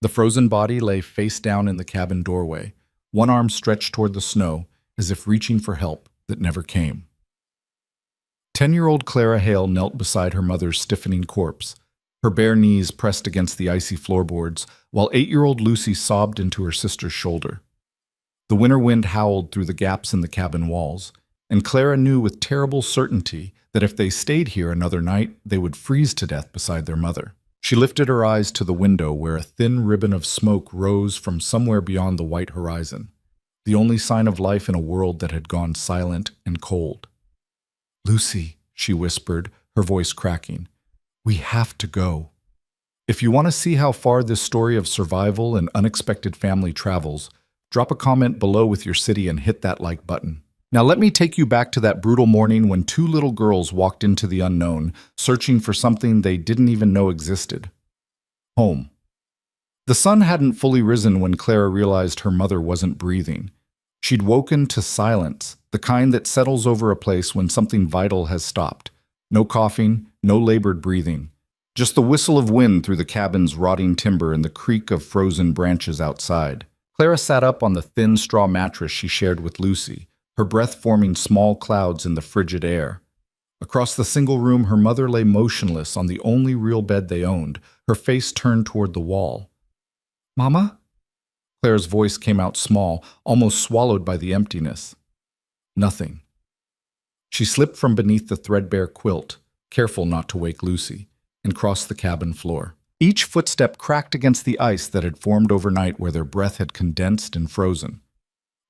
The frozen body lay face down in the cabin doorway, one arm stretched toward the snow, as if reaching for help that never came. 10-year-old Clara Hale knelt beside her mother's stiffening corpse, her bare knees pressed against the icy floorboards, while 8-year-old Lucy sobbed into her sister's shoulder. The winter wind howled through the gaps in the cabin walls, and Clara knew with terrible certainty that if they stayed here another night, they would freeze to death beside their mother. She lifted her eyes to the window where a thin ribbon of smoke rose from somewhere beyond the white horizon, the only sign of life in a world that had gone silent and cold. "Lucy," she whispered, her voice cracking, "we have to go." If you want to see how far this story of survival and unexpected family travels, drop a comment below with your city and hit that like button. Now let me take you back to that brutal morning when two little girls walked into the unknown, searching for something they didn't even know existed. Home. The sun hadn't fully risen when Clara realized her mother wasn't breathing. She'd woken to silence, the kind that settles over a place when something vital has stopped. No coughing, no labored breathing. Just the whistle of wind through the cabin's rotting timber and the creak of frozen branches outside. Clara sat up on the thin straw mattress she shared with Lucy, her breath forming small clouds in the frigid air. Across the single room, her mother lay motionless on the only real bed they owned, her face turned toward the wall. "Mama?" Clara's voice came out small, almost swallowed by the emptiness. Nothing. She slipped from beneath the threadbare quilt, careful not to wake Lucy, and crossed the cabin floor. Each footstep cracked against the ice that had formed overnight where their breath had condensed and frozen.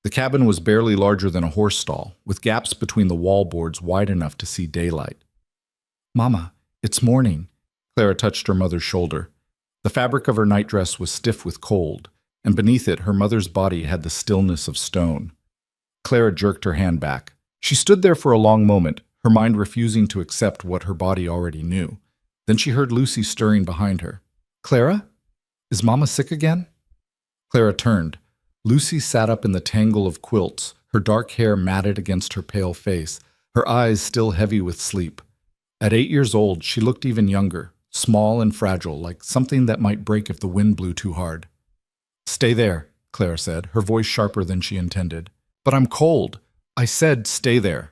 The cabin was barely larger than a horse stall, with gaps between the wall boards wide enough to see daylight. "Mama, it's morning." Clara touched her mother's shoulder. The fabric of her nightdress was stiff with cold, and beneath it her mother's body had the stillness of stone. Clara jerked her hand back. She stood there for a long moment, her mind refusing to accept what her body already knew. Then she heard Lucy stirring behind her. "Clara? Is Mama sick again?" Clara turned. Lucy sat up in the tangle of quilts, her dark hair matted against her pale face, her eyes still heavy with sleep. At 8 years old, she looked even younger, small and fragile, like something that might break if the wind blew too hard. "Stay there," Clara said, her voice sharper than she intended. "But I'm cold. I said stay there."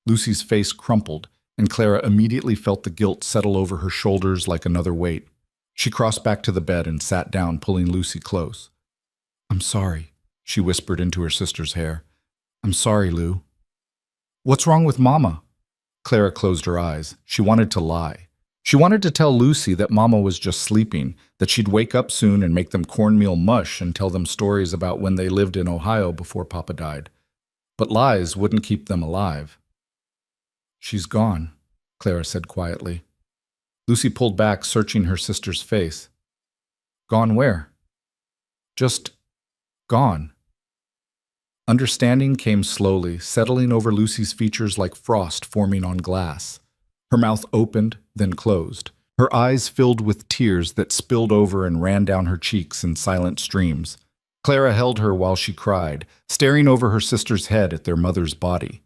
Lucy's face crumpled, and Clara immediately felt the guilt settle over her shoulders like another weight. She crossed back to the bed and sat down, pulling Lucy close. "I'm sorry," she whispered into her sister's hair. "I'm sorry, Lou." "What's wrong with Mama?" Clara closed her eyes. She wanted to lie. She wanted to tell Lucy that Mama was just sleeping, that she'd wake up soon and make them cornmeal mush and tell them stories about when they lived in Ohio before Papa died. But lies wouldn't keep them alive. "She's gone," Clara said quietly. Lucy pulled back, searching her sister's face. "Gone where?" "Just gone." Understanding came slowly, settling over Lucy's features like frost forming on glass. Her mouth opened, then closed. Her eyes filled with tears that spilled over and ran down her cheeks in silent streams. Clara held her while she cried, staring over her sister's head at their mother's body.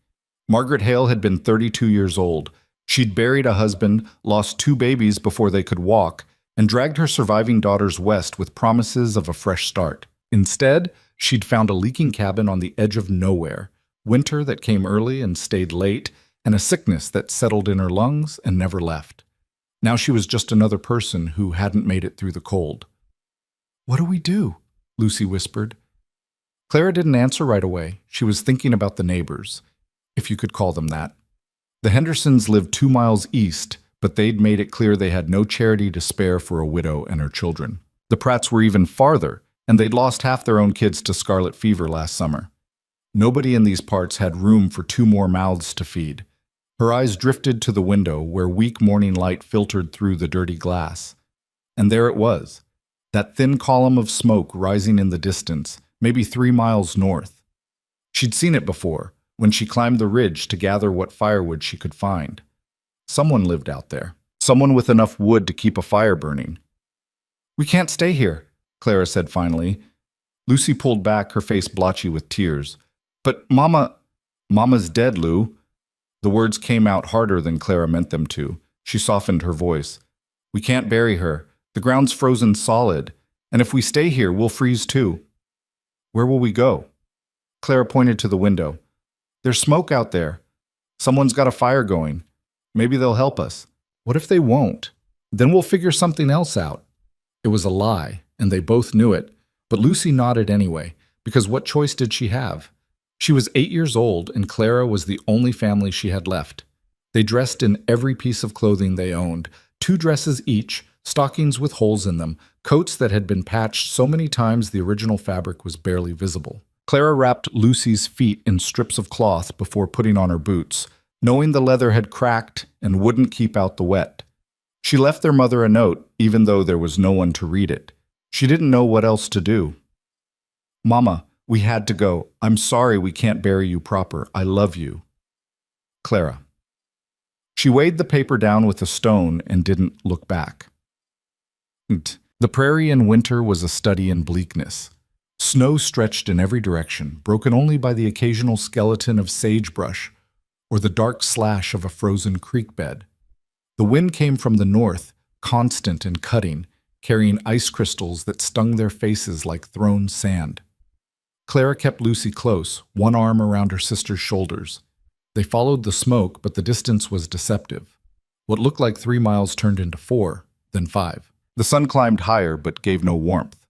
Margaret Hale had been 32 years old. She'd buried a husband, lost 2 babies before they could walk, and dragged her surviving daughters west with promises of a fresh start. Instead, she'd found a leaking cabin on the edge of nowhere, winter that came early and stayed late, and a sickness that settled in her lungs and never left. Now she was just another person who hadn't made it through the cold. "What do we do?" Lucy whispered. Clara didn't answer right away. She was thinking about the neighbors, if you could call them that. The Hendersons lived 2 miles east, but they'd made it clear they had no charity to spare for a widow and her children. The Pratts were even farther, and they'd lost half their own kids to scarlet fever last summer. Nobody in these parts had room for 2 more mouths to feed. Her eyes drifted to the window where weak morning light filtered through the dirty glass. And there it was, that thin column of smoke rising in the distance, maybe 3 miles north. She'd seen it before, when she climbed the ridge to gather what firewood she could find. Someone lived out there, someone with enough wood to keep a fire burning. "We can't stay here," Clara said finally. Lucy pulled back, her face blotchy with tears. "But Mama's dead, Lou." The words came out harder than Clara meant them to. She softened her voice. "We can't bury her. The ground's frozen solid. And if we stay here, we'll freeze too. Where will we go? Clara pointed to the window. There's smoke out there. Someone's got a fire going. Maybe they'll help us. What if they won't? Then we'll figure something else out. It was a lie, and they both knew it, but Lucy nodded anyway, because what choice did she have? She was 8 years old, and Clara was the only family she had left. They dressed in every piece of clothing they owned, 2 dresses each, stockings with holes in them, coats that had been patched so many times the original fabric was barely visible. Clara wrapped Lucy's feet in strips of cloth before putting on her boots, knowing the leather had cracked and wouldn't keep out the wet. She left their mother a note, even though there was no one to read it. She didn't know what else to do. Mama, we had to go. I'm sorry we can't bury you proper. I love you. Clara. She weighed the paper down with a stone and didn't look back. The prairie in winter was a study in bleakness. Snow stretched in every direction, broken only by the occasional skeleton of sagebrush or the dark slash of a frozen creek bed. The wind came from the north, constant and cutting, carrying ice crystals that stung their faces like thrown sand. Clara kept Lucy close, one arm around her sister's shoulders. They followed the smoke, but the distance was deceptive. What looked like 3 miles turned into 4, then 5. The sun climbed higher, but gave no warmth.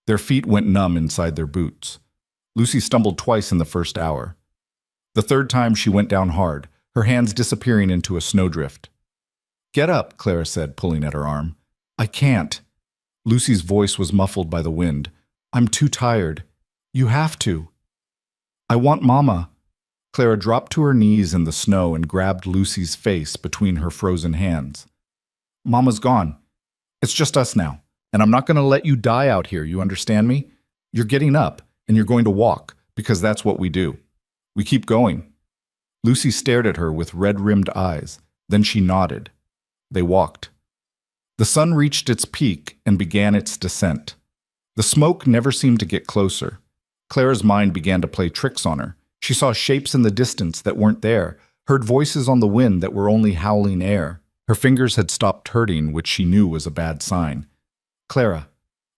Their feet went numb inside their boots. Lucy stumbled twice in the first hour. The third time she went down hard, her hands disappearing into a snowdrift. Get up, Clara said, pulling at her arm. I can't. Lucy's voice was muffled by the wind. I'm too tired. You have to. I want Mama. Clara dropped to her knees in the snow and grabbed Lucy's face between her frozen hands. Mama's gone. It's just us now, and I'm not going to let you die out here, you understand me? You're getting up, and you're going to walk, because that's what we do. We keep going. Lucy stared at her with red-rimmed eyes. Then she nodded. They walked. The sun reached its peak and began its descent. The smoke never seemed to get closer. Clara's mind began to play tricks on her. She saw shapes in the distance that weren't there, heard voices on the wind that were only howling air. Her fingers had stopped hurting, which she knew was a bad sign. Clara.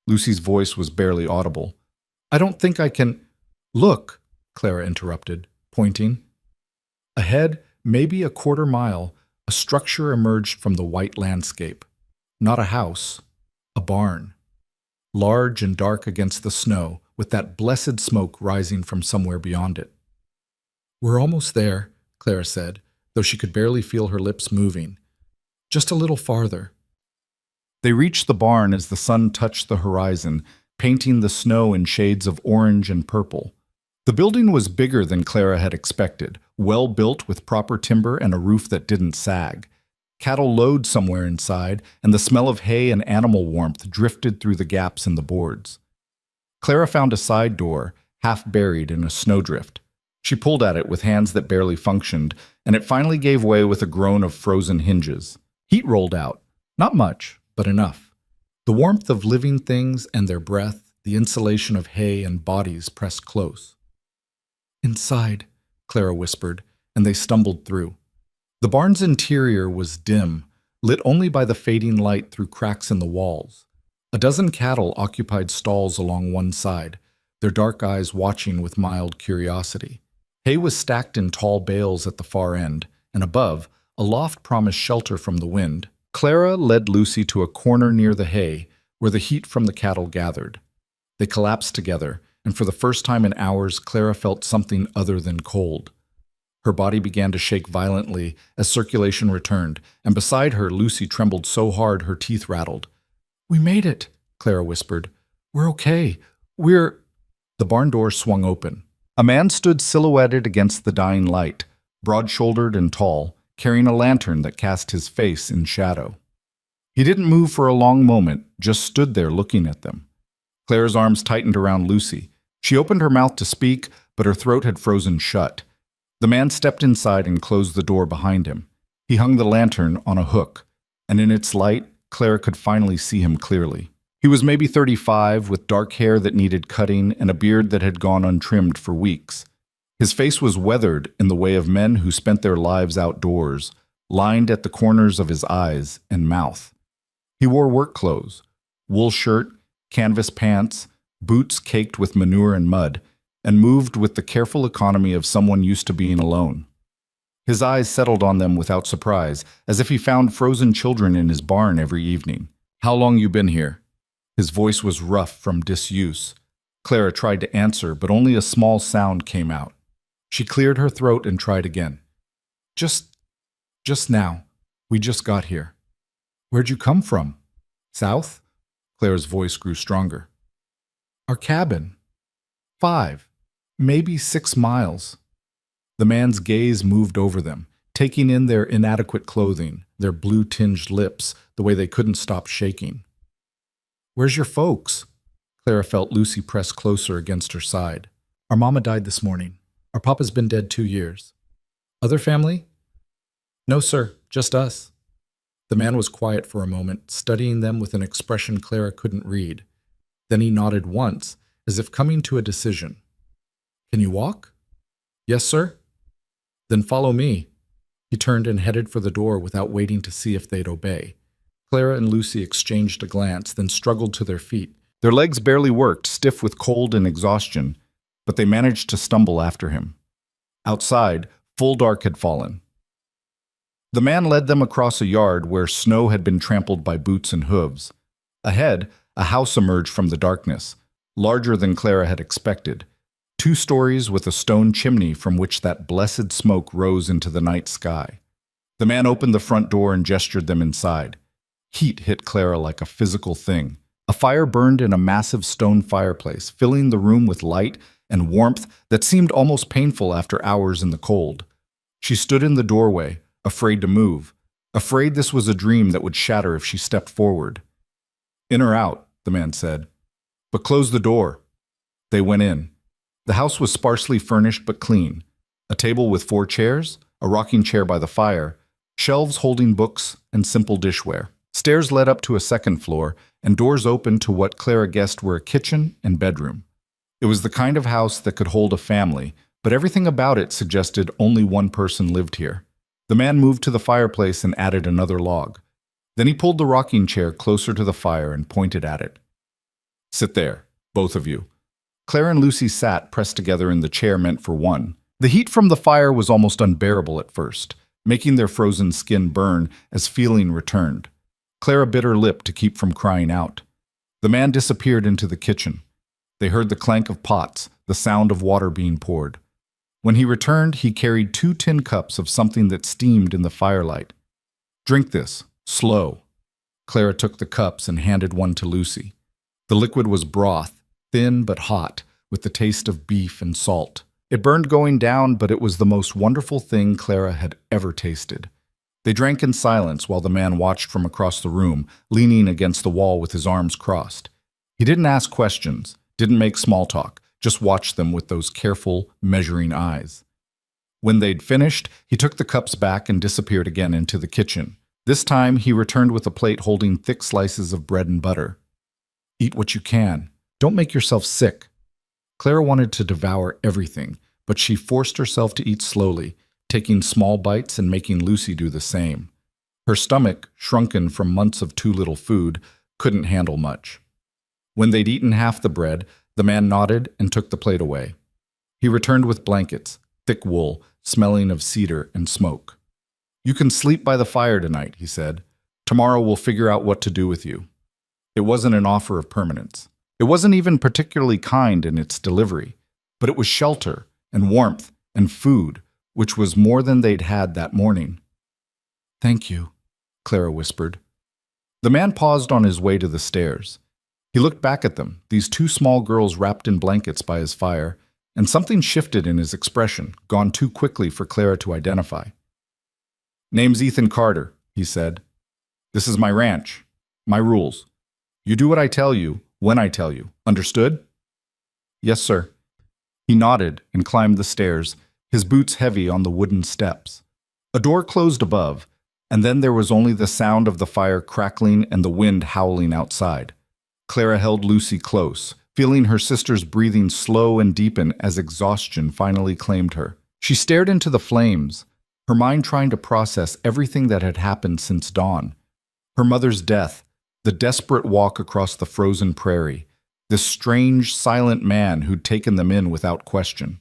Lucy's voice was barely audible. I don't think I can... Look, Clara interrupted, pointing. Ahead, maybe a quarter mile, a structure emerged from the white landscape. Not a house, a barn. Large and dark against the snow, with that blessed smoke rising from somewhere beyond it. We're almost there, Clara said, though she could barely feel her lips moving. Just a little farther. They reached the barn as the sun touched the horizon, painting the snow in shades of orange and purple. The building was bigger than Clara had expected, well built with proper timber and a roof that didn't sag. Cattle lowed somewhere inside, and the smell of hay and animal warmth drifted through the gaps in the boards. Clara found a side door, half buried in a snowdrift. She pulled at it with hands that barely functioned, and it finally gave way with a groan of frozen hinges. Heat rolled out. Not much, but enough. The warmth of living things and their breath, the insulation of hay and bodies pressed close. Inside, Clara whispered, and they stumbled through. The barn's interior was dim, lit only by the fading light through cracks in the walls. A dozen cattle occupied stalls along one side, their dark eyes watching with mild curiosity. Hay was stacked in tall bales at the far end, and above, a loft promised shelter from the wind. Clara led Lucy to a corner near the hay, where the heat from the cattle gathered. They collapsed together, and for the first time in hours, Clara felt something other than cold. Her body began to shake violently as circulation returned, and beside her, Lucy trembled so hard her teeth rattled. We made it, Clara whispered. We're okay. The barn door swung open. A man stood silhouetted against the dying light, broad-shouldered and tall, carrying a lantern that cast his face in shadow. He didn't move for a long moment, just stood there looking at them. Clara's arms tightened around Lucy. She opened her mouth to speak, but her throat had frozen shut. The man stepped inside and closed the door behind him. He hung the lantern on a hook, and in its light, Clara could finally see him clearly. He was maybe 35, with dark hair that needed cutting and a beard that had gone untrimmed for weeks. His face was weathered in the way of men who spent their lives outdoors, lined at the corners of his eyes and mouth. He wore work clothes, wool shirt, canvas pants, boots caked with manure and mud, and moved with the careful economy of someone used to being alone. His eyes settled on them without surprise, as if he found frozen children in his barn every evening. "How long you been here?" His voice was rough from disuse. Clara tried to answer, but only a small sound came out. She cleared her throat and tried again. Just now. We just got here." "Where'd you come from?" "South?" Clara's voice grew stronger. "Our cabin. 5, maybe 6 miles." The man's gaze moved over them, taking in their inadequate clothing, their blue-tinged lips, the way they couldn't stop shaking. "Where's your folks?" Clara felt Lucy press closer against her side. "Our mama died this morning. Our papa's been dead 2 years. Other family?" "No, sir, just us." The man was quiet for a moment, studying them with an expression Clara couldn't read. Then he nodded once, as if coming to a decision. "Can you walk?" "Yes, sir." "Then follow me." He turned and headed for the door without waiting to see if they'd obey. Clara and Lucy exchanged a glance, then struggled to their feet. Their legs barely worked, stiff with cold and exhaustion, but they managed to stumble after him. Outside, full dark had fallen. The man led them across a yard where snow had been trampled by boots and hooves. Ahead, a house emerged from the darkness, larger than Clara had expected. 2 stories with a stone chimney from which that blessed smoke rose into the night sky. The man opened the front door and gestured them inside. Heat hit Clara like a physical thing. A fire burned in a massive stone fireplace, filling the room with light and warmth that seemed almost painful after hours in the cold. She stood in the doorway, afraid to move, afraid this was a dream that would shatter if she stepped forward. "In or out," the man said. "But close the door." They went in. The house was sparsely furnished but clean. A table with 4 chairs, a rocking chair by the fire, shelves holding books, and simple dishware. Stairs led up to a second floor, and doors opened to what Clara guessed were a kitchen and bedroom. It was the kind of house that could hold a family, but everything about it suggested only one person lived here. The man moved to the fireplace and added another log. Then he pulled the rocking chair closer to the fire and pointed at it. "Sit there, both of you." Clara and Lucy sat pressed together in the chair meant for one. The heat from the fire was almost unbearable at first, making their frozen skin burn as feeling returned. Clara bit her lip to keep from crying out. The man disappeared into the kitchen. They heard the clank of pots, the sound of water being poured. When he returned, he carried 2 tin cups of something that steamed in the firelight. "Drink this, slow." Clara took the cups and handed one to Lucy. The liquid was broth, thin but hot, with the taste of beef and salt. It burned going down, but it was the most wonderful thing Clara had ever tasted. They drank in silence while the man watched from across the room, leaning against the wall with his arms crossed. He didn't ask questions, didn't make small talk, just watched them with those careful, measuring eyes. When they'd finished, he took the cups back and disappeared again into the kitchen. This time, he returned with a plate holding thick slices of bread and butter. "Eat what you can. Don't make yourself sick." Clara wanted to devour everything, but she forced herself to eat slowly, taking small bites and making Lucy do the same. Her stomach, shrunken from months of too little food, couldn't handle much. When they'd eaten half the bread, the man nodded and took the plate away. He returned with blankets, thick wool, smelling of cedar and smoke. "You can sleep by the fire tonight," he said. "Tomorrow we'll figure out what to do with you." It wasn't an offer of permanence. It wasn't even particularly kind in its delivery, but it was shelter and warmth and food, which was more than they'd had that morning. "Thank you," Clara whispered. The man paused on his way to the stairs. He looked back at them, these 2 small girls wrapped in blankets by his fire, and something shifted in his expression, gone too quickly for Clara to identify. "Name's Ethan Carter," he said. "This is my ranch, my rules. You do what I tell you, when I tell you. Understood?" "Yes, sir." He nodded and climbed the stairs, his boots heavy on the wooden steps. A door closed above, and then there was only the sound of the fire crackling and the wind howling outside. Clara held Lucy close, feeling her sister's breathing slow and deepen as exhaustion finally claimed her. She stared into the flames, her mind trying to process everything that had happened since dawn. Her mother's death, The desperate walk across the frozen prairie, this strange, silent man who'd taken them in without question.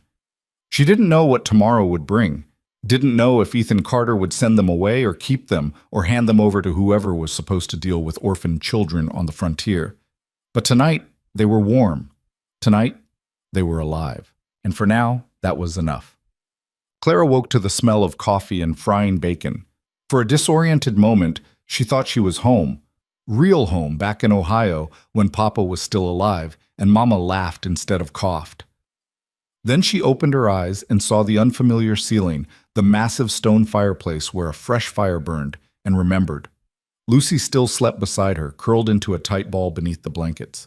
She didn't know what tomorrow would bring, didn't know if Ethan Carter would send them away or keep them or hand them over to whoever was supposed to deal with orphaned children on the frontier. But tonight, they were warm. Tonight, they were alive. And for now, that was enough. Clara woke to the smell of coffee and frying bacon. For a disoriented moment, she thought she was home. Real home back in Ohio when Papa was still alive and Mama laughed instead of coughed. Then she opened her eyes and saw the unfamiliar ceiling, the massive stone fireplace where a fresh fire burned, and remembered. Lucy still slept beside her, curled into a tight ball beneath the blankets.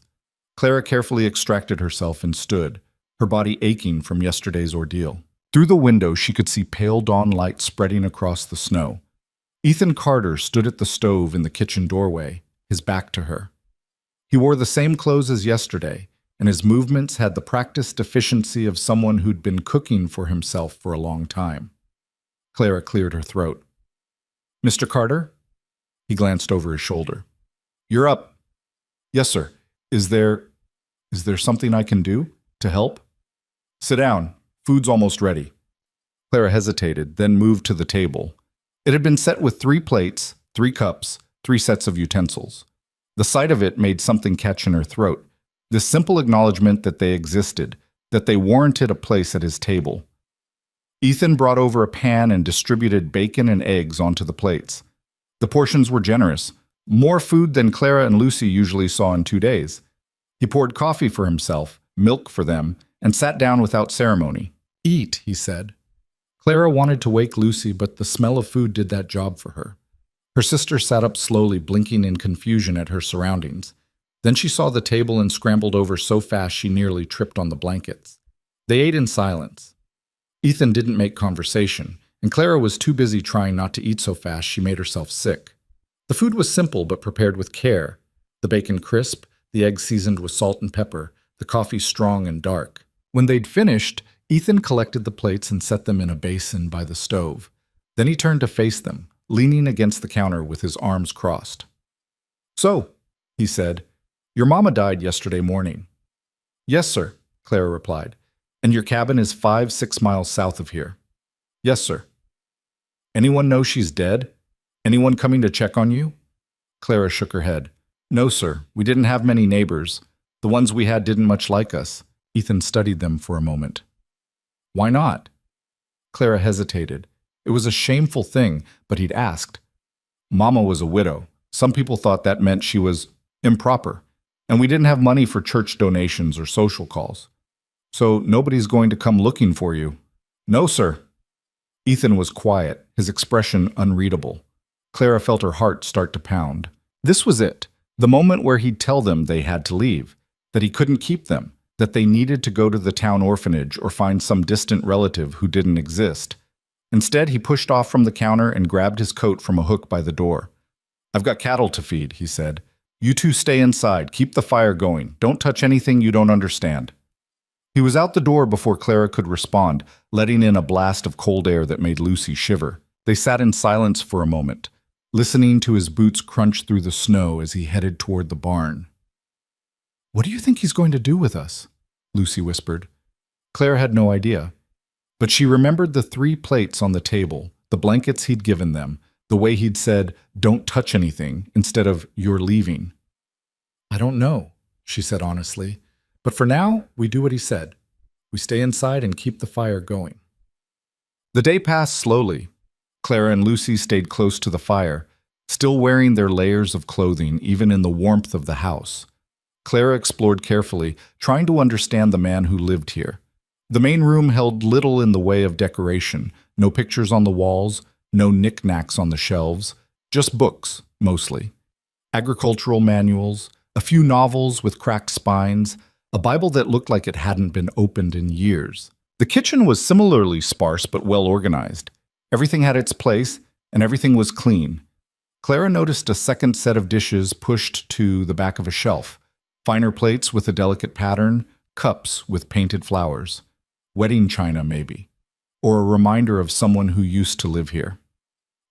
Clara carefully extracted herself and stood, her body aching from yesterday's ordeal. Through the window, she could see pale dawn light spreading across the snow. Ethan Carter stood at the stove in the kitchen doorway, his back to her. He wore the same clothes as yesterday, and his movements had the practiced efficiency of someone who'd been cooking for himself for a long time. Clara cleared her throat. "Mr. Carter?" He glanced over his shoulder. "You're up." "Yes, sir. Is there something I can do to help?" "Sit down. Food's almost ready." Clara hesitated, then moved to the table. It had been set with 3 plates, 3 cups, 3 sets of utensils. The sight of it made something catch in her throat. This simple acknowledgement that they existed, that they warranted a place at his table. Ethan brought over a pan and distributed bacon and eggs onto the plates. The portions were generous, more food than Clara and Lucy usually saw in 2 days. He poured coffee for himself, milk for them, and sat down without ceremony. "Eat," he said. Clara wanted to wake Lucy, but the smell of food did that job for her. Her sister sat up slowly, blinking in confusion at her surroundings. Then she saw the table and scrambled over so fast she nearly tripped on the blankets. They ate in silence. Ethan didn't make conversation, and Clara was too busy trying not to eat so fast she made herself sick. The food was simple but prepared with care. The bacon crisp, the eggs seasoned with salt and pepper, the coffee strong and dark. When they'd finished, Ethan collected the plates and set them in a basin by the stove. Then he turned to face them, leaning against the counter with his arms crossed. "So," he said, "your mama died yesterday morning." "Yes, sir," Clara replied. "And your cabin is 5-6 miles south of here." "Yes, sir." "Anyone know she's dead? Anyone coming to check on you?" Clara shook her head. "No, sir. We didn't have many neighbors. The ones we had didn't much like us." Ethan studied them for a moment. "Why not?" Clara hesitated. It was a shameful thing, but he'd asked. "Mama was a widow. Some people thought that meant she was improper, and we didn't have money for church donations or social calls. So nobody's going to come looking for you." "No, sir." Ethan was quiet, his expression unreadable. Clara felt her heart start to pound. This was it, the moment where he'd tell them they had to leave, that he couldn't keep them, that they needed to go to the town orphanage or find some distant relative who didn't exist. Instead, he pushed off from the counter and grabbed his coat from a hook by the door. "I've got cattle to feed," he said. "You two stay inside, keep the fire going, don't touch anything you don't understand." He was out the door before Clara could respond, letting in a blast of cold air that made Lucy shiver. They sat in silence for a moment, listening to his boots crunch through the snow as he headed toward the barn. "What do you think he's going to do with us?" Lucy whispered. Clara had no idea. But she remembered the 3 plates on the table, the blankets he'd given them, the way he'd said, "Don't touch anything," instead of "You're leaving." "I don't know," she said honestly. "But for now, we do what he said. We stay inside and keep the fire going." The day passed slowly. Clara and Lucy stayed close to the fire, still wearing their layers of clothing even in the warmth of the house. Clara explored carefully, trying to understand the man who lived here. The main room held little in the way of decoration, no pictures on the walls, no knickknacks on the shelves, just books, mostly. Agricultural manuals, a few novels with cracked spines, a Bible that looked like it hadn't been opened in years. The kitchen was similarly sparse but well organized. Everything had its place, and everything was clean. Clara noticed a second set of dishes pushed to the back of a shelf, finer plates with a delicate pattern, cups with painted flowers. Wedding china, maybe, or a reminder of someone who used to live here.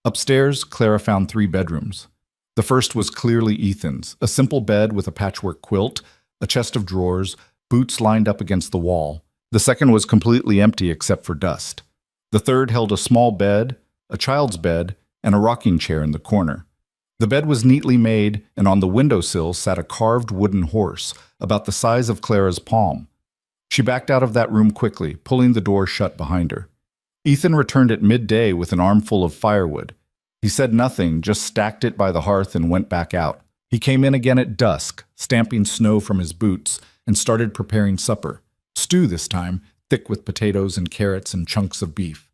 Upstairs, Clara found 3 bedrooms. The first was clearly Ethan's, a simple bed with a patchwork quilt, a chest of drawers, boots lined up against the wall. The second was completely empty except for dust. The third held a small bed, a child's bed, and a rocking chair in the corner. The bed was neatly made, and on the windowsill sat a carved wooden horse, about the size of Clara's palm. She backed out of that room quickly, pulling the door shut behind her. Ethan returned at midday with an armful of firewood. He said nothing, just stacked it by the hearth and went back out. He came in again at dusk, stamping snow from his boots, and started preparing supper. Stew this time, thick with potatoes and carrots and chunks of beef.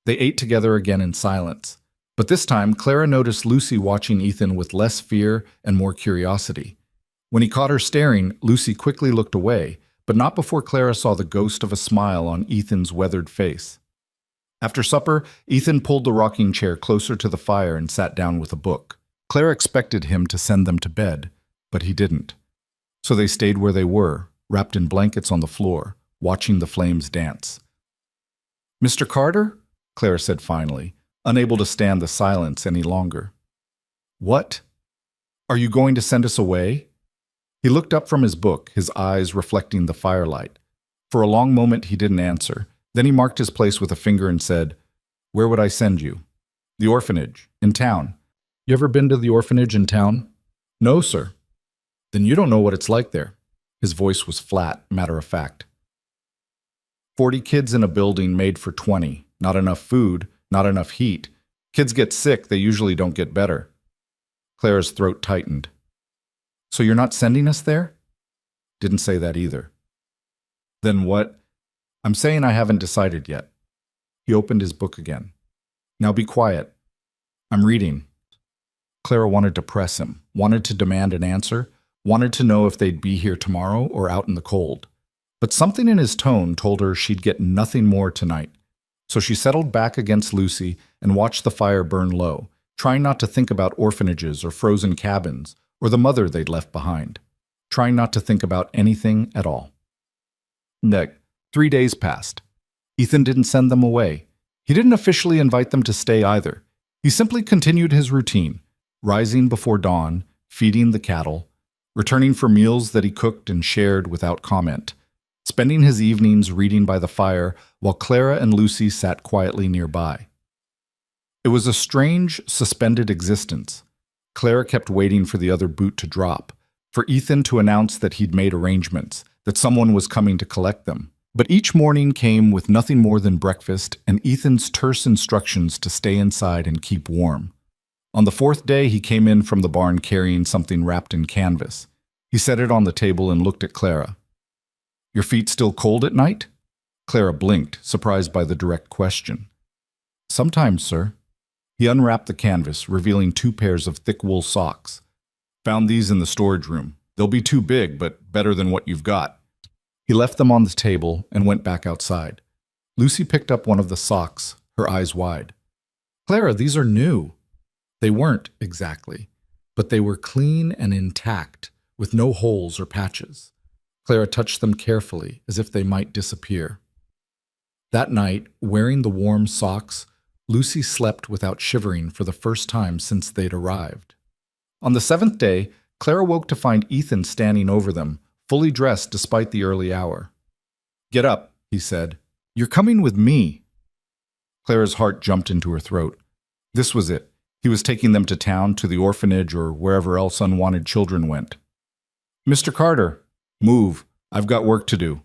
They ate together again in silence. But this time, Clara noticed Lucy watching Ethan with less fear and more curiosity. When he caught her staring, Lucy quickly looked away, but not before Clara saw the ghost of a smile on Ethan's weathered face. After supper, Ethan pulled the rocking chair closer to the fire and sat down with a book. Clara expected him to send them to bed, but he didn't. So they stayed where they were, wrapped in blankets on the floor, watching the flames dance. "Mr. Carter?" Clara said finally, unable to stand the silence any longer. "What? Are you going to send us away?" He looked up from his book, his eyes reflecting the firelight. For a long moment he didn't answer. Then he marked his place with a finger and said, "Where would I send you?" "The orphanage, in town." "You ever been to the orphanage in town?" "No, sir." "Then you don't know what it's like there." His voice was flat, matter-of-fact. 40 kids in a building made for 20. Not enough food, not enough heat. Kids get sick, they usually don't get better. Clara's throat tightened. "So you're not sending us there?" "Didn't say that either." "Then what?" "I'm saying I haven't decided yet." He opened his book again. "Now be quiet. I'm reading." Clara wanted to press him, wanted to demand an answer, wanted to know if they'd be here tomorrow or out in the cold. But something in his tone told her she'd get nothing more tonight. So she settled back against Lucy and watched the fire burn low, trying not to think about orphanages or frozen cabins or the mother they'd left behind, trying not to think about anything at all. 3 days passed. Ethan didn't send them away. He didn't officially invite them to stay either. He simply continued his routine, rising before dawn, feeding the cattle, returning for meals that he cooked and shared without comment, spending his evenings reading by the fire while Clara and Lucy sat quietly nearby. It was a strange, suspended existence. Clara kept waiting for the other boot to drop, for Ethan to announce that he'd made arrangements, that someone was coming to collect them. But each morning came with nothing more than breakfast and Ethan's terse instructions to stay inside and keep warm. On the 4th day, he came in from the barn carrying something wrapped in canvas. He set it on the table and looked at Clara. "Your feet still cold at night?" Clara blinked, surprised by the direct question. "Sometimes, sir." He unwrapped the canvas, revealing 2 pairs of thick wool socks. "Found these in the storage room. They'll be too big, but better than what you've got." He left them on the table and went back outside. Lucy picked up one of the socks, her eyes wide. "Clara, these are new." They weren't, exactly, but they were clean and intact, with no holes or patches. Clara touched them carefully, as if they might disappear. That night, wearing the warm socks, Lucy slept without shivering for the first time since they'd arrived. On the 7th day, Clara woke to find Ethan standing over them, fully dressed despite the early hour. "Get up," he said. "You're coming with me." Clara's heart jumped into her throat. This was it. He was taking them to town, to the orphanage, or wherever else unwanted children went. "Mr. Carter." "Move. I've got work to do."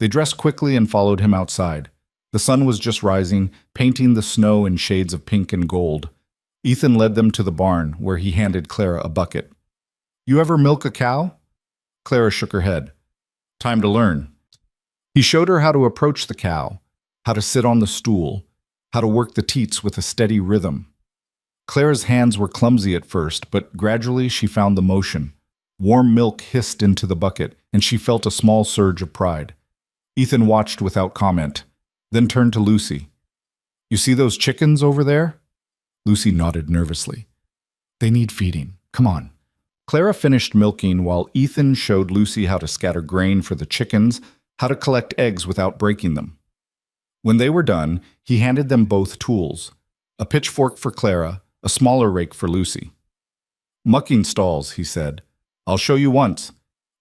They dressed quickly and followed him outside. The sun was just rising, painting the snow in shades of pink and gold. Ethan led them to the barn, where he handed Clara a bucket. "You ever milk a cow?" Clara shook her head. "Time to learn." He showed her how to approach the cow, how to sit on the stool, how to work the teats with a steady rhythm. Clara's hands were clumsy at first, but gradually she found the motion. Warm milk hissed into the bucket, and she felt a small surge of pride. Ethan watched without comment, then turned to Lucy. "You see those chickens over there?" Lucy nodded nervously. "They need feeding. Come on." Clara finished milking while Ethan showed Lucy how to scatter grain for the chickens, how to collect eggs without breaking them. When they were done, he handed them both tools, a pitchfork for Clara, a smaller rake for Lucy. Mucking stalls, he said. I'll show you once.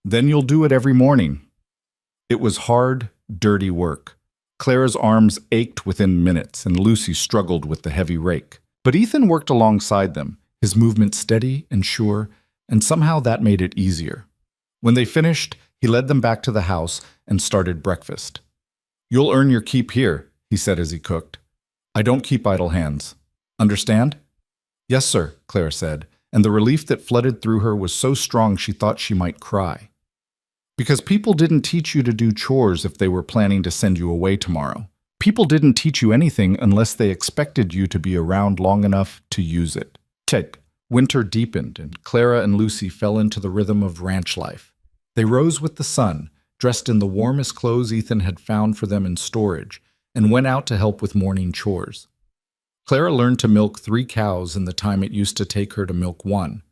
Then you'll do it every morning. It was hard, dirty work. Clara's arms ached within minutes, and Lucy struggled with the heavy rake. But Ethan worked alongside them, his movement steady and sure, and somehow that made it easier. When they finished, he led them back to the house and started breakfast. You'll earn your keep here, he said as he cooked. I don't keep idle hands. Understand? Yes, sir, Clara said, and the relief that flooded through her was so strong she thought she might cry. Because people didn't teach you to do chores if they were planning to send you away tomorrow. People didn't teach you anything unless they expected you to be around long enough to use it. Winter deepened, and Clara and Lucy fell into the rhythm of ranch life. They rose with the sun, dressed in the warmest clothes Ethan had found for them in storage, and went out to help with morning chores. Clara learned to milk 3 cows in the time it used to take her to milk 1.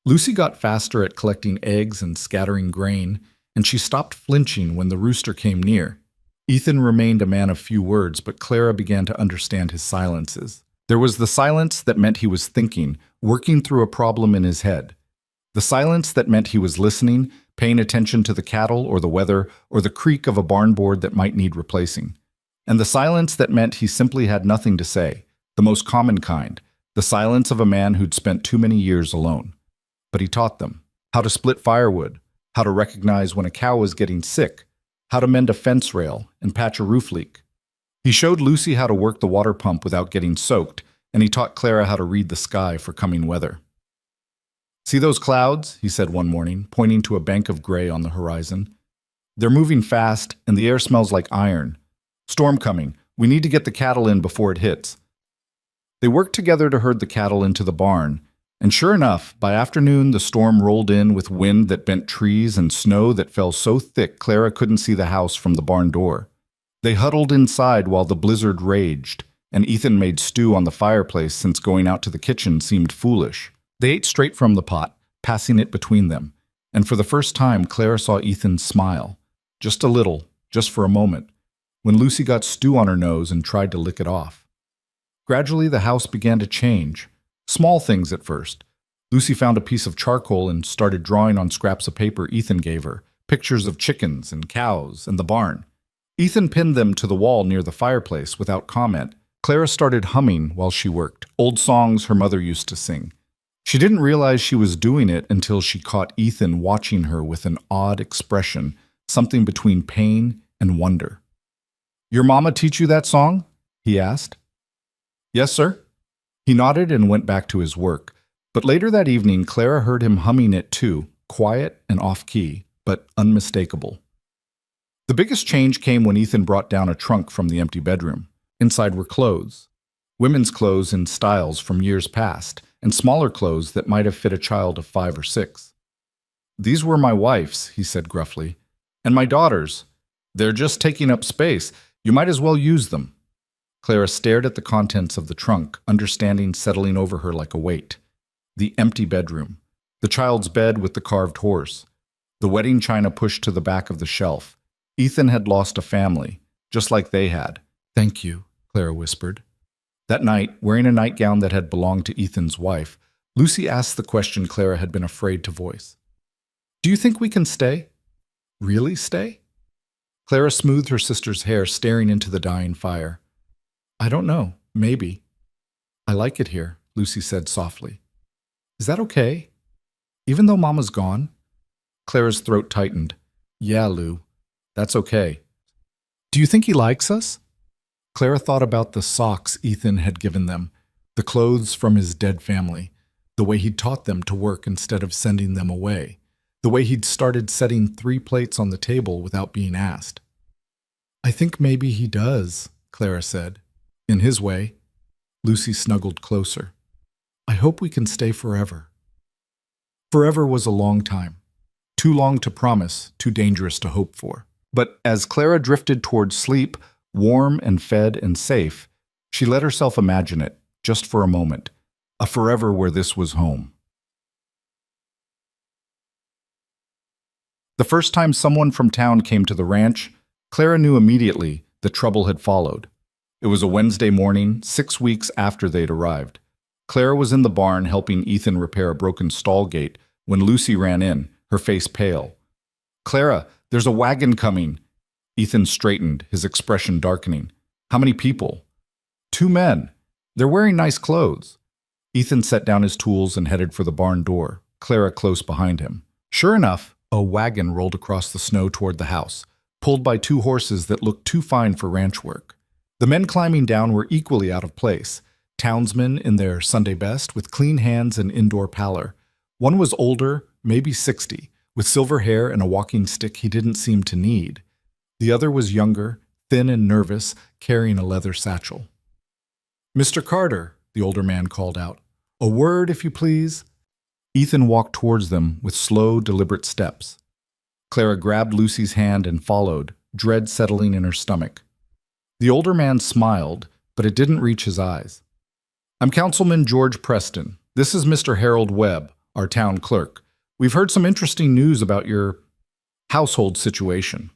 Lucy got faster at collecting eggs and scattering grain, and she stopped flinching when the rooster came near. Ethan remained a man of few words, but Clara began to understand his silences. There was the silence that meant he was thinking, working through a problem in his head. The silence that meant he was listening, paying attention to the cattle or the weather or the creak of a barn board that might need replacing. And the silence that meant he simply had nothing to say, the most common kind, the silence of a man who'd spent too many years alone. But he taught them how to split firewood, how to recognize when a cow was getting sick, how to mend a fence rail and patch a roof leak. He showed Lucy how to work the water pump without getting soaked, and he taught Clara how to read the sky for coming weather. See those clouds? He said one morning, pointing to a bank of gray on the horizon. They're moving fast, and the air smells like iron. Storm coming. We need to get the cattle in before it hits. They worked together to herd the cattle into the barn, and sure enough, by afternoon the storm rolled in with wind that bent trees and snow that fell so thick Clara couldn't see the house from the barn door. They huddled inside while the blizzard raged, and Ethan made stew on the fireplace since going out to the kitchen seemed foolish. They ate straight from the pot, passing it between them, and for the first time Clara saw Ethan smile. Just a little, just for a moment, when Lucy got stew on her nose and tried to lick it off. Gradually the house began to change. Small things at first. Lucy found a piece of charcoal and started drawing on scraps of paper Ethan gave her, pictures of chickens and cows and the barn. Ethan pinned them to the wall near the fireplace without comment. Clara started humming while she worked, old songs her mother used to sing. She didn't realize she was doing it until she caught Ethan watching her with an odd expression, something between pain and wonder. Your mama teach you that song? He asked. Yes, sir. He nodded and went back to his work. But later that evening, Clara heard him humming it too, quiet and off-key, but unmistakable. The biggest change came when Ethan brought down a trunk from the empty bedroom. Inside were clothes. Women's clothes in styles from years past, and smaller clothes that might have fit a child of 5 or 6. These were my wife's, he said gruffly, and my daughter's. They're just taking up space. You might as well use them. Clara stared at the contents of the trunk, understanding settling over her like a weight. The empty bedroom. The child's bed with the carved horse. The wedding china pushed to the back of the shelf. Ethan had lost a family, just like they had. Thank you, Clara whispered. That night, wearing a nightgown that had belonged to Ethan's wife, Lucy asked the question Clara had been afraid to voice. Do you think we can stay? Really stay? Clara smoothed her sister's hair, staring into the dying fire. I don't know. Maybe. I like it here, Lucy said softly. Is that okay? Even though Mama's gone? Clara's throat tightened. Yeah, Lou. That's okay. Do you think he likes us? Clara thought about the socks Ethan had given them, the clothes from his dead family, the way he'd taught them to work instead of sending them away, the way he'd started setting 3 plates on the table without being asked. I think maybe he does, Clara said. In his way. Lucy snuggled closer. I hope we can stay forever. Forever was a long time. Too long to promise, too dangerous to hope for. But as Clara drifted towards sleep, warm and fed and safe, she let herself imagine it, just for a moment, a forever where this was home. The first time someone from town came to the ranch, Clara knew immediately that trouble had followed. It was a Wednesday morning, 6 weeks after they'd arrived. Clara was in the barn helping Ethan repair a broken stall gate when Lucy ran in, her face pale. "Clara, there's a wagon coming." Ethan straightened, his expression darkening. "How many people?" "2 men. They're wearing nice clothes." Ethan set down his tools and headed for the barn door, Clara close behind him. Sure enough, a wagon rolled across the snow toward the house, pulled by 2 horses that looked too fine for ranch work. The men climbing down were equally out of place, townsmen in their Sunday best with clean hands and indoor pallor. One was older, maybe 60, with silver hair and a walking stick he didn't seem to need. The other was younger, thin and nervous, carrying a leather satchel. "Mr. Carter," the older man called out. "A word, if you please." Ethan walked towards them with slow, deliberate steps. Clara grabbed Lucy's hand and followed, dread settling in her stomach. The older man smiled, but it didn't reach his eyes. "I'm Councilman George Preston. This is Mr. Harold Webb, our town clerk. We've heard some interesting news about your household situation."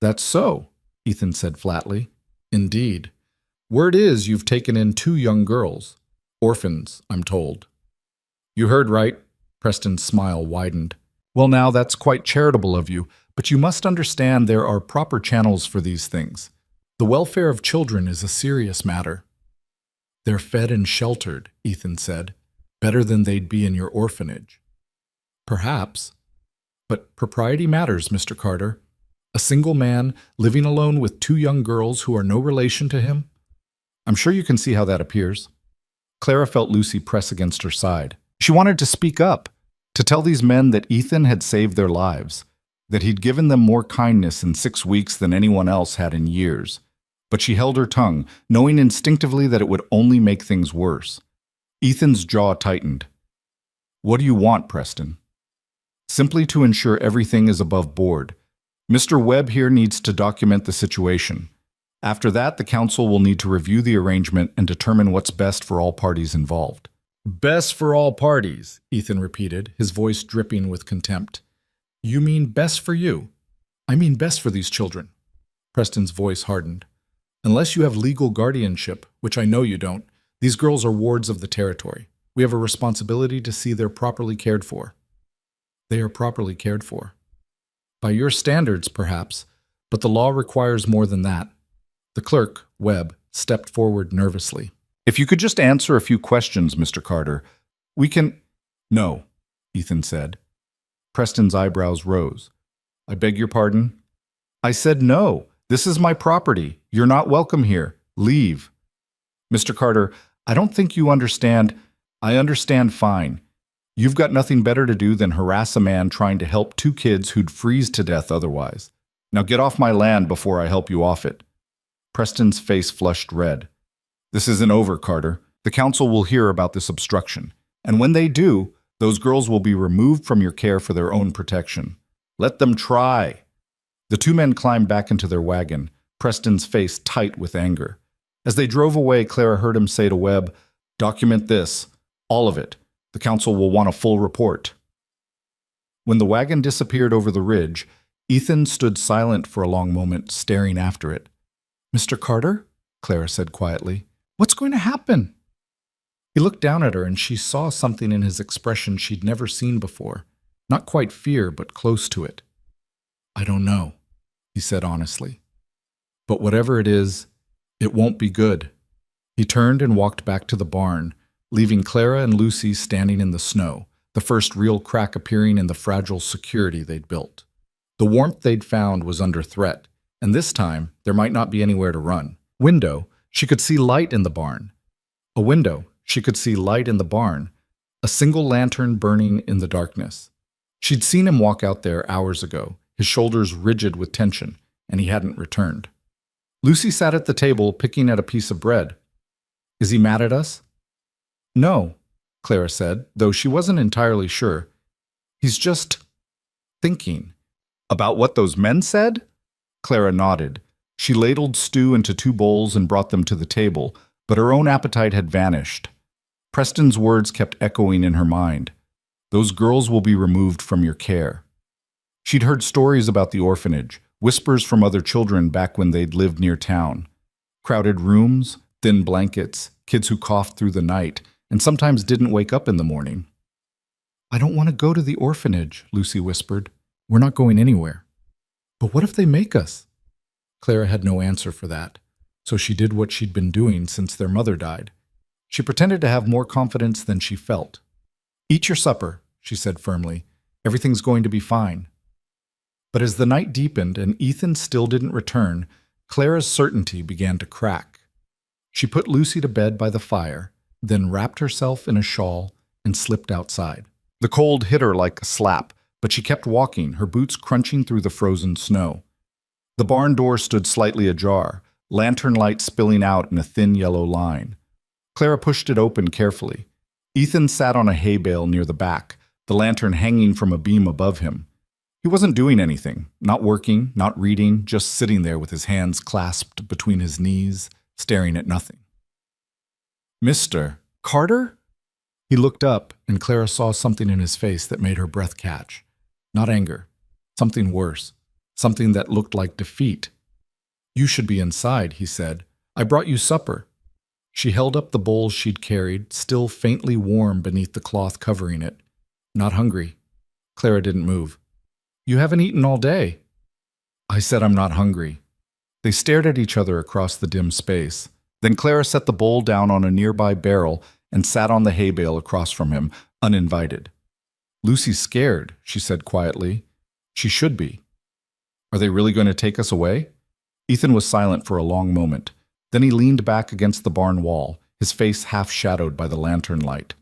"That's so," Ethan said flatly. "Indeed. Word is you've taken in 2 young girls. Orphans, I'm told." "You heard right." Preston's smile widened. "Well, now, that's quite charitable of you, but you must understand there are proper channels for these things. The welfare of children is a serious matter." "They're fed and sheltered," Ethan said. "Better than they'd be in your orphanage." "Perhaps. But propriety matters, Mr. Carter. A single man living alone with 2 young girls who are no relation to him? I'm sure you can see how that appears." Clara felt Lucy press against her side. She wanted to speak up, to tell these men that Ethan had saved their lives, that he'd given them more kindness in 6 weeks than anyone else had in years. But she held her tongue, knowing instinctively that it would only make things worse. Ethan's jaw tightened. "What do you want, Preston?" "Simply to ensure everything is above board. Mr. Webb here needs to document the situation. After that, the council will need to review the arrangement and determine what's best for all parties involved." "Best for all parties," Ethan repeated, his voice dripping with contempt. "You mean best for you? I mean best for these children." Preston's voice hardened. "Unless you have legal guardianship, which I know you don't, these girls are wards of the territory. We have a responsibility to see they're properly cared for." "They are properly cared for." "By your standards, perhaps, but the law requires more than that." The clerk, Webb, stepped forward nervously. "If you could just answer a few questions, Mr. Carter, we can—" "No," Ethan said. Preston's eyebrows rose. "I beg your pardon?" "I said no. This is my property. You're not welcome here. Leave." "Mr. Carter, I don't think you understand." "I understand fine. You've got nothing better to do than harass a man trying to help 2 kids who'd freeze to death otherwise. Now get off my land before I help you off it." Preston's face flushed red. "This isn't over, Carter. The council will hear about this obstruction. And when they do, those girls will be removed from your care for their own protection. Let them try." The 2 men climbed back into their wagon, Preston's face tight with anger. As they drove away, Clara heard him say to Webb, "Document this. All of it. The council will want a full report." When the wagon disappeared over the ridge, Ethan stood silent for a long moment, staring after it. "Mr. Carter?" Clara said quietly. "What's going to happen?" He looked down at her, and she saw something in his expression she'd never seen before. Not quite fear, but close to it. "I don't know," he said honestly. "But whatever it is, it won't be good." He turned and walked back to the barn, leaving Clara and Lucy standing in the snow, the first real crack appearing in the fragile security they'd built. The warmth they'd found was under threat, and this time there might not be anywhere to run. She could see light in the barn. She could see light in the barn, a single lantern burning in the darkness. She'd seen him walk out there hours ago, his shoulders rigid with tension, and he hadn't returned. Lucy sat at the table, picking at a piece of bread. "Is he mad at us?" "No," Clara said, though she wasn't entirely sure. "He's just thinking." "About what those men said?" Clara nodded. She ladled stew into 2 bowls and brought them to the table, but her own appetite had vanished. Preston's words kept echoing in her mind. "Those girls will be removed from your care." She'd heard stories about the orphanage, whispers from other children back when they'd lived near town. Crowded rooms, thin blankets, kids who coughed through the night, and sometimes didn't wake up in the morning. "I don't want to go to the orphanage," Lucy whispered. "We're not going anywhere." "But what if they make us?" Clara had no answer for that, so she did what she'd been doing since their mother died. She pretended to have more confidence than she felt. "Eat your supper," she said firmly. "Everything's going to be fine." But as the night deepened and Ethan still didn't return, Clara's certainty began to crack. She put Lucy to bed by the fire, then wrapped herself in a shawl and slipped outside. The cold hit her like a slap, but she kept walking, her boots crunching through the frozen snow. The barn door stood slightly ajar, lantern light spilling out in a thin yellow line. Clara pushed it open carefully. Ethan sat on a hay bale near the back, the lantern hanging from a beam above him. He wasn't doing anything, not working, not reading, just sitting there with his hands clasped between his knees, staring at nothing. "Mr. Carter?" He looked up, and Clara saw something in his face that made her breath catch. Not anger, something worse, something that looked like defeat. "You should be inside," he said. "I brought you supper." She held up the bowl she'd carried, still faintly warm beneath the cloth covering it. "Not hungry." Clara didn't move. "You haven't eaten all day." "I said I'm not hungry." They stared at each other across the dim space. Then Clara set the bowl down on a nearby barrel and sat on the hay bale across from him, uninvited. "Lucy's scared," she said quietly. "She should be." "Are they really going to take us away?" Ethan was silent for a long moment. Then he leaned back against the barn wall, his face half shadowed by the lantern light.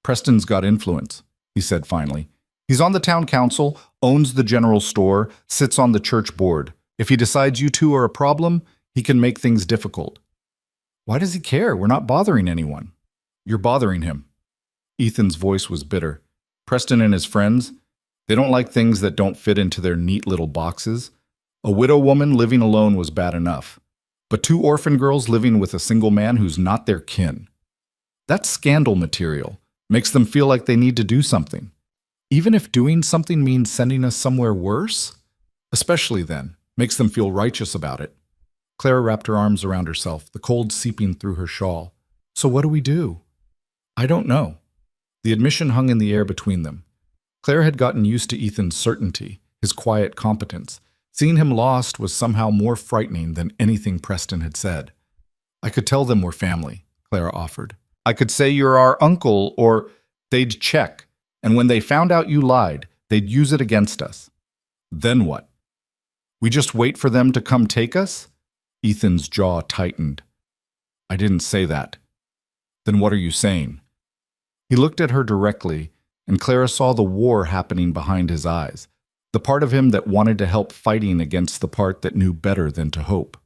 "Preston's got influence," he said finally. "He's on the town council, owns the general store, sits on the church board. If he decides you two are a problem, he can make things difficult." "Why does he care? We're not bothering anyone." "You're bothering him." Ethan's voice was bitter. "Preston and his friends, they don't like things that don't fit into their neat little boxes. A widow woman living alone was bad enough. But 2 orphan girls living with a single man who's not their kin. That's scandal material. Makes them feel like they need to do something. Even if doing something means sending us somewhere worse? Especially then, makes them feel righteous about it." Clara wrapped her arms around herself, the cold seeping through her shawl. "So what do we do?" "I don't know." The admission hung in the air between them. Claire had gotten used to Ethan's certainty, his quiet competence. Seeing him lost was somehow more frightening than anything Preston had said. "I could tell them we're family," Clara offered. "I could say you're our uncle, or—" "They'd check, and when they found out you lied, they'd use it against us." "Then what? We just wait for them to come take us?" Ethan's jaw tightened. "I didn't say that." "Then what are you saying?" He looked at her directly, and Clara saw the war happening behind his eyes, the part of him that wanted to help fighting against the part that knew better than to hope.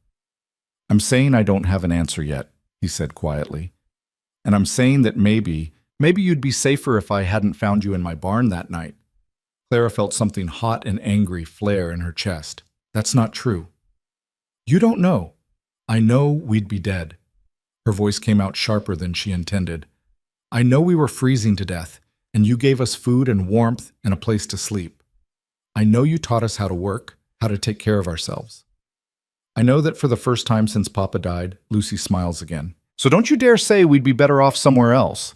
"I'm saying I don't have an answer yet," he said quietly. "And I'm saying that maybe you'd be safer if I hadn't found you in my barn that night." Clara felt something hot and angry flare in her chest. "That's not true." "You don't know." "I know we'd be dead." Her voice came out sharper than she intended. "I know we were freezing to death, and you gave us food and warmth and a place to sleep. I know you taught us how to work, how to take care of ourselves. I know that for the first time since Papa died," Lucy smiles again. "So don't you dare say we'd be better off somewhere else."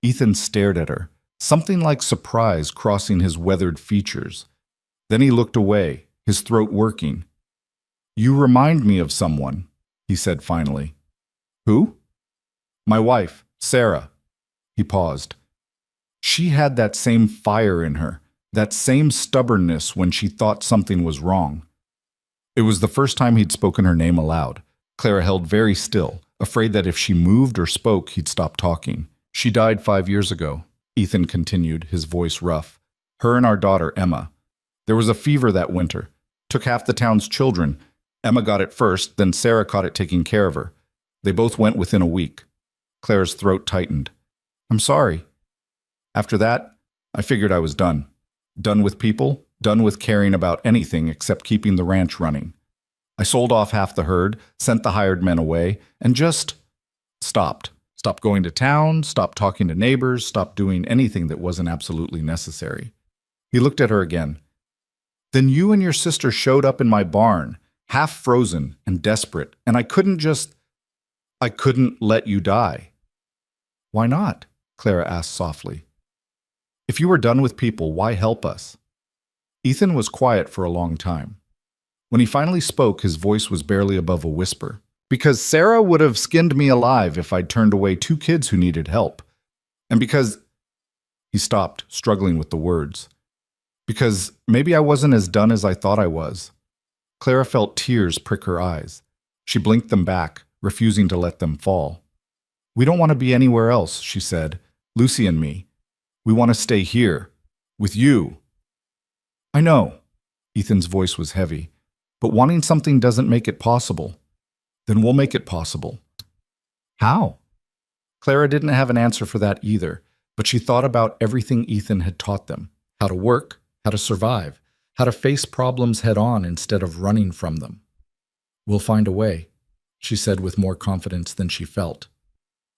Ethan stared at her, something like surprise crossing his weathered features. Then he looked away, his throat working. "You remind me of someone," he said finally. "Who?" "My wife, Sarah." He paused. "She had that same fire in her. That same stubbornness when she thought something was wrong." It was the first time he'd spoken her name aloud. Clara held very still, afraid that if she moved or spoke, he'd stop talking. "She died 5 years ago," Ethan continued, his voice rough. "Her and our daughter, Emma. There was a fever that winter. Took half the town's children. Emma got it first, then Sarah caught it taking care of her. They both went within a week." Clara's throat tightened. "I'm sorry." "After that, I figured I was done. Done with people, done with caring about anything except keeping the ranch running. I sold off half the herd, sent the hired men away, and just stopped. Stopped going to town, stopped talking to neighbors, stopped doing anything that wasn't absolutely necessary." He looked at her again. "Then you and your sister showed up in my barn, half frozen and desperate, and I couldn't let you die." Why not? Clara asked softly. If you were done with people, why help us? Ethan was quiet for a long time. When he finally spoke, his voice was barely above a whisper. Because Sarah would have skinned me alive if I'd turned away 2 kids who needed help. And because... He stopped, struggling with the words. Because maybe I wasn't as done as I thought I was. Clara felt tears prick her eyes. She blinked them back, refusing to let them fall. We don't want to be anywhere else, she said. Lucy and me. We want to stay here. With you. I know. Ethan's voice was heavy. But wanting something doesn't make it possible. Then we'll make it possible. How? Clara didn't have an answer for that either, but she thought about everything Ethan had taught them. How to work, how to survive, how to face problems head-on instead of running from them. We'll find a way, she said with more confidence than she felt.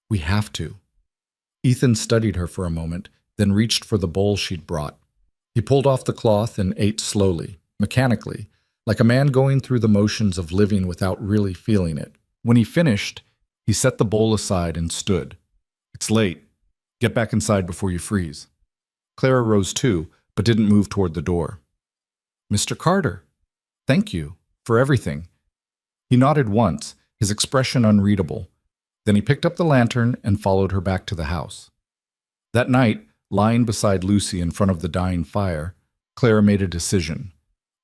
We have to. Ethan studied her for a moment, then reached for the bowl she'd brought. He pulled off the cloth and ate slowly, mechanically, like a man going through the motions of living without really feeling it. When he finished, he set the bowl aside and stood. It's late. Get back inside before you freeze. Clara rose too, but didn't move toward the door. Mr. Carter, thank you for everything. He nodded once, his expression unreadable. Then he picked up the lantern and followed her back to the house. That night, lying beside Lucy in front of the dying fire, Clara made a decision.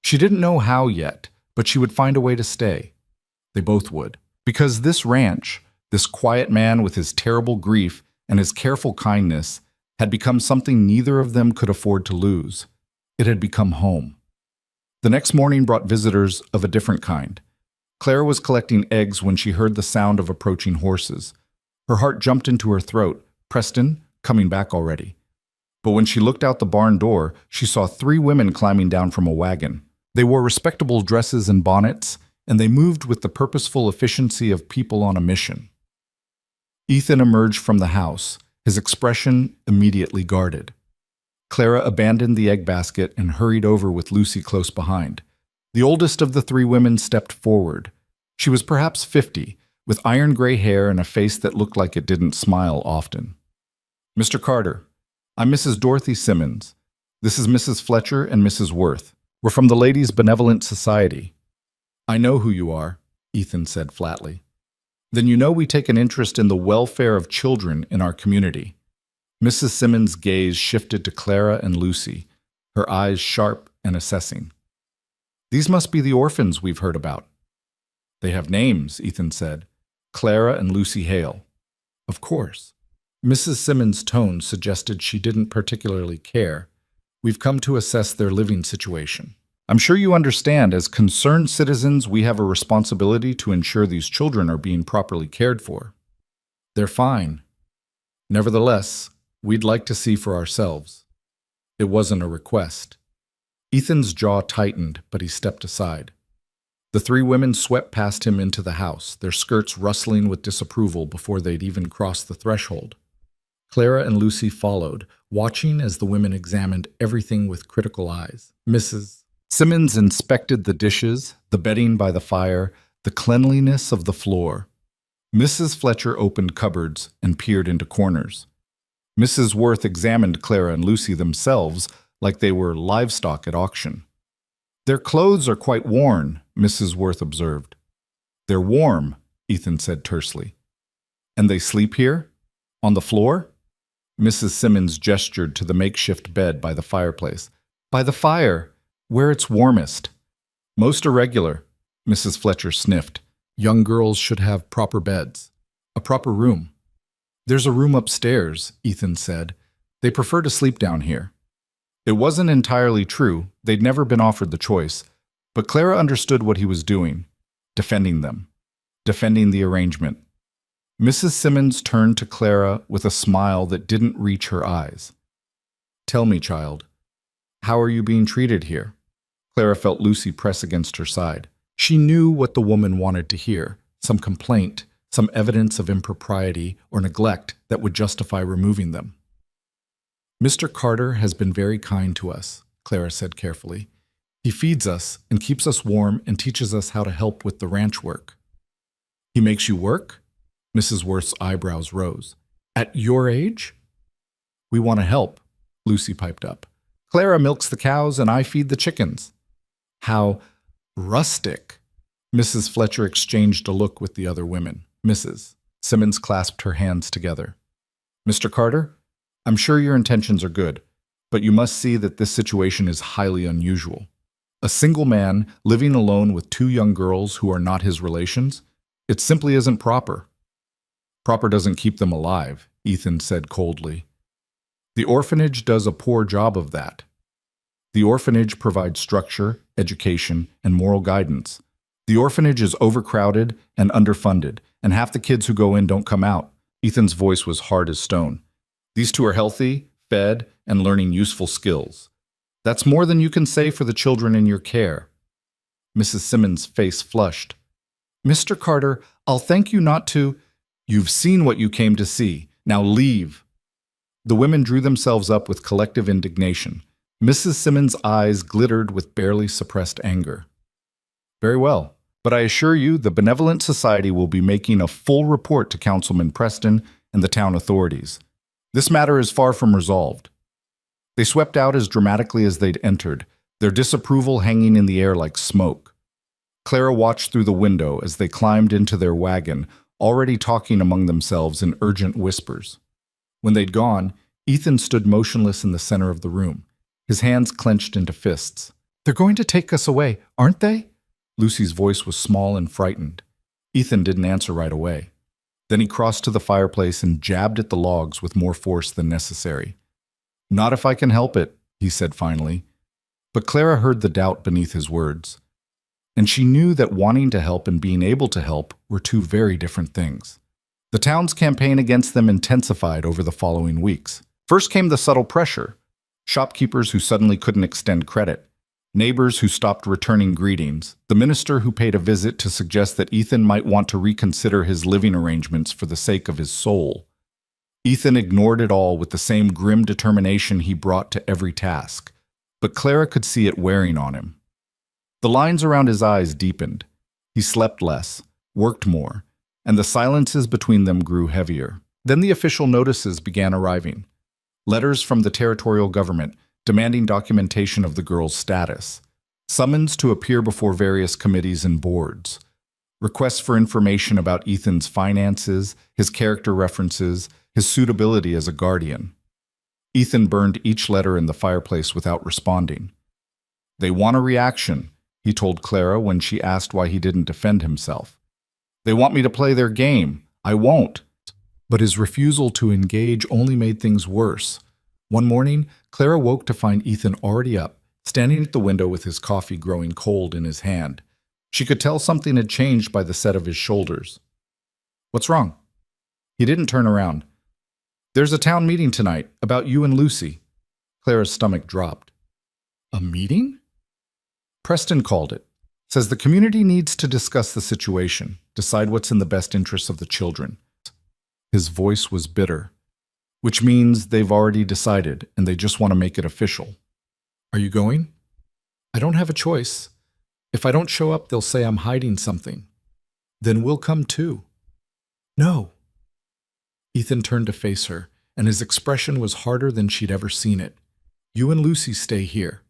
She didn't know how yet, but she would find a way to stay. They both would. Because this ranch, this quiet man with his terrible grief and his careful kindness, had become something neither of them could afford to lose. It had become home. The next morning brought visitors of a different kind. Clara was collecting eggs when she heard the sound of approaching horses. Her heart jumped into her throat. Preston, coming back already. But when she looked out the barn door, she saw 3 women climbing down from a wagon. They wore respectable dresses and bonnets, and they moved with the purposeful efficiency of people on a mission. Ethan emerged from the house, his expression immediately guarded. Clara abandoned the egg basket and hurried over with Lucy close behind. The oldest of the 3 women stepped forward. She was perhaps 50, with iron gray hair and a face that looked like it didn't smile often. Mr. Carter, I'm Mrs. Dorothy Simmons. This is Mrs. Fletcher and Mrs. Worth. We're from the Ladies' Benevolent Society. I know who you are, Ethan said flatly. Then you know we take an interest in the welfare of children in our community. Mrs. Simmons' gaze shifted to Clara and Lucy, her eyes sharp and assessing. These must be the orphans we've heard about. They have names, Ethan said. Clara and Lucy Hale. Of course. Mrs. Simmons' tone suggested she didn't particularly care. We've come to assess their living situation. I'm sure you understand, as concerned citizens, we have a responsibility to ensure these children are being properly cared for. They're fine. Nevertheless, we'd like to see for ourselves. It wasn't a request. Ethan's jaw tightened, but he stepped aside. The 3 women swept past him into the house, their skirts rustling with disapproval before they'd even crossed the threshold. Clara and Lucy followed, watching as the women examined everything with critical eyes. Mrs. Simmons inspected the dishes, the bedding by the fire, the cleanliness of the floor. Mrs. Fletcher opened cupboards and peered into corners. Mrs. Worth examined Clara and Lucy themselves like they were livestock at auction. Their clothes are quite worn, Mrs. Worth observed. They're warm, Ethan said tersely. And they sleep here? On the floor? Mrs. Simmons gestured to the makeshift bed by the fireplace. By the fire, where it's warmest. Most irregular, Mrs. Fletcher sniffed. Young girls should have proper beds. A proper room. There's a room upstairs, Ethan said. They prefer to sleep down here. It wasn't entirely true. They'd never been offered the choice. But Clara understood what he was doing. Defending them. Defending the arrangement. Mrs. Simmons turned to Clara with a smile that didn't reach her eyes. Tell me, child, how are you being treated here? Clara felt Lucy press against her side. She knew what the woman wanted to hear, some complaint, some evidence of impropriety or neglect that would justify removing them. Mr. Carter has been very kind to us, Clara said carefully. He feeds us and keeps us warm and teaches us how to help with the ranch work. He makes you work? Mrs. Worth's eyebrows rose. At your age? We want to help, Lucy piped up. Clara milks the cows and I feed the chickens. How rustic. Mrs. Fletcher exchanged a look with the other women. Mrs. Simmons clasped her hands together. Mr. Carter, I'm sure your intentions are good, but you must see that this situation is highly unusual. A single man living alone with two young girls who are not his relations, it simply isn't proper. Proper doesn't keep them alive, Ethan said coldly. The orphanage does a poor job of that. The orphanage provides structure, education, and moral guidance. The orphanage is overcrowded and underfunded, and half the kids who go in don't come out. Ethan's voice was hard as stone. These two are healthy, fed, and learning useful skills. That's more than you can say for the children in your care. Mrs. Simmons' face flushed. Mr. Carter, I'll thank you not to. You've seen what you came to see. Now leave. The women drew themselves up with collective indignation. Mrs. Simmons' eyes glittered with barely suppressed anger. Very well, but I assure you the Benevolent Society will be making a full report to Councilman Preston and the town authorities. This matter is far from resolved. They swept out as dramatically as they'd entered, their disapproval hanging in the air like smoke. Clara watched through the window as they climbed into their wagon, already talking among themselves in urgent whispers. When they'd gone, Ethan stood motionless in the center of the room, his hands clenched into fists. They're going to take us away, aren't they? Lucy's voice was small and frightened. Ethan didn't answer right away. Then he crossed to the fireplace and jabbed at the logs with more force than necessary. Not if I can help it, he said finally. But Clara heard the doubt beneath his words. And she knew that wanting to help and being able to help were two very different things. The town's campaign against them intensified over the following weeks. First came the subtle pressure. Shopkeepers who suddenly couldn't extend credit. Neighbors who stopped returning greetings, the minister who paid a visit to suggest that Ethan might want to reconsider his living arrangements for the sake of his soul. Ethan ignored it all with the same grim determination he brought to every task, but Clara could see it wearing on him. The lines around his eyes deepened. He slept less, worked more, and the silences between them grew heavier. Then the official notices began arriving. Letters from the territorial government demanding documentation of the girl's status, summons to appear before various committees and boards, requests for information about Ethan's finances, his character references, his suitability as a guardian. Ethan burned each letter in the fireplace without responding. They want a reaction, he told Clara when she asked why he didn't defend himself. They want me to play their game. I won't. But his refusal to engage only made things worse. One morning, Clara woke to find Ethan already up, standing at the window with his coffee growing cold in his hand. She could tell something had changed by the set of his shoulders. What's wrong? He didn't turn around. There's a town meeting tonight about you and Lucy. Clara's stomach dropped. A meeting? Preston called it. Says the community needs to discuss the situation, decide what's in the best interests of the children. His voice was bitter. Which means they've already decided, and they just want to make it official. Are you going? I don't have a choice. If I don't show up, they'll say I'm hiding something. Then we'll come too. No. Ethan turned to face her, and his expression was harder than she'd ever seen it. You and Lucy stay here.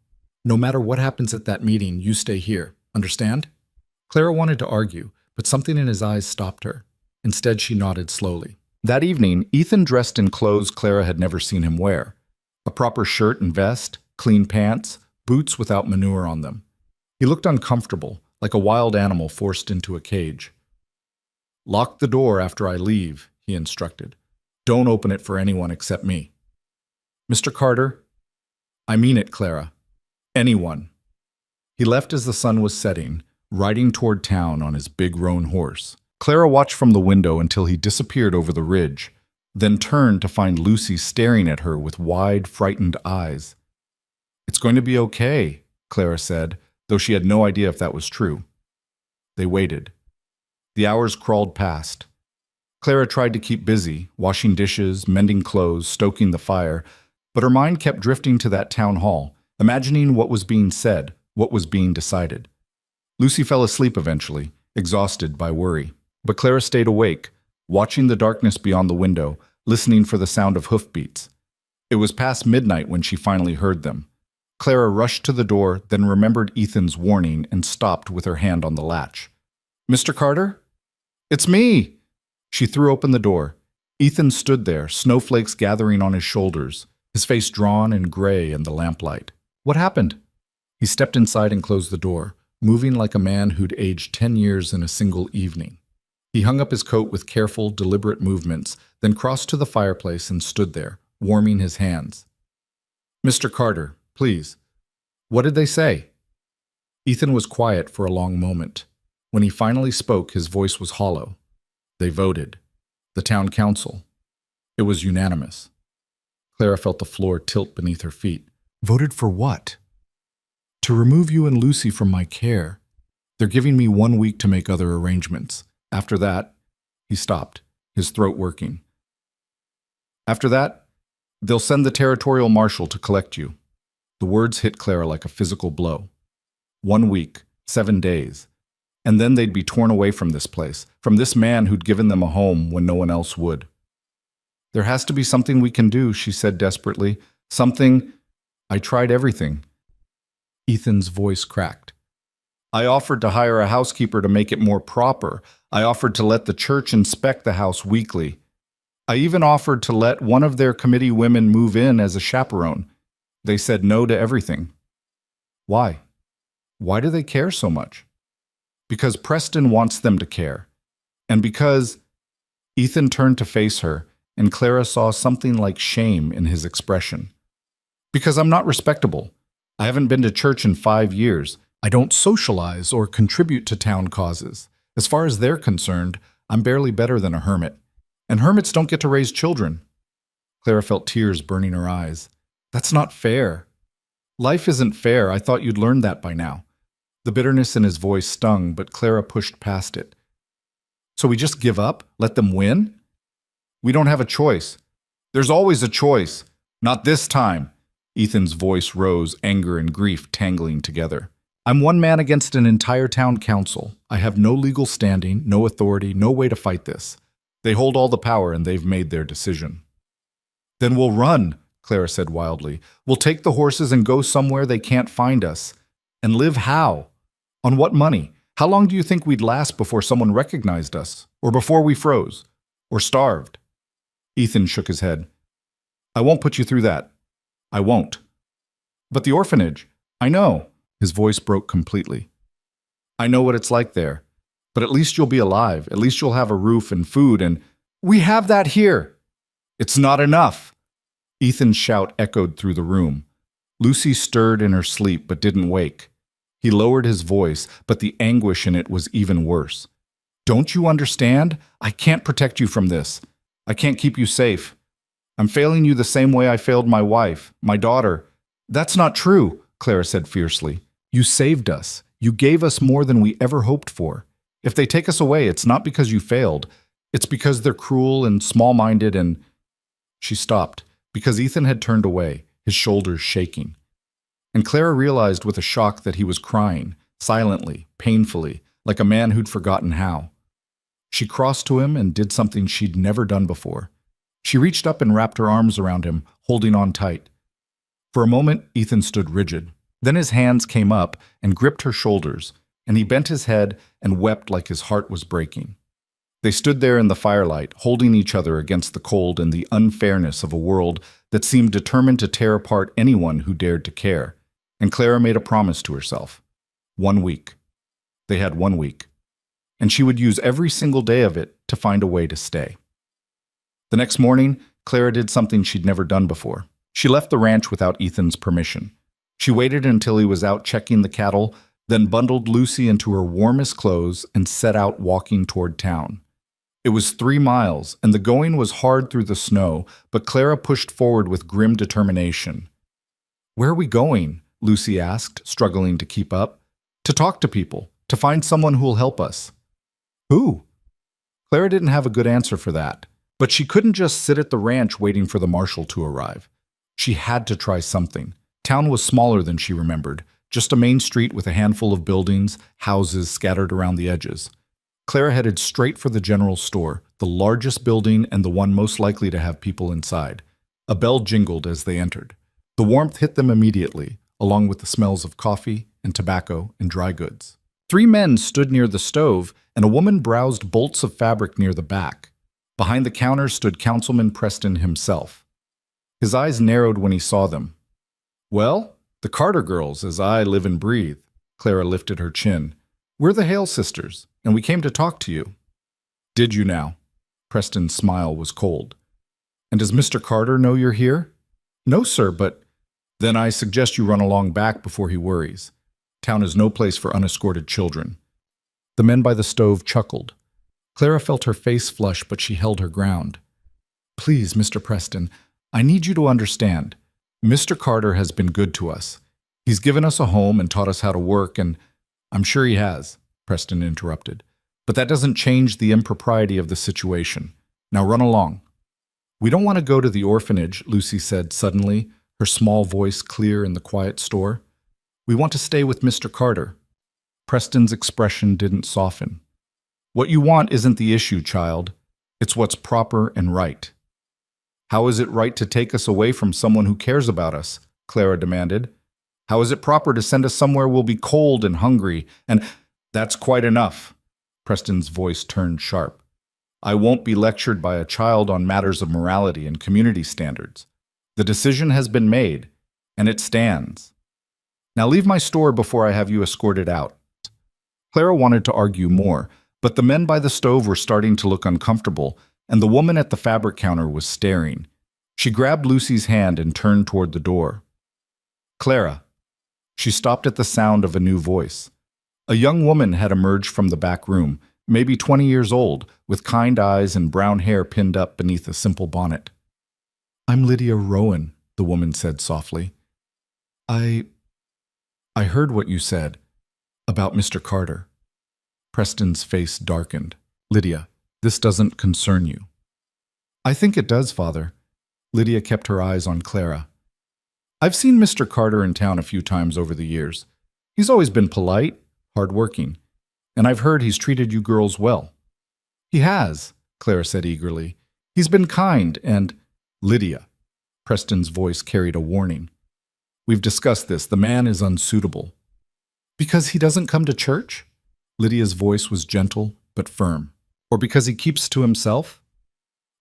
No matter what happens at that meeting, you stay here. Understand? Clara wanted to argue, but something in his eyes stopped her. Instead, she nodded slowly. That evening, Ethan dressed in clothes Clara had never seen him wear. A proper shirt and vest, clean pants, boots without manure on them. He looked uncomfortable, like a wild animal forced into a cage. Lock the door after I leave, he instructed. Don't open it for anyone except me. Mr. Carter, I mean it, Clara. Anyone. He left as the sun was setting, riding toward town on his big roan horse. Clara watched from the window until he disappeared over the ridge, then turned to find Lucy staring at her with wide, frightened eyes. It's going to be okay, Clara said, though she had no idea if that was true. They waited. The hours crawled past. Clara tried to keep busy, washing dishes, mending clothes, stoking the fire, but her mind kept drifting to that town hall, imagining what was being said, what was being decided. Lucy fell asleep eventually, exhausted by worry. But Clara stayed awake, watching the darkness beyond the window, listening for the sound of hoofbeats. It was past midnight when she finally heard them. Clara rushed to the door, then remembered Ethan's warning and stopped with her hand on the latch. "Mr. Carter? It's me!" She threw open the door. Ethan stood there, snowflakes gathering on his shoulders, his face drawn and gray in the lamplight. "What happened?" He stepped inside and closed the door, moving like a man who'd aged 10 years in a single evening. He hung up his coat with careful, deliberate movements, then crossed to the fireplace and stood there, warming his hands. "Mr. Carter, please. What did they say?" Ethan was quiet for a long moment. When he finally spoke, his voice was hollow. "They voted. The town council. It was unanimous." Clara felt the floor tilt beneath her feet. "Voted for what?" "To remove you and Lucy from my care. They're giving me 1 week to make other arrangements. After that," he stopped, his throat working. "After that, they'll send the territorial marshal to collect you." The words hit Clara like a physical blow. 1 week, 7 days. And then they'd be torn away from this place, from this man who'd given them a home when no one else would. "There has to be something we can do," she said desperately. "Something. I tried everything." Ethan's voice cracked. "I offered to hire a housekeeper to make it more proper. I offered to let the church inspect the house weekly. I even offered to let one of their committee women move in as a chaperone. They said no to everything." "Why? Why do they care so much?" "Because Preston wants them to care. And because—" Ethan turned to face her, and Clara saw something like shame in his expression. "Because I'm not respectable. I haven't been to church in 5 years. I don't socialize or contribute to town causes. As far as they're concerned, I'm barely better than a hermit. And hermits don't get to raise children." Clara felt tears burning her eyes. "That's not fair." "Life isn't fair. I thought you'd learned that by now." The bitterness in his voice stung, but Clara pushed past it. "So we just give up? Let them win?" "We don't have a choice." "There's always a choice." "Not this time." Ethan's voice rose, anger and grief tangling together. "I'm one man against an entire town council. I have no legal standing, no authority, no way to fight this. They hold all the power and they've made their decision." "Then we'll run," Clara said wildly. "We'll take the horses and go somewhere they can't find us. And live how? On what money? How long do you think we'd last before someone recognized us? Or before we froze? Or starved?" Ethan shook his head. "I won't put you through that. I won't." "But the orphanage." "I know." His voice broke completely. "I know what it's like there. But at least you'll be alive. At least you'll have a roof and food and—" "We have that here." "It's not enough." Ethan's shout echoed through the room. Lucy stirred in her sleep but didn't wake. He lowered his voice, but the anguish in it was even worse. "Don't you understand? I can't protect you from this. I can't keep you safe. I'm failing you the same way I failed my wife, my daughter." "That's not true," Clara said fiercely. "You saved us. You gave us more than we ever hoped for. If they take us away, it's not because you failed. It's because they're cruel and small-minded and—" She stopped, because Ethan had turned away, his shoulders shaking. And Clara realized with a shock that he was crying, silently, painfully, like a man who'd forgotten how. She crossed to him and did something she'd never done before. She reached up and wrapped her arms around him, holding on tight. For a moment, Ethan stood rigid. Then his hands came up and gripped her shoulders, and he bent his head and wept like his heart was breaking. They stood there in the firelight, holding each other against the cold and the unfairness of a world that seemed determined to tear apart anyone who dared to care. And Clara made a promise to herself. 1 week. They had 1 week. And she would use every single day of it to find a way to stay. The next morning, Clara did something she'd never done before. She left the ranch without Ethan's permission. She waited until he was out checking the cattle, then bundled Lucy into her warmest clothes and set out walking toward town. It was 3 miles, and the going was hard through the snow, but Clara pushed forward with grim determination. "Where are we going?" Lucy asked, struggling to keep up. "To talk to people, to find someone who'll help us." "Who?" Clara didn't have a good answer for that, but she couldn't just sit at the ranch waiting for the marshal to arrive. She had to try something. Town was smaller than she remembered, just a main street with a handful of buildings, houses scattered around the edges. Clara headed straight for the general store, the largest building and the one most likely to have people inside. A bell jingled as they entered. The warmth hit them immediately, along with the smells of coffee and tobacco and dry goods. 3 men stood near the stove, and a woman browsed bolts of fabric near the back. Behind the counter stood Councilman Preston himself. His eyes narrowed when he saw them. "Well, the Carter girls, as I live and breathe." Clara lifted her chin. "We're the Hale sisters, and we came to talk to you." "Did you now?" Preston's smile was cold. "And does Mr. Carter know you're here?" "No, sir, but—" "Then I suggest you run along back before he worries. Town is no place for unescorted children." The men by the stove chuckled. Clara felt her face flush, but she held her ground. "Please, Mr. Preston, I need you to understand. Mr. Carter has been good to us. He's given us a home and taught us how to work, and—" "I'm sure he has," Preston interrupted. "But that doesn't change the impropriety of the situation. Now run along." "We don't want to go to the orphanage," Lucy said suddenly, her small voice clear in the quiet store. "We want to stay with Mr. Carter." Preston's expression didn't soften. "What you want isn't the issue, child. It's what's proper and right." "How is it right to take us away from someone who cares about us?" Clara demanded. "How is it proper to send us somewhere we'll be cold and hungry and—" "That's quite enough." Preston's voice turned sharp. "I won't be lectured by a child on matters of morality and community standards. The decision has been made, and it stands. Now leave my store before I have you escorted out." Clara wanted to argue more, but the men by the stove were starting to look uncomfortable, and the woman at the fabric counter was staring. She grabbed Lucy's hand and turned toward the door. "Clara." She stopped at the sound of a new voice. A young woman had emerged from the back room, maybe 20 years old, with kind eyes and brown hair pinned up beneath a simple bonnet. "I'm Lydia Rowan," the woman said softly. I heard what you said about Mr. Carter." Preston's face darkened. "Lydia, this doesn't concern you." "I think it does, Father." Lydia kept her eyes on Clara. "I've seen Mr. Carter in town a few times over the years. He's always been polite, hard-working, and I've heard he's treated you girls well." "He has," Clara said eagerly. "He's been kind and—" "Lydia." Preston's voice carried a warning. "We've discussed this. The man is unsuitable." "Because he doesn't come to church?" Lydia's voice was gentle but firm. "Or because he keeps to himself?"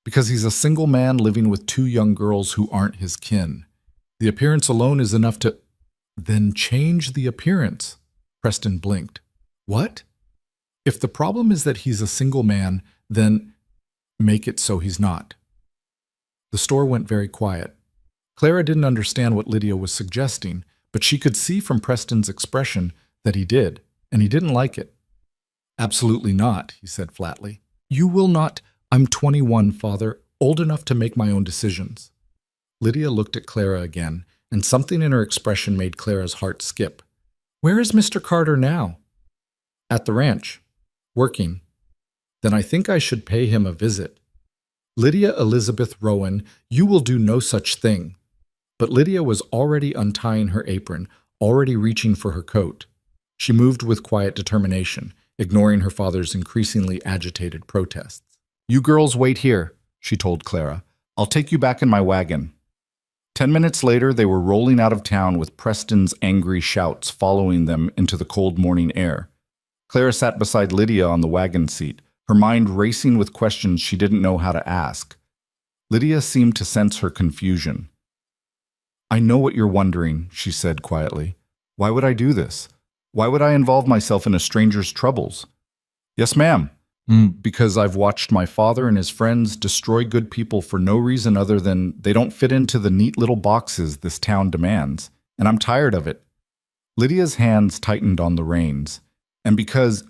"Because he's a single man living with 2 young girls who aren't his kin. The appearance alone is enough to—" "Then change the appearance." Preston blinked. "What?" "If the problem is that he's a single man, then make it so he's not." The store went very quiet. Clara didn't understand what Lydia was suggesting, but she could see from Preston's expression that he did, and he didn't like it. "Absolutely not," he said flatly. "You will not—" "I'm 21, Father, old enough to make my own decisions." Lydia looked at Clara again, and something in her expression made Clara's heart skip. "Where is Mr. Carter now?" "At the ranch, working." "Then I think I should pay him a visit." "Lydia Elizabeth Rowan, you will do no such thing." But Lydia was already untying her apron, already reaching for her coat. She moved with quiet determination, ignoring her father's increasingly agitated protests. "You girls wait here," she told Clara. "I'll take you back in my wagon." 10 minutes later, they were rolling out of town with Preston's angry shouts following them into the cold morning air. Clara sat beside Lydia on the wagon seat, her mind racing with questions she didn't know how to ask. Lydia seemed to sense her confusion. "I know what you're wondering," she said quietly. "Why would I do this? Why would I involve myself in a stranger's troubles?" "Yes, ma'am." "Because I've watched my father and his friends destroy good people for no reason other than they don't fit into the neat little boxes this town demands, and I'm tired of it." Lydia's hands tightened on the reins. "And because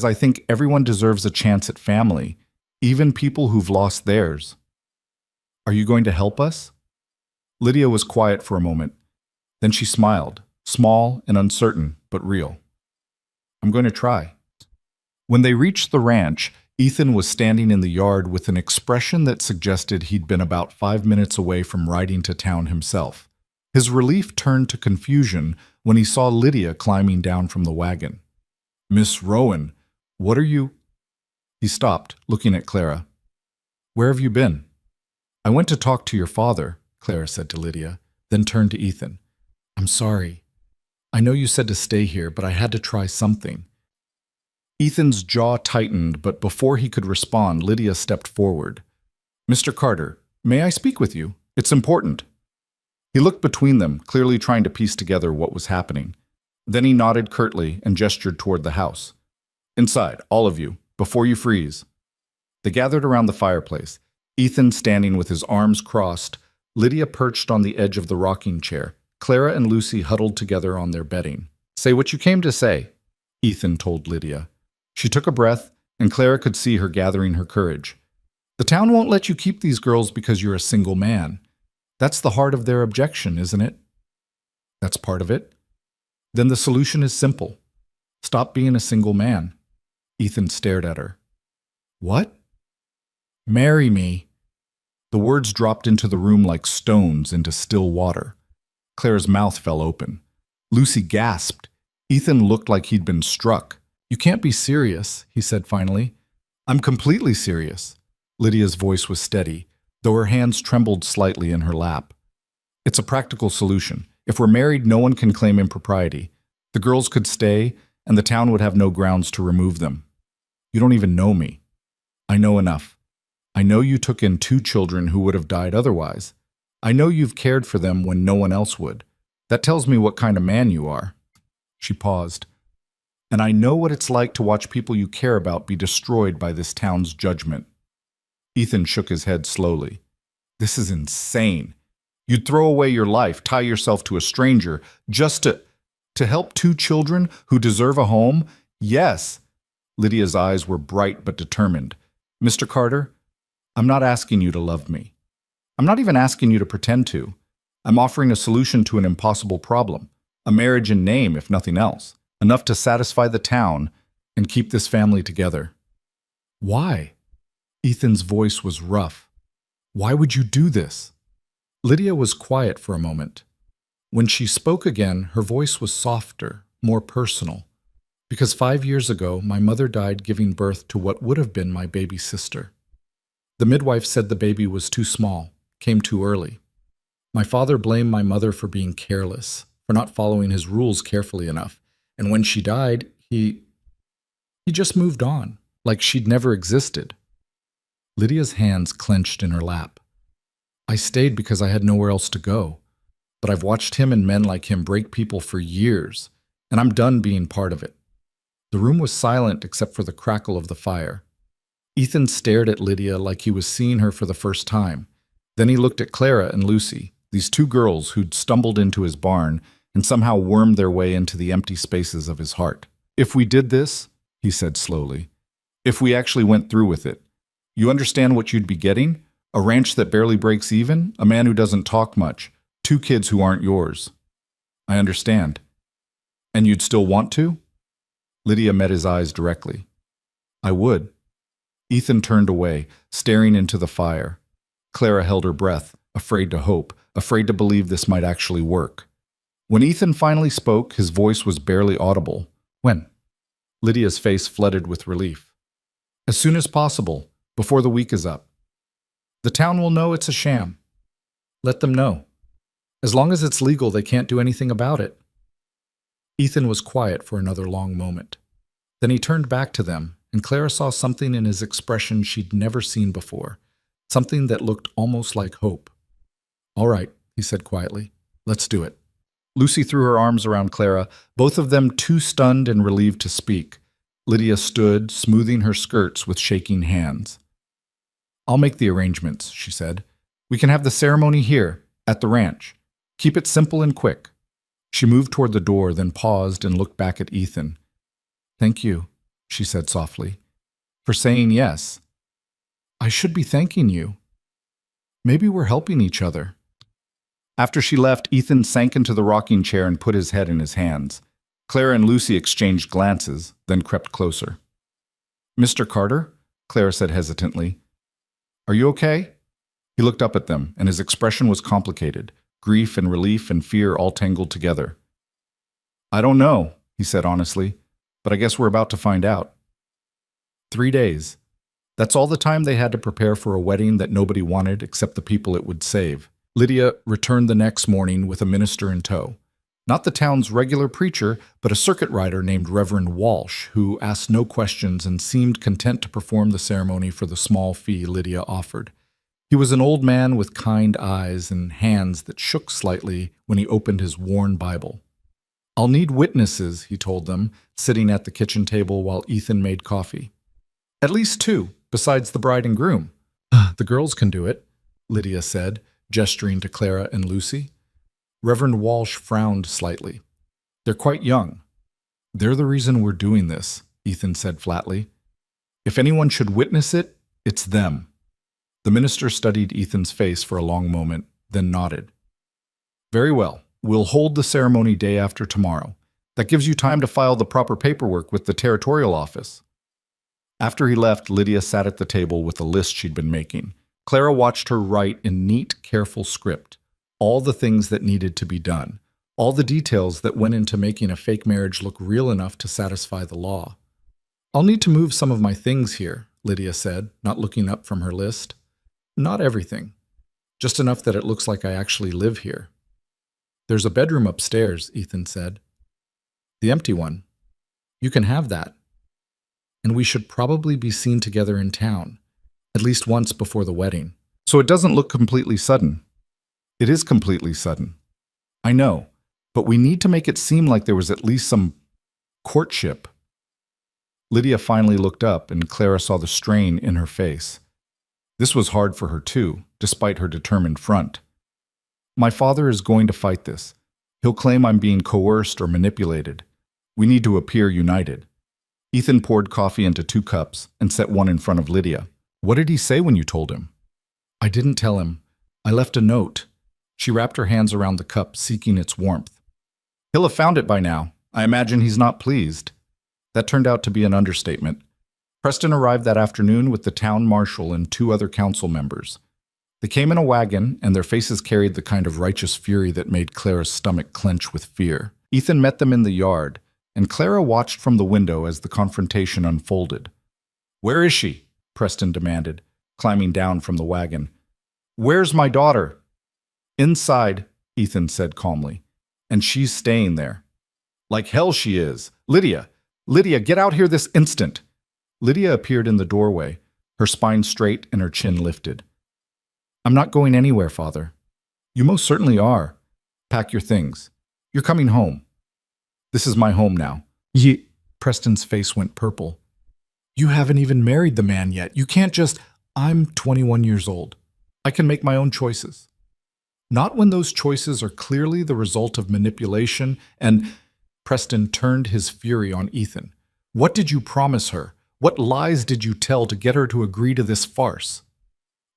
I think everyone deserves a chance at family, even people who've lost theirs." "Are you going to help us?" Lydia was quiet for a moment. Then she smiled, small and uncertain, but real. "I'm going to try." When they reached the ranch, Ethan was standing in the yard with an expression that suggested he'd been about 5 minutes away from riding to town himself. His relief turned to confusion when he saw Lydia climbing down from the wagon. "Miss Rowan, What are you? He stopped, looking at Clara. Where have you been? I went to talk to your father, Clara said to Lydia, then turned to Ethan. I'm sorry. I know you said to stay here, but I had to try something. Ethan's jaw tightened, but before he could respond, Lydia stepped forward. Mr. Carter, may I speak with you? It's important. He looked between them, clearly trying to piece together what was happening. Then he nodded curtly and gestured toward the house. Inside, all of you, before you freeze. They gathered around the fireplace, Ethan standing with his arms crossed, Lydia perched on the edge of the rocking chair, Clara and Lucy huddled together on their bedding. Say what you came to say, Ethan told Lydia. She took a breath, and Clara could see her gathering her courage. The town won't let you keep these girls because you're a single man. That's the heart of their objection, isn't it? That's part of it. Then the solution is simple. Stop being a single man. Ethan stared at her. What? Marry me. The words dropped into the room like stones into still water. Clara's mouth fell open. Lucy gasped. Ethan looked like he'd been struck. You can't be serious, he said finally. I'm completely serious. Lydia's voice was steady, though her hands trembled slightly in her lap. It's a practical solution. If we're married, no one can claim impropriety. The girls could stay, and the town would have no grounds to remove them. You don't even know me. I know enough. I know you took in 2 children who would have died otherwise. I know you've cared for them when no one else would. That tells me what kind of man you are. She paused. And I know what it's like to watch people you care about be destroyed by this town's judgment. Ethan shook his head slowly. This is insane. You'd throw away your life, tie yourself to a stranger, just to help 2 children who deserve a home? Yes. Lydia's eyes were bright but determined. Mr. Carter, I'm not asking you to love me. I'm not even asking you to pretend to. I'm offering a solution to an impossible problem. A marriage in name, if nothing else. Enough to satisfy the town and keep this family together. Why? Ethan's voice was rough. Why would you do this? Lydia was quiet for a moment. When she spoke again, her voice was softer, more personal. Because 5 years ago, my mother died giving birth to what would have been my baby sister. The midwife said the baby was too small, came too early. My father blamed my mother for being careless, for not following his rules carefully enough. And when she died, he just moved on, like she'd never existed. Lydia's hands clenched in her lap. I stayed because I had nowhere else to go. But I've watched him and men like him break people for years, and I'm done being part of it. The room was silent except for the crackle of the fire. Ethan stared at Lydia like he was seeing her for the first time. Then he looked at Clara and Lucy, these 2 girls who'd stumbled into his barn and somehow wormed their way into the empty spaces of his heart. If we did this, he said slowly, if we actually went through with it, you understand what you'd be getting? A ranch that barely breaks even? A man who doesn't talk much? 2 kids who aren't yours. I understand. And you'd still want to? Lydia met his eyes directly. I would. Ethan turned away, staring into the fire. Clara held her breath, afraid to hope, afraid to believe this might actually work. When Ethan finally spoke, his voice was barely audible. When? Lydia's face flooded with relief. As soon as possible, before the week is up. The town will know it's a sham. Let them know. As long as it's legal, they can't do anything about it. Ethan was quiet for another long moment. Then he turned back to them, and Clara saw something in his expression she'd never seen before, something that looked almost like hope. All right, he said quietly. Let's do it. Lucy threw her arms around Clara, both of them too stunned and relieved to speak. Lydia stood, smoothing her skirts with shaking hands. I'll make the arrangements, she said. We can have the ceremony here, at the ranch. Keep it simple and quick. She moved toward the door, then paused and looked back at Ethan. Thank you, she said softly, for saying yes. I should be thanking you. Maybe we're helping each other. After she left, Ethan sank into the rocking chair and put his head in his hands. Clara and Lucy exchanged glances, then crept closer. Mr. Carter? Clara said hesitantly. Are you okay? He looked up at them, and his expression was complicated. Grief and relief and fear all tangled together. I don't know, he said honestly, but I guess we're about to find out. 3 days. That's all the time they had to prepare for a wedding that nobody wanted except the people it would save. Lydia returned the next morning with a minister in tow. Not the town's regular preacher, but a circuit rider named Reverend Walsh, who asked no questions and seemed content to perform the ceremony for the small fee Lydia offered. He was an old man with kind eyes and hands that shook slightly when he opened his worn Bible. "I'll need witnesses," he told them, sitting at the kitchen table while Ethan made coffee. "At least 2, besides the bride and groom." "The girls can do it," Lydia said, gesturing to Clara and Lucy. Reverend Walsh frowned slightly. "They're quite young." "They're the reason we're doing this," Ethan said flatly. "If anyone should witness it, it's them." The minister studied Ethan's face for a long moment, then nodded. "Very well. We'll hold the ceremony day after tomorrow. That gives you time to file the proper paperwork with the territorial office." After he left, Lydia sat at the table with a list she'd been making. Clara watched her write in neat, careful script all the things that needed to be done, all the details that went into making a fake marriage look real enough to satisfy the law. "I'll need to move some of my things here," Lydia said, not looking up from her list. "Not everything. Just enough that it looks like I actually live here." "There's a bedroom upstairs," Ethan said. "The empty one. You can have that. And we should probably be seen together in town, at least once before the wedding, so it doesn't look completely sudden." "It is completely sudden. I know, but we need to make it seem like there was at least some courtship." Lydia finally looked up, and Clara saw the strain in her face. This was hard for her too, despite her determined front. "My father is going to fight this. He'll claim I'm being coerced or manipulated. We need to appear united." Ethan poured coffee into 2 cups and set one in front of Lydia. "What did he say when you told him?" "I didn't tell him. I left a note." She wrapped her hands around the cup, seeking its warmth. "He'll have found it by now. I imagine he's not pleased." That turned out to be an understatement. Preston arrived that afternoon with the town marshal and 2 other council members. They came in a wagon, and their faces carried the kind of righteous fury that made Clara's stomach clench with fear. Ethan met them in the yard, and Clara watched from the window as the confrontation unfolded. "Where is she?" Preston demanded, climbing down from the wagon. "Where's my daughter?" "Inside," Ethan said calmly. "And she's staying there." "Like hell she is. Lydia! Lydia, get out here this instant!" Lydia appeared in the doorway, her spine straight and her chin lifted. "I'm not going anywhere, Father." "You most certainly are. Pack your things. You're coming home. This is my home now." Preston's face went purple. "You haven't even married the man yet. You can't just—" "I'm 21 years old. I can make my own choices." "Not when those choices are clearly the result of manipulation and—" Preston turned his fury on Ethan. "What did you promise her? What lies did you tell to get her to agree to this farce?"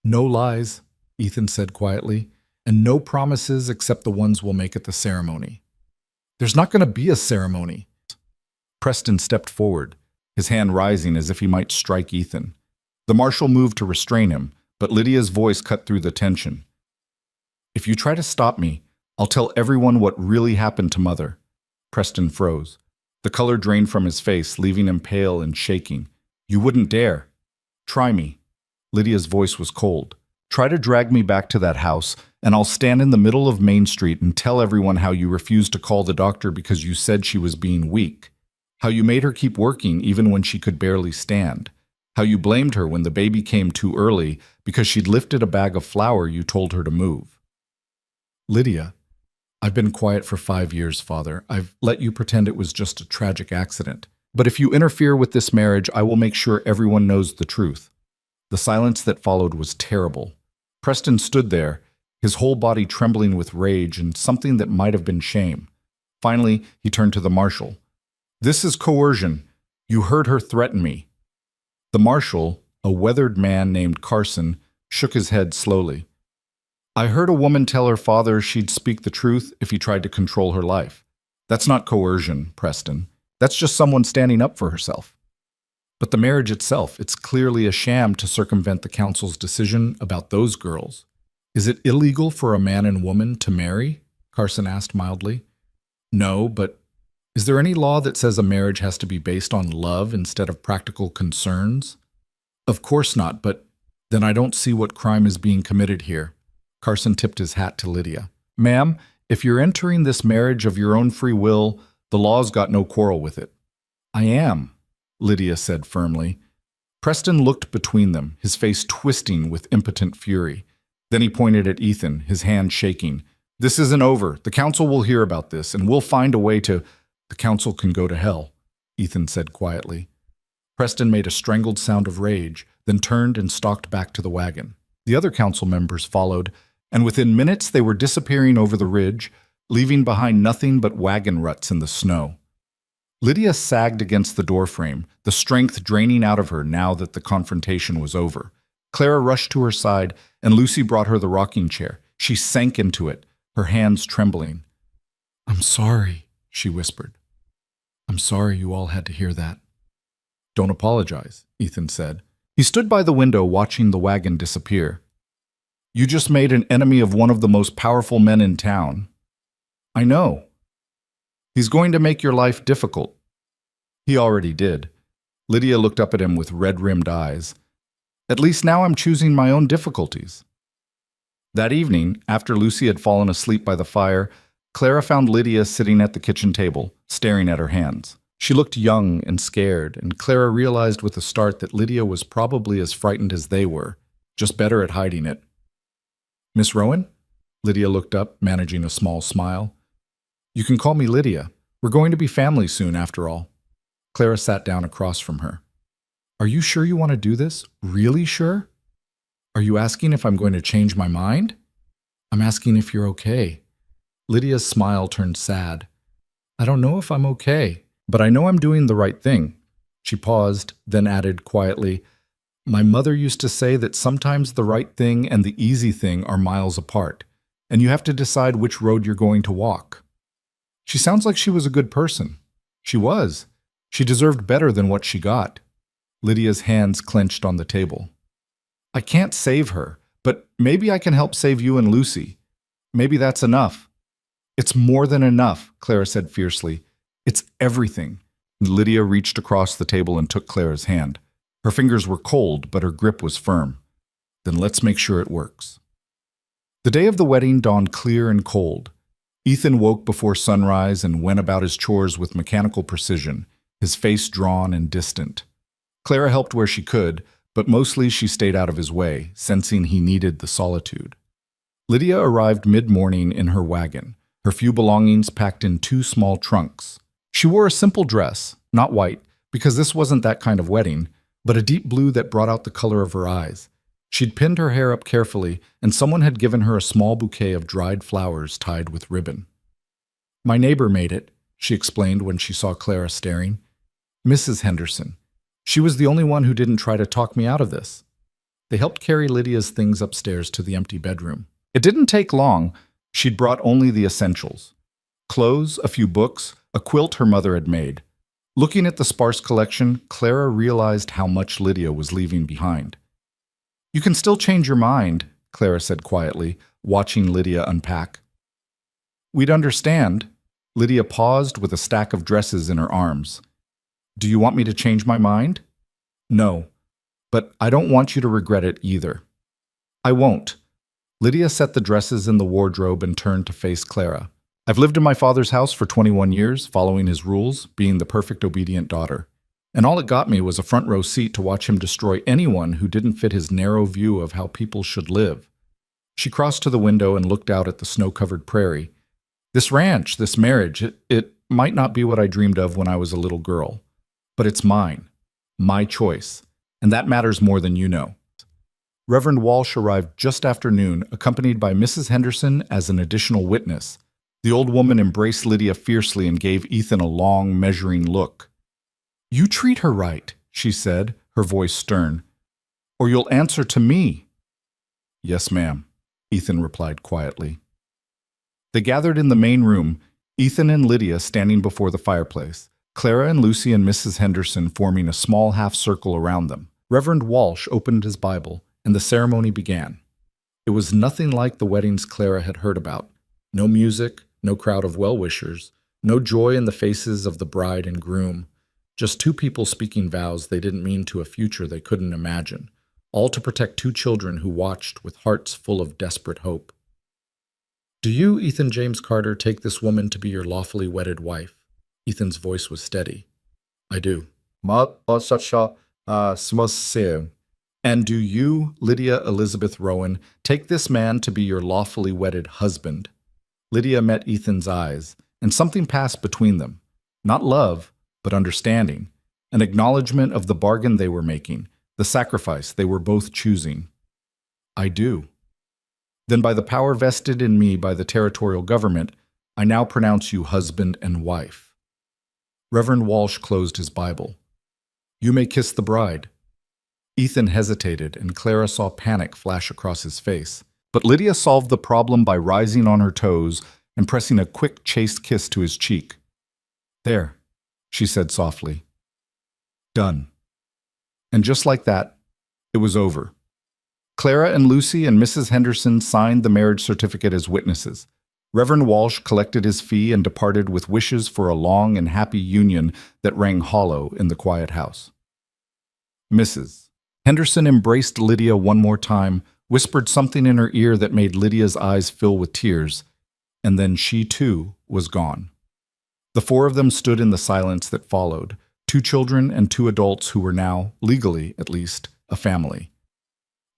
"No lies," Ethan said quietly, "and no promises except the ones we'll make at the ceremony." "There's not going to be a ceremony." Preston stepped forward, his hand rising as if he might strike Ethan. The marshal moved to restrain him, but Lydia's voice cut through the tension. "If you try to stop me, I'll tell everyone what really happened to Mother." Preston froze. The color drained from his face, leaving him pale and shaking. "You wouldn't dare." "Try me." Lydia's voice was cold. "Try to drag me back to that house, and I'll stand in the middle of Main Street and tell everyone how you refused to call the doctor because you said she was being weak. How you made her keep working even when she could barely stand. How you blamed her when the baby came too early because she'd lifted a bag of flour you told her to move." "Lydia, I've been quiet for 5 years, Father. I've let you pretend it was just a tragic accident. But if you interfere with this marriage, I will make sure everyone knows the truth." The silence that followed was terrible. Preston stood there, his whole body trembling with rage and something that might have been shame. Finally, he turned to the marshal. "This is coercion. You heard her threaten me." The marshal, a weathered man named Carson, shook his head slowly. "I heard a woman tell her father she'd speak the truth if he tried to control her life. That's not coercion, Preston. That's just someone standing up for herself." "But the marriage itself, it's clearly a sham to circumvent the council's decision about those girls. Is it illegal for a man and woman to marry?" Carson asked mildly. "No, but Is there any law that says a marriage has to be based on love instead of practical concerns? Of course not, but then I don't see what crime is being committed here. Carson tipped his hat to Lydia. Ma'am, if you're entering this marriage of your own free will, the law's got no quarrel with it. I am, Lydia said firmly. Preston looked between them, his face twisting with impotent fury. Then he pointed at Ethan, his hand shaking. This isn't over. The council will hear about this, and we'll find a way to— The council can go to hell, Ethan said quietly. Preston made a strangled sound of rage, then turned and stalked back to the wagon. The other council members followed, and within minutes they were disappearing over the ridge, leaving behind nothing but wagon ruts in the snow. Lydia sagged against the doorframe, the strength draining out of her now that the confrontation was over. Clara rushed to her side, and Lucy brought her the rocking chair. She sank into it, her hands trembling. I'm sorry, she whispered. I'm sorry you all had to hear that. Don't apologize, Ethan said. He stood by the window watching the wagon disappear. You just made an enemy of one of the most powerful men in town. I know. He's going to make your life difficult. He already did. Lydia looked up at him with red-rimmed eyes. At least now I'm choosing my own difficulties. That evening, after Lucy had fallen asleep by the fire, Clara found Lydia sitting at the kitchen table, staring at her hands. She looked young and scared, and Clara realized with a start that Lydia was probably as frightened as they were, just better at hiding it. Miss Rowan? Lydia looked up, managing a small smile. You can call me Lydia. We're going to be family soon, after all. Clara sat down across from her. Are you sure you want to do this? Really sure? Are you asking if I'm going to change my mind? I'm asking if you're okay. Lydia's smile turned sad. I don't know if I'm okay, but I know I'm doing the right thing. She paused, then added quietly, My mother used to say that sometimes the right thing and the easy thing are miles apart, and you have to decide which road you're going to walk. She sounds like she was a good person. She was. She deserved better than what she got. Lydia's hands clenched on the table. I can't save her, but maybe I can help save you and Lucy. Maybe that's enough. It's more than enough, Clara said fiercely. It's everything. Lydia reached across the table and took Clara's hand. Her fingers were cold, but her grip was firm. Then let's make sure it works. The day of the wedding dawned clear and cold. Ethan woke before sunrise and went about his chores with mechanical precision, his face drawn and distant. Clara helped where she could, but mostly she stayed out of his way, sensing he needed the solitude. Lydia arrived mid-morning in her wagon, her few belongings packed in 2 small trunks. She wore a simple dress, not white, because this wasn't that kind of wedding, but a deep blue that brought out the color of her eyes. She'd pinned her hair up carefully, and someone had given her a small bouquet of dried flowers tied with ribbon. My neighbor made it, she explained when she saw Clara staring. Mrs. Henderson. She was the only one who didn't try to talk me out of this. They helped carry Lydia's things upstairs to the empty bedroom. It didn't take long. She'd brought only the essentials. Clothes, a few books, a quilt her mother had made. Looking at the sparse collection, Clara realized how much Lydia was leaving behind. You can still change your mind, Clara said quietly, watching Lydia unpack. We'd understand. Lydia paused with a stack of dresses in her arms. Do you want me to change my mind? No, but I don't want you to regret it either. I won't. Lydia set the dresses in the wardrobe and turned to face Clara. I've lived in my father's house for 21 years, following his rules, being the perfect obedient daughter. And all it got me was a front row seat to watch him destroy anyone who didn't fit his narrow view of how people should live. She crossed to the window and looked out at the snow-covered prairie. This ranch, this marriage, it might not be what I dreamed of when I was a little girl. But it's mine, my choice, and that matters more than you know. Reverend Walsh arrived just after noon, accompanied by Mrs. Henderson as an additional witness. The old woman embraced Lydia fiercely and gave Ethan a long, measuring look. You treat her right, she said, her voice stern, or you'll answer to me. Yes, ma'am, Ethan replied quietly. They gathered in the main room, Ethan and Lydia standing before the fireplace, Clara and Lucy and Mrs. Henderson forming a small half-circle around them. Reverend Walsh opened his Bible, and the ceremony began. It was nothing like the weddings Clara had heard about. No music, no crowd of well-wishers, No joy in the faces of the bride and groom. Just two people speaking vows they didn't mean to a future they couldn't imagine, all to protect two children who watched with hearts full of desperate hope. Do you, Ethan James Carter, take this woman to be your lawfully wedded wife? Ethan's voice was steady. I do. And do you, Lydia Elizabeth Rowan, take this man to be your lawfully wedded husband? Lydia met Ethan's eyes, and something passed between them. Not love, but understanding. An acknowledgement of the bargain they were making, the sacrifice they were both choosing. I do. Then by the power vested in me by the territorial government, I now pronounce you husband and wife. Reverend Walsh closed his Bible. You may kiss the bride. Ethan hesitated, and Clara saw panic flash across his face. But Lydia solved the problem by rising on her toes and pressing a quick, chaste kiss to his cheek. There, she said softly. Done. And just like that, it was over. Clara and Lucy and Mrs. Henderson signed the marriage certificate as witnesses. Reverend Walsh collected his fee and departed with wishes for a long and happy union that rang hollow in the quiet house. Mrs. Henderson embraced Lydia one more time, whispered something in her ear that made Lydia's eyes fill with tears, and then she, too, was gone. The four of them stood in the silence that followed, two children and two adults who were now, legally at least, a family.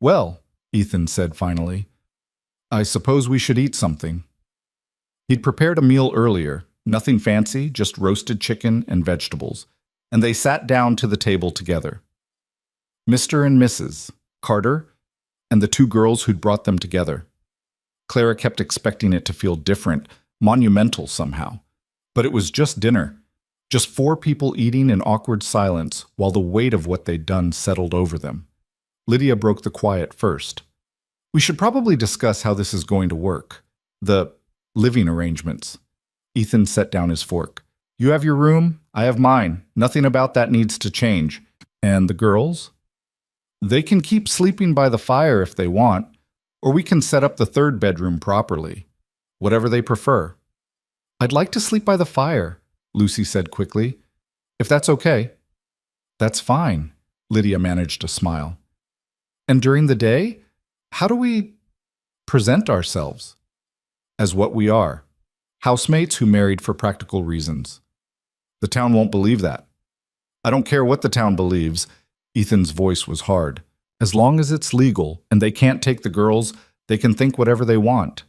Well, Ethan said finally, I suppose we should eat something. He'd prepared a meal earlier, nothing fancy, just roasted chicken and vegetables, and they sat down to the table together. Mr. and Mrs. Carter and the two girls who'd brought them together. Clara kept expecting it to feel different, monumental somehow. But it was just dinner, just four people eating in awkward silence while the weight of what they'd done settled over them. Lydia broke the quiet first. We should probably discuss how this is going to work. The living arrangements. Ethan set down his fork. You have your room, I have mine. Nothing about that needs to change. And the girls? They can keep sleeping by the fire if they want, or we can set up the third bedroom properly. Whatever they prefer. I'd like to sleep by the fire, Lucy said quickly. If that's okay. That's fine, Lydia managed to smile. And during the day, how do we present ourselves? As what we are. Housemates who married for practical reasons. The town won't believe that. I don't care what the town believes. Ethan's voice was hard. As long as it's legal and they can't take the girls, they can think whatever they want.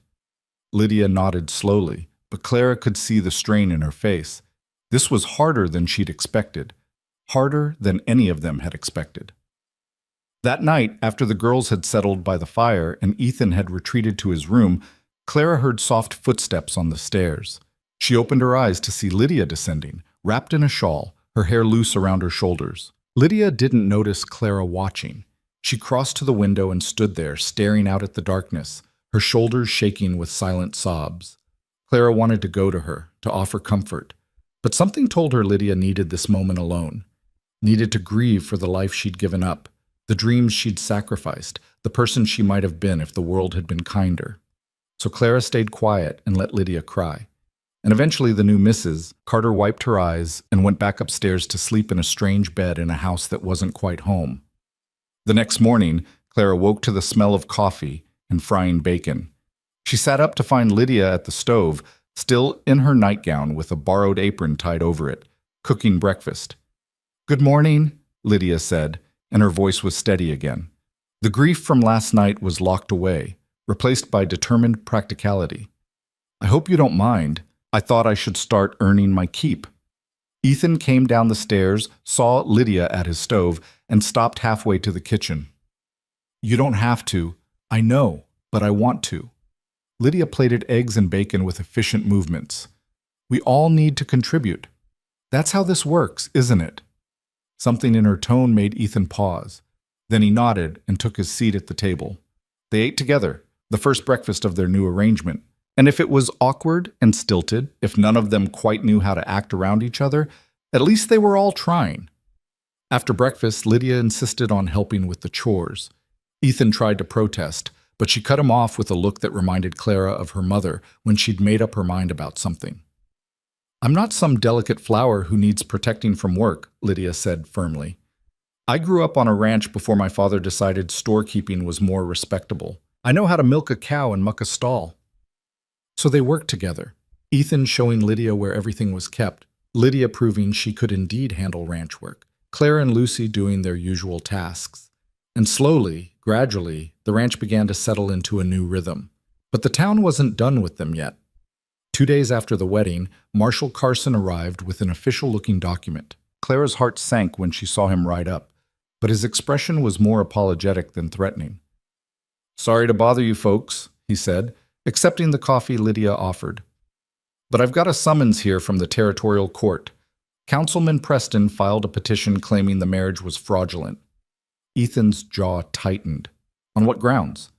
Lydia nodded slowly, but Clara could see the strain in her face. This was harder than she'd expected. Harder than any of them had expected. That night, after the girls had settled by the fire and Ethan had retreated to his room, Clara heard soft footsteps on the stairs. She opened her eyes to see Lydia descending, wrapped in a shawl, her hair loose around her shoulders. Lydia didn't notice Clara watching. She crossed to the window and stood there, staring out at the darkness, her shoulders shaking with silent sobs. Clara wanted to go to her, to offer comfort, but something told her Lydia needed this moment alone, needed to grieve for the life she'd given up, the dreams she'd sacrificed, the person she might have been if the world had been kinder. So Clara stayed quiet and let Lydia cry. And eventually the new Mrs. Carter wiped her eyes and went back upstairs to sleep in a strange bed in a house that wasn't quite home. The next morning, Clara woke to the smell of coffee and frying bacon. She sat up to find Lydia at the stove, still in her nightgown with a borrowed apron tied over it, cooking breakfast. Good morning, Lydia said, and her voice was steady again. The grief from last night was locked away, replaced by determined practicality. I hope you don't mind. I thought I should start earning my keep. Ethan came down the stairs, saw Lydia at his stove, and stopped halfway to the kitchen. You don't have to. I know, but I want to. Lydia plated eggs and bacon with efficient movements. We all need to contribute. That's how this works, isn't it? Something in her tone made Ethan pause. Then he nodded and took his seat at the table. They ate together, the first breakfast of their new arrangement. And if it was awkward and stilted, if none of them quite knew how to act around each other, at least they were all trying. After breakfast, Lydia insisted on helping with the chores. Ethan tried to protest, but she cut him off with a look that reminded Clara of her mother when she'd made up her mind about something. I'm not some delicate flower who needs protecting from work, Lydia said firmly. I grew up on a ranch before my father decided storekeeping was more respectable. I know how to milk a cow and muck a stall. So they worked together, Ethan showing Lydia where everything was kept, Lydia proving she could indeed handle ranch work, Claire and Lucy doing their usual tasks. And slowly, gradually, the ranch began to settle into a new rhythm. But the town wasn't done with them yet. 2 days after the wedding, Marshal Carson arrived with an official-looking document. Clara's heart sank when she saw him ride up, but his expression was more apologetic than threatening. "Sorry to bother you folks," he said, accepting the coffee Lydia offered. "But I've got a summons here from the territorial court. Councilman Preston filed a petition claiming the marriage was fraudulent." Ethan's jaw tightened. "On what grounds?"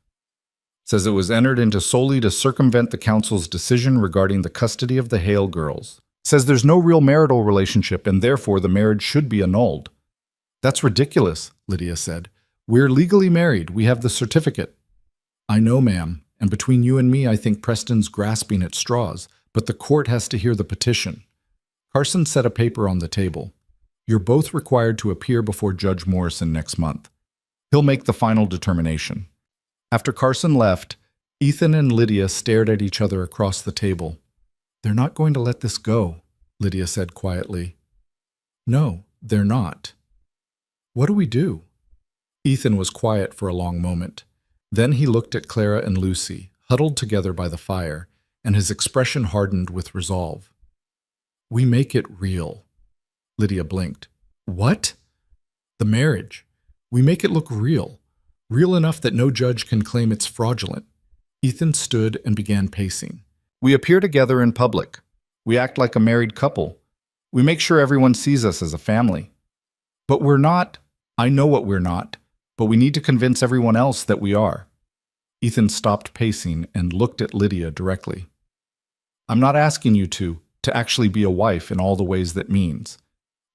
"Says it was entered into solely to circumvent the council's decision regarding the custody of the Hale girls. Says there's no real marital relationship and therefore the marriage should be annulled." "That's ridiculous," Lydia said. "We're legally married. We have the certificate." "I know, ma'am, and between you and me, I think Preston's grasping at straws, but the court has to hear the petition." Carson set a paper on the table. "You're both required to appear before Judge Morrison next month. He'll make the final determination." After Carson left, Ethan and Lydia stared at each other across the table. "They're not going to let this go," Lydia said quietly. "No, they're not." "What do we do?" Ethan was quiet for a long moment. Then he looked at Clara and Lucy, huddled together by the fire, and his expression hardened with resolve. "We make it real." Lydia blinked. "What?" "The marriage. We make it look real. Real enough that no judge can claim it's fraudulent." Ethan stood and began pacing. "We appear together in public. We act like a married couple. We make sure everyone sees us as a family. But we're not. I know what we're not, but we need to convince everyone else that we are." Ethan stopped pacing and looked at Lydia directly. "I'm not asking you to actually be a wife in all the ways that means.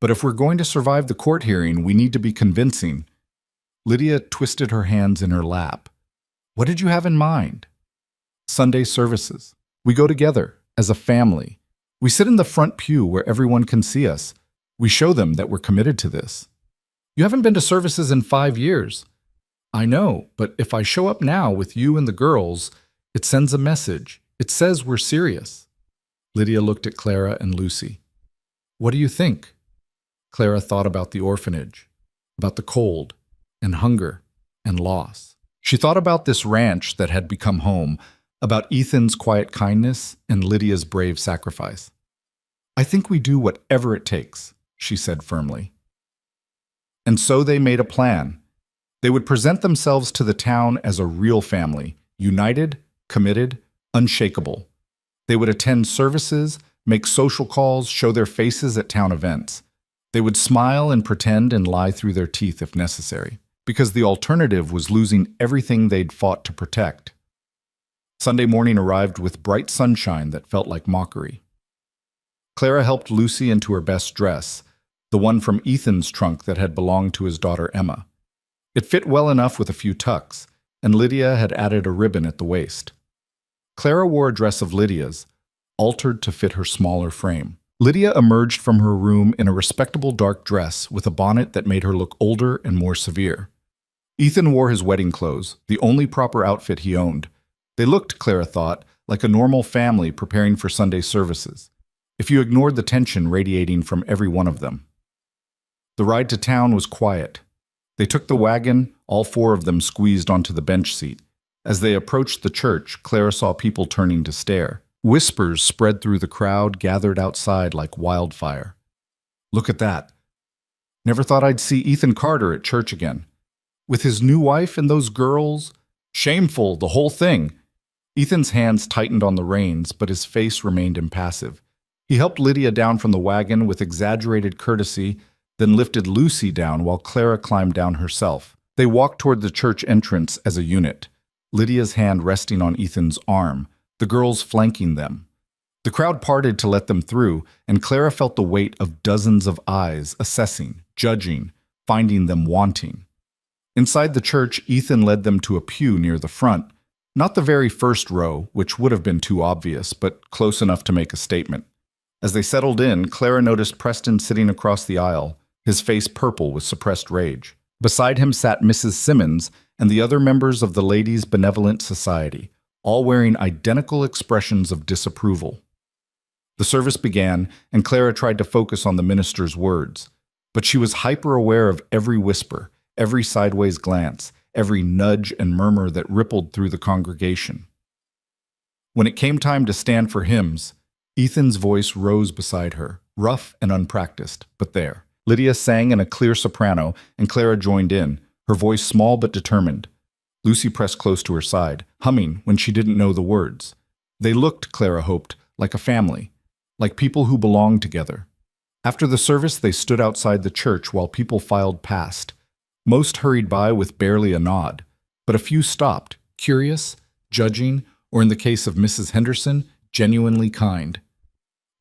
But if we're going to survive the court hearing, we need to be convincing." Lydia twisted her hands in her lap. "What did you have in mind?" "Sunday services. We go together, as a family. We sit in the front pew where everyone can see us. We show them that we're committed to this." "You haven't been to services in 5 years." "I know, but if I show up now with you and the girls, it sends a message. It says we're serious." Lydia looked at Clara and Lucy. "What do you think?" Clara thought about the orphanage, about the cold, and hunger, and loss. She thought about this ranch that had become home, about Ethan's quiet kindness and Lydia's brave sacrifice. "I think we do whatever it takes," she said firmly. And so they made a plan. They would present themselves to the town as a real family, united, committed, unshakable. They would attend services, make social calls, show their faces at town events. They would smile and pretend and lie through their teeth if necessary, because the alternative was losing everything they'd fought to protect. Sunday morning arrived with bright sunshine that felt like mockery. Clara helped Lucy into her best dress, the one from Ethan's trunk that had belonged to his daughter Emma. It fit well enough with a few tucks, and Lydia had added a ribbon at the waist. Clara wore a dress of Lydia's, altered to fit her smaller frame. Lydia emerged from her room in a respectable dark dress with a bonnet that made her look older and more severe. Ethan wore his wedding clothes, the only proper outfit he owned. They looked, Clara thought, like a normal family preparing for Sunday services, if you ignored the tension radiating from every one of them. The ride to town was quiet. They took the wagon, all 4 of them squeezed onto the bench seat. As they approached the church, Clara saw people turning to stare. Whispers spread through the crowd gathered outside like wildfire. "Look at that. Never thought I'd see Ethan Carter at church again. With his new wife and those girls. Shameful, the whole thing." Ethan's hands tightened on the reins, but his face remained impassive. He helped Lydia down from the wagon with exaggerated courtesy, then lifted Lucy down while Clara climbed down herself. They walked toward the church entrance as a unit, Lydia's hand resting on Ethan's arm, the girls flanking them. The crowd parted to let them through, and Clara felt the weight of dozens of eyes assessing, judging, finding them wanting. Inside the church, Ethan led them to a pew near the front, not the very first row, which would have been too obvious, but close enough to make a statement. As they settled in, Clara noticed Preston sitting across the aisle, his face purple with suppressed rage. Beside him sat Mrs. Simmons and the other members of the Ladies' Benevolent Society, all wearing identical expressions of disapproval. The service began, and Clara tried to focus on the minister's words, but she was hyper-aware of every whisper, every sideways glance, every nudge and murmur that rippled through the congregation. When it came time to stand for hymns, Ethan's voice rose beside her, rough and unpracticed, but there. Lydia sang in a clear soprano, and Clara joined in, her voice small but determined. Lucy pressed close to her side, humming when she didn't know the words. They looked, Clara hoped, like a family, like people who belonged together. After the service, they stood outside the church while people filed past. Most hurried by with barely a nod, but a few stopped, curious, judging, or in the case of Mrs. Henderson, genuinely kind.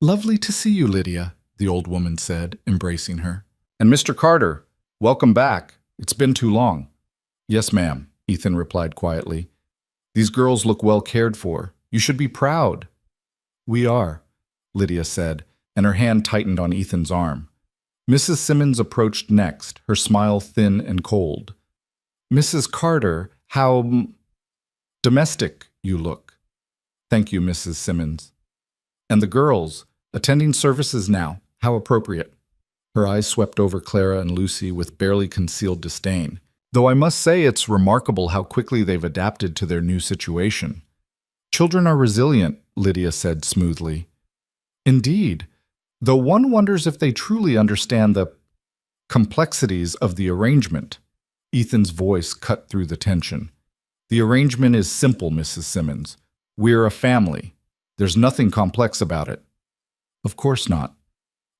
"Lovely to see you, Lydia," the old woman said, embracing her. "And Mr. Carter, welcome back. It's been too long." "Yes, ma'am," Ethan replied quietly. "These girls look well cared for. You should be proud." "We are," Lydia said, and her hand tightened on Ethan's arm. Mrs. Simmons approached next, her smile thin and cold. "Mrs. Carter, how domestic you look." "Thank you, Mrs. Simmons." "And the girls, attending services now, how appropriate." Her eyes swept over Clara and Lucy with barely concealed disdain, though I must say it's remarkable how quickly they've adapted to their new situation. "Children are resilient," Lydia said smoothly. "Indeed, though one wonders if they truly understand the complexities of the arrangement." Ethan's voice cut through the tension. "The arrangement is simple, Mrs. Simmons. We're a family. There's nothing complex about it." "Of course not."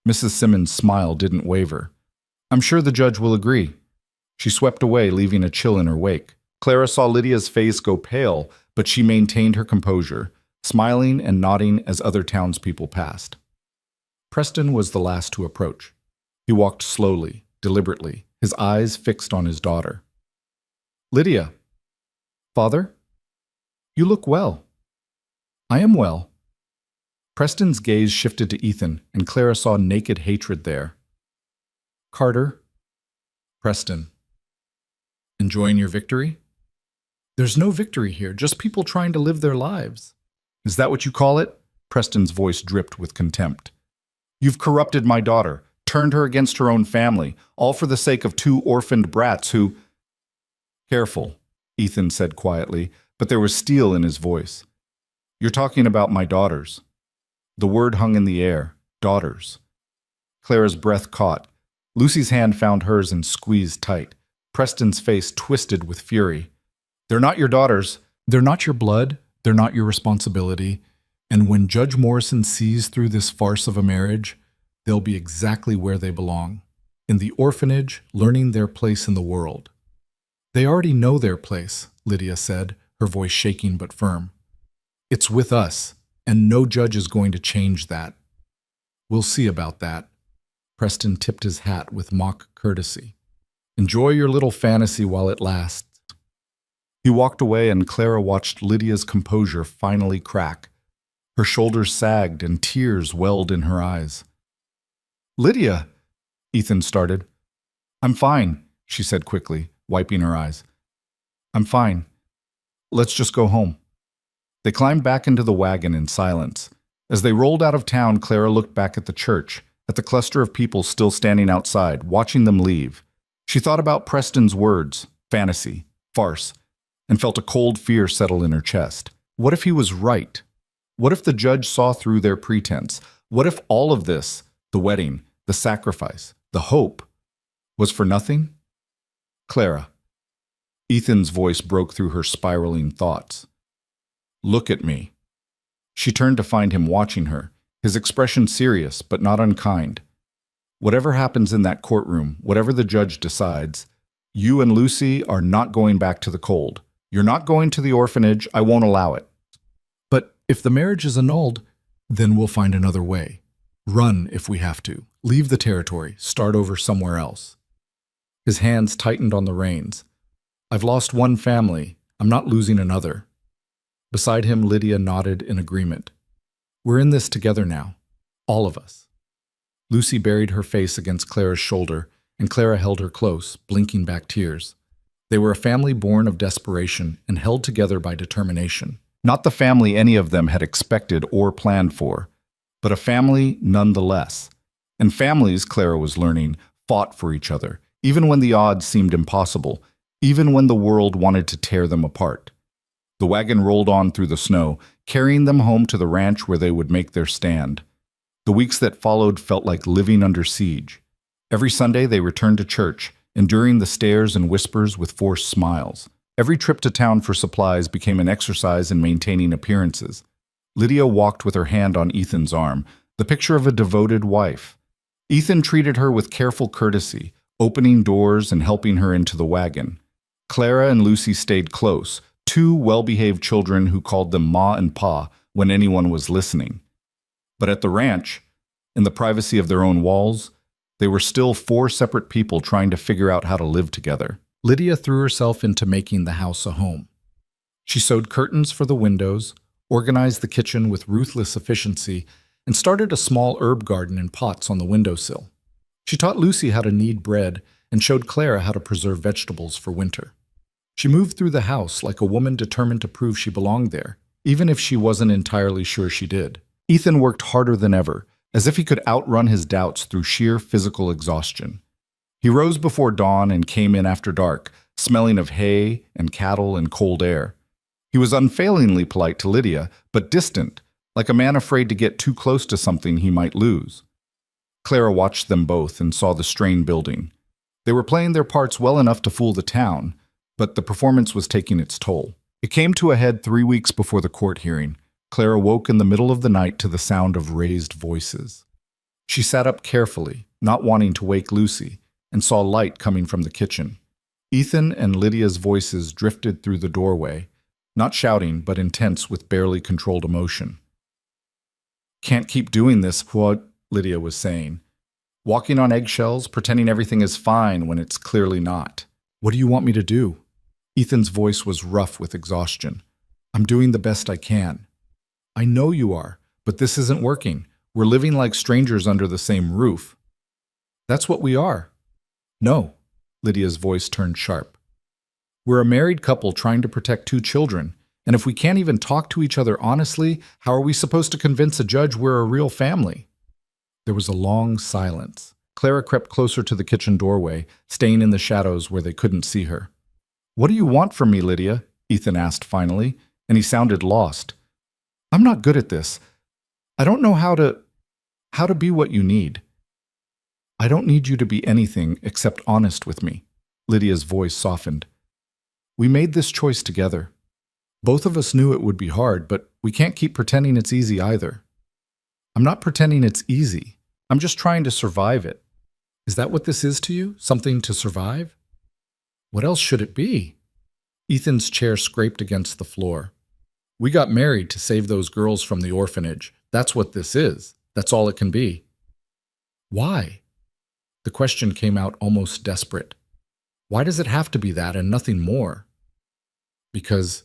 Mrs. Simmons' smile didn't waver. "I'm sure the judge will agree." She swept away, leaving a chill in her wake. Clara saw Lydia's face go pale, but she maintained her composure, smiling and nodding as other townspeople passed. Preston was the last to approach. He walked slowly, deliberately, his eyes fixed on his daughter. "Lydia." "Father?" "You look well." "I am well." Preston's gaze shifted to Ethan, and Clara saw naked hatred there. "Carter." "Preston." "Enjoying your victory?" "There's no victory here, just people trying to live their lives." "Is that what you call it?" Preston's voice dripped with contempt. "You've corrupted my daughter, turned her against her own family, all for the sake of two orphaned brats who—" "Careful," Ethan said quietly, but there was steel in his voice. "You're talking about my daughters." The word hung in the air. Daughters. Clara's breath caught. Lucy's hand found hers and squeezed tight. Preston's face twisted with fury. "They're not your daughters. They're not your blood. They're not your responsibility. And when Judge Morrison sees through this farce of a marriage, they'll be exactly where they belong. In the orphanage, learning their place in the world." "They already know their place," Lydia said, her voice shaking but firm. "It's with us, and no judge is going to change that." "We'll see about that." Preston tipped his hat with mock courtesy. "Enjoy your little fantasy while it lasts." He walked away, and Clara watched Lydia's composure finally crack. Her shoulders sagged and tears welled in her eyes. "Lydia," Ethan started. "I'm fine," she said quickly, wiping her eyes. "I'm fine. Let's just go home." They climbed back into the wagon in silence. As they rolled out of town, Clara looked back at the church, at the cluster of people still standing outside, watching them leave. She thought about Preston's words, fantasy, farce, and felt a cold fear settle in her chest. What if he was right? What if the judge saw through their pretense? What if all of this, the wedding, the sacrifice, the hope, was for nothing? "Clara." Ethan's voice broke through her spiraling thoughts. "Look at me." She turned to find him watching her, his expression serious but not unkind. "Whatever happens in that courtroom, whatever the judge decides, you and Lucy are not going back to the cold. You're not going to the orphanage. I won't allow it." "But if the marriage is annulled, then we'll find another way. Run if we have to. Leave the territory. Start over somewhere else." His hands tightened on the reins. "I've lost one family. I'm not losing another." Beside him, Lydia nodded in agreement. "We're in this together now. All of us. Lucy buried her face against Clara's shoulder, and Clara held her close, blinking back tears. They were a family born of desperation and held together by determination. Not the family any of them had expected or planned for, but a family nonetheless. And families, Clara was learning, fought for each other, even when the odds seemed impossible, even when the world wanted to tear them apart. The wagon rolled on through the snow, carrying them home to the ranch where they would make their stand. The weeks that followed felt like living under siege. Every Sunday they returned to church, enduring the stares and whispers with forced smiles. Every trip to town for supplies became an exercise in maintaining appearances. Lydia walked with her hand on Ethan's arm, the picture of a devoted wife. Ethan treated her with careful courtesy, opening doors and helping her into the wagon. Clara and Lucy stayed close, two well-behaved children who called them Ma and Pa when anyone was listening. But at the ranch, in the privacy of their own walls, they were still four separate people trying to figure out how to live together. Lydia threw herself into making the house a home. She sewed curtains for the windows, organized the kitchen with ruthless efficiency, and started a small herb garden in pots on the windowsill. She taught Lucy how to knead bread and showed Clara how to preserve vegetables for winter. She moved through the house like a woman determined to prove she belonged there, even if she wasn't entirely sure she did. Ethan worked harder than ever, as if he could outrun his doubts through sheer physical exhaustion. He rose before dawn and came in after dark, smelling of hay and cattle and cold air. He was unfailingly polite to Lydia, but distant, like a man afraid to get too close to something he might lose. Clara watched them both and saw the strain building. They were playing their parts well enough to fool the town, but the performance was taking its toll. It came to a head 3 weeks before the court hearing. Clara woke in the middle of the night to the sound of raised voices. She sat up carefully, not wanting to wake Lucy, and saw light coming from the kitchen. Ethan and Lydia's voices drifted through the doorway, not shouting, but intense with barely controlled emotion. "Can't keep doing this, what?" Lydia was saying. "Walking on eggshells, pretending everything is fine when it's clearly not. What do you want me to do?" Ethan's voice was rough with exhaustion. "I'm doing the best I can." "I know you are, but this isn't working. We're living like strangers under the same roof." "That's what we are." "No." Lydia's voice turned sharp. "We're a married couple trying to protect 2 children, and if we can't even talk to each other honestly, how are we supposed to convince a judge we're a real family?" There was a long silence. Clara crept closer to the kitchen doorway, staying in the shadows where they couldn't see her. "What do you want from me, Lydia?" Ethan asked finally, and he sounded lost. "I'm not good at this. I don't know how to be what you need." "I don't need you to be anything except honest with me." Lydia's voice softened. "We made this choice together. Both of us knew it would be hard, but we can't keep pretending it's easy either." "I'm not pretending it's easy. I'm just trying to survive it." "Is that what this is to you? Something to survive?" "What else should it be?" Ethan's chair scraped against the floor. "We got married to save those girls from the orphanage. That's what this is. That's all it can be." "Why?" The question came out almost desperate. "Why does it have to be that and nothing more?" "Because,"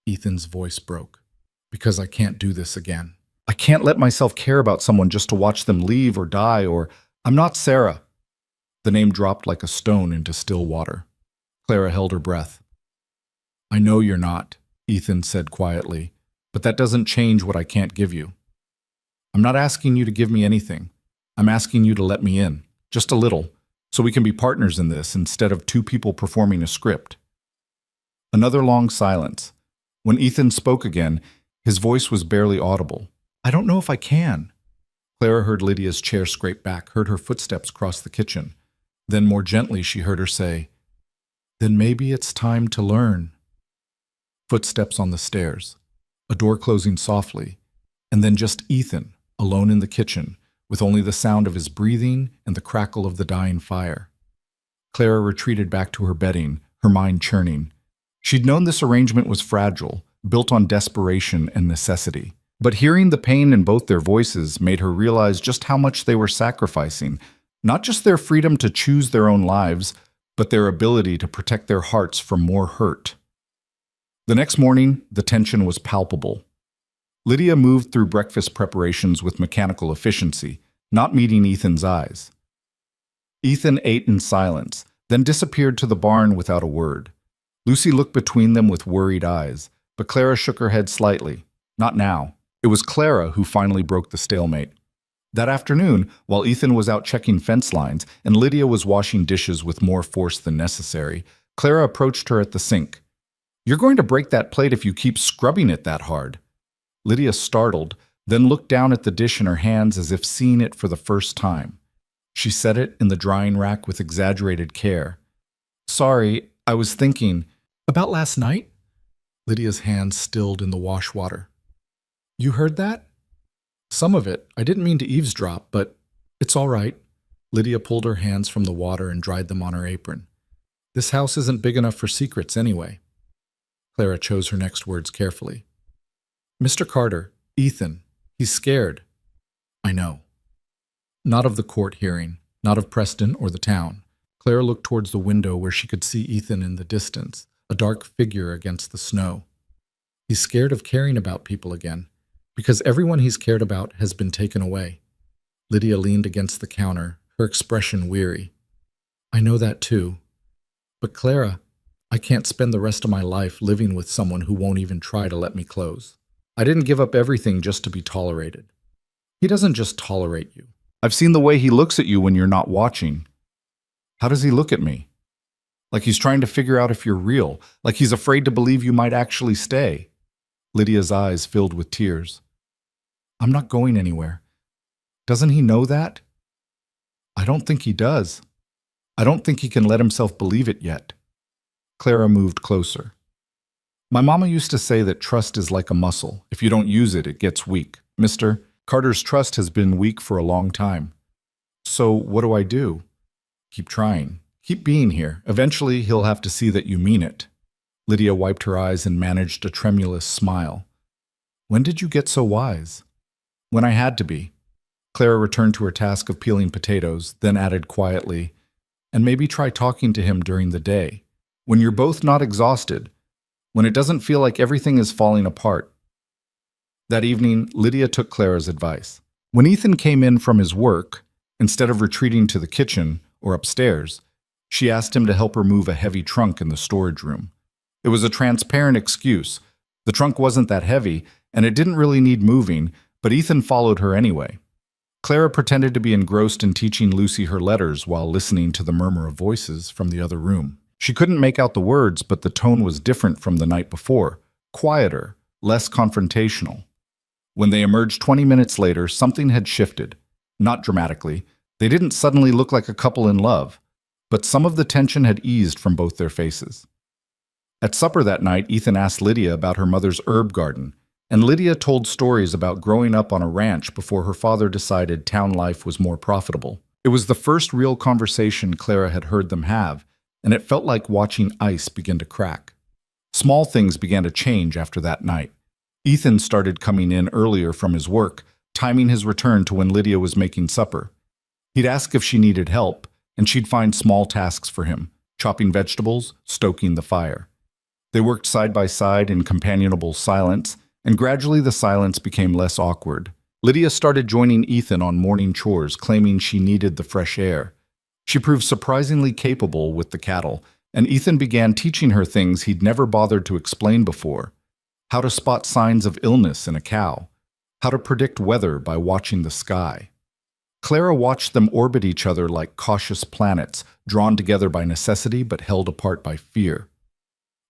Ethan's voice broke, "because I can't do this again. I can't let myself care about someone just to watch them leave or die or, I'm not Sarah." The name dropped like a stone into still water. Clara held her breath. "I know you're not," Ethan said quietly, "but that doesn't change what I can't give you. I'm not asking you to give me anything. I'm asking you to let me in, just a little, so we can be partners in this instead of 2 people performing a script." Another long silence. When Ethan spoke again, his voice was barely audible. "I don't know if I can." Clara heard Lydia's chair scrape back, heard her footsteps cross the kitchen. Then more gently she heard her say, "Then maybe it's time to learn." Footsteps on the stairs, a door closing softly, and then just Ethan, alone in the kitchen, with only the sound of his breathing and the crackle of the dying fire. Clara retreated back to her bedding, her mind churning. She'd known this arrangement was fragile, built on desperation and necessity. But hearing the pain in both their voices made her realize just how much they were sacrificing, not just their freedom to choose their own lives, but their ability to protect their hearts from more hurt. The next morning, the tension was palpable. Lydia moved through breakfast preparations with mechanical efficiency, not meeting Ethan's eyes. Ethan ate in silence, then disappeared to the barn without a word. Lucy looked between them with worried eyes, but Clara shook her head slightly. Not now. It was Clara who finally broke the stalemate. That afternoon, while Ethan was out checking fence lines and Lydia was washing dishes with more force than necessary, Clara approached her at the sink. "You're going to break that plate if you keep scrubbing it that hard." Lydia startled, then looked down at the dish in her hands as if seeing it for the first time. She set it in the drying rack with exaggerated care. "Sorry, I was thinking." "About last night?" Lydia's hands stilled in the wash water. "You heard that?" "Some of it. I didn't mean to eavesdrop, but it's all right." Lydia pulled her hands from the water and dried them on her apron. "This house isn't big enough for secrets anyway." Clara chose her next words carefully. "Mr. Carter, Ethan, he's scared." "I know." Not of the court hearing, not of Preston or the town. Clara looked towards the window where she could see Ethan in the distance, a dark figure against the snow. "He's scared of caring about people again, because everyone he's cared about has been taken away." Lydia leaned against the counter, her expression weary. "I know that too. But Clara, I can't spend the rest of my life living with someone who won't even try to let me close. I didn't give up everything just to be tolerated." "He doesn't just tolerate you. I've seen the way he looks at you when you're not watching." "How does he look at me?" "Like he's trying to figure out if you're real, like he's afraid to believe you might actually stay." Lydia's eyes filled with tears. "I'm not going anywhere. Doesn't he know that?" "I don't think he does. I don't think he can let himself believe it yet." Clara moved closer. "My mama used to say that trust is like a muscle. If you don't use it, it gets weak. Mr. Carter's trust has been weak for a long time. So what do I do?" "Keep trying. Keep being here. Eventually, he'll have to see that you mean it." Lydia wiped her eyes and managed a tremulous smile. "When did you get so wise?" "When I had to be." Clara returned to her task of peeling potatoes, then added quietly, "And maybe try talking to him during the day. When you're both not exhausted. When it doesn't feel like everything is falling apart." That evening, Lydia took Clara's advice. When Ethan came in from his work, instead of retreating to the kitchen or upstairs, she asked him to help her move a heavy trunk in the storage room. It was a transparent excuse. The trunk wasn't that heavy, and it didn't really need moving, but Ethan followed her anyway. Clara pretended to be engrossed in teaching Lucy her letters while listening to the murmur of voices from the other room. She couldn't make out the words, but the tone was different from the night before, quieter, less confrontational. When they emerged 20 minutes later, something had shifted. Not dramatically. They didn't suddenly look like a couple in love, but some of the tension had eased from both their faces. At supper that night, Ethan asked Lydia about her mother's herb garden, and Lydia told stories about growing up on a ranch before her father decided town life was more profitable. It was the first real conversation Clara had heard them have, and it felt like watching ice begin to crack. Small things began to change after that night. Ethan started coming in earlier from his work, timing his return to when Lydia was making supper. He'd ask if she needed help, and she'd find small tasks for him, chopping vegetables, stoking the fire. They worked side by side in companionable silence, and gradually the silence became less awkward. Lydia started joining Ethan on morning chores, claiming she needed the fresh air. She proved surprisingly capable with the cattle, and Ethan began teaching her things he'd never bothered to explain before. How to spot signs of illness in a cow. How to predict weather by watching the sky. Clara watched them orbit each other like cautious planets, drawn together by necessity but held apart by fear.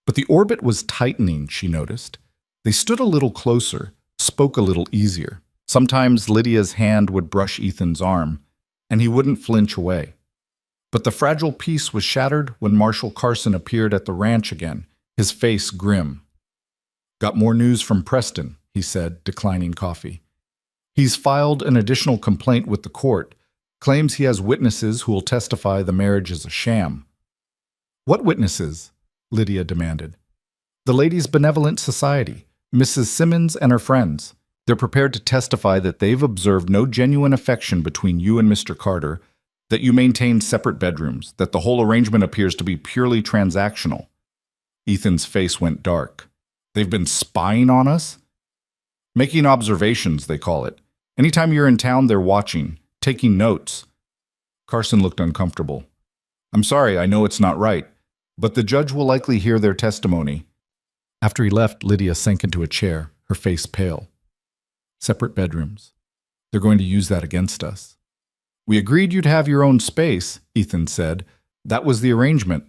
But the orbit was tightening, she noticed. They stood a little closer, spoke a little easier. Sometimes Lydia's hand would brush Ethan's arm, and he wouldn't flinch away. But the fragile peace was shattered when Marshal Carson appeared at the ranch again, his face grim. "Got more news from Preston," he said, declining coffee. "He's filed an additional complaint with the court, claims he has witnesses who will testify the marriage is a sham." "What witnesses?" Lydia demanded. "The Ladies' Benevolent Society, Mrs. Simmons and her friends. They're prepared to testify that they've observed no genuine affection between you and Mr. Carter, that you maintain separate bedrooms, that the whole arrangement appears to be purely transactional." Ethan's face went dark. "They've been spying on us?" Making observations, they call it. Anytime you're in town, they're watching, taking notes. Carson looked uncomfortable. I'm sorry, I know it's not right, but the judge will likely hear their testimony. After he left, Lydia sank into a chair, her face pale. Separate bedrooms. They're going to use that against us. We agreed you'd have your own space, Ethan said. That was the arrangement.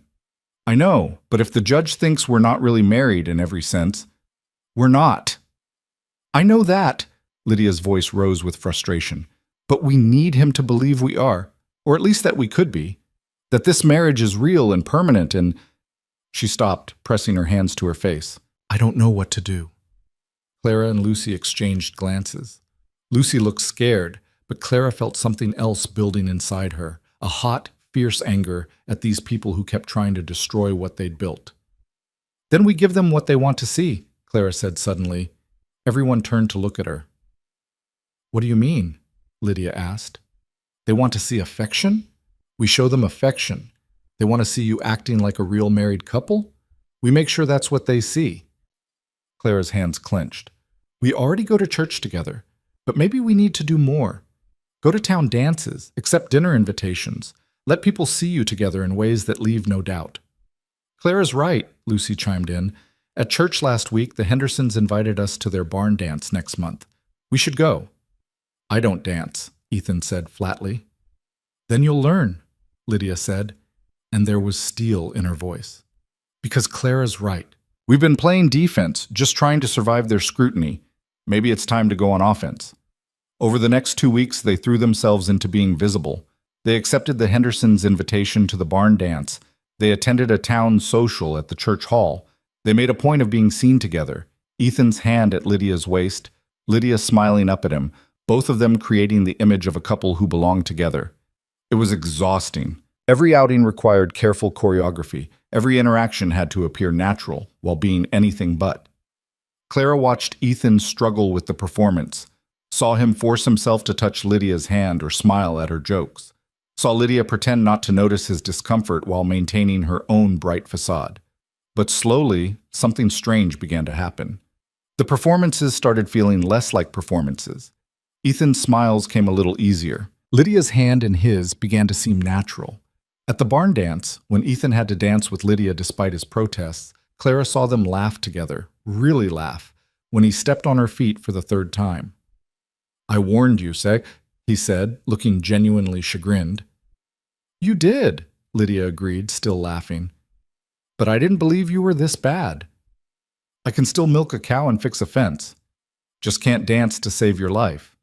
I know, but if the judge thinks we're not really married in every sense, we're not. I know that, Lydia's voice rose with frustration, but we need him to believe we are, or at least that we could be, that this marriage is real and permanent and… She stopped, pressing her hands to her face. I don't know what to do. Clara and Lucy exchanged glances. Lucy looked scared, but Clara felt something else building inside her, a hot, fierce anger at these people who kept trying to destroy what they'd built. Then we give them what they want to see, Clara said suddenly. Everyone turned to look at her. What do you mean? Lydia asked. They want to see affection? We show them affection. They want to see you acting like a real married couple? We make sure that's what they see. Clara's hands clenched. We already go to church together, but maybe we need to do more. Go to town dances, accept dinner invitations. Let people see you together in ways that leave no doubt. Clara's right, Lucy chimed in. At church last week, the Hendersons invited us to their barn dance next month. We should go. I don't dance, Ethan said flatly. Then you'll learn, Lydia said, and there was steel in her voice. Because Clara's right. We've been playing defense, just trying to survive their scrutiny. Maybe it's time to go on offense. Over the next 2 weeks, they threw themselves into being visible. They accepted the Hendersons' invitation to the barn dance. They attended a town social at the church hall. They made a point of being seen together, Ethan's hand at Lydia's waist, Lydia smiling up at him, both of them creating the image of a couple who belonged together. It was exhausting. Every outing required careful choreography. Every interaction had to appear natural while being anything but. Clara watched Ethan struggle with the performance, saw him force himself to touch Lydia's hand or smile at her jokes, saw Lydia pretend not to notice his discomfort while maintaining her own bright facade. But slowly, something strange began to happen. The performances started feeling less like performances. Ethan's smiles came a little easier. Lydia's hand in his began to seem natural. At the barn dance, when Ethan had to dance with Lydia despite his protests, Clara saw them laugh together, really laugh, when he stepped on her feet for the third time. I warned you, Seg, he said, looking genuinely chagrined. You did, Lydia agreed, still laughing. But I didn't believe you were this bad. I can still milk a cow and fix a fence. Just can't dance to save your life.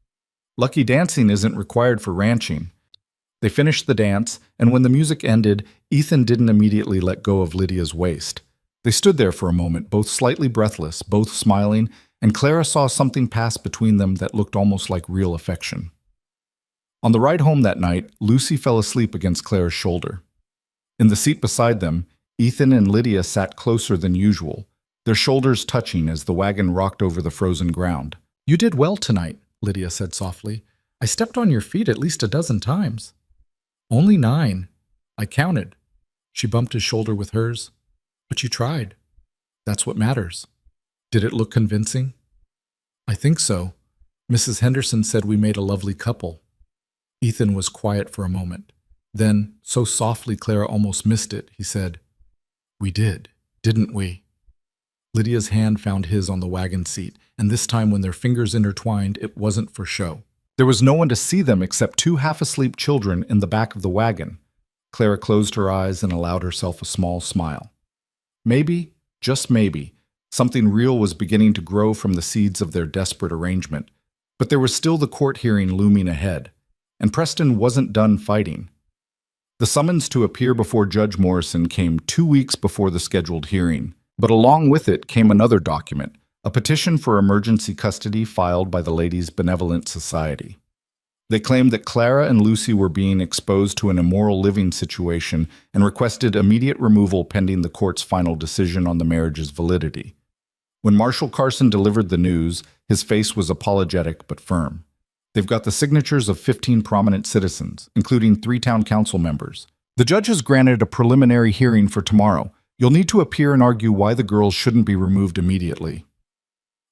Lucky dancing isn't required for ranching. They finished the dance, and when the music ended, Ethan didn't immediately let go of Lydia's waist. They stood there for a moment, both slightly breathless, both smiling, and Clara saw something pass between them that looked almost like real affection. On the ride home that night, Lucy fell asleep against Clara's shoulder. In the seat beside them, Ethan and Lydia sat closer than usual, their shoulders touching as the wagon rocked over the frozen ground. You did well tonight, Lydia said softly. I stepped on your feet at least a dozen times. Only 9. I counted. She bumped his shoulder with hers. But you tried. That's what matters. Did it look convincing? I think so. Mrs. Henderson said we made a lovely couple. Ethan was quiet for a moment. Then, so softly Clara almost missed it, he said, We did, didn't we? Lydia's hand found his on the wagon seat, and this time when their fingers intertwined, it wasn't for show. There was no one to see them except 2 half-asleep children in the back of the wagon. Clara closed her eyes and allowed herself a small smile. Maybe, just maybe, something real was beginning to grow from the seeds of their desperate arrangement. But there was still the court hearing looming ahead, and Preston wasn't done fighting. The summons to appear before Judge Morrison came 2 weeks before the scheduled hearing, but along with it came another document, a petition for emergency custody filed by the Ladies' Benevolent Society. They claimed that Clara and Lucy were being exposed to an immoral living situation and requested immediate removal pending the court's final decision on the marriage's validity. When Marshal Carson delivered the news, his face was apologetic but firm. They've got the signatures of 15 prominent citizens, including 3 town council members. The judge has granted a preliminary hearing for tomorrow. You'll need to appear and argue why the girls shouldn't be removed immediately.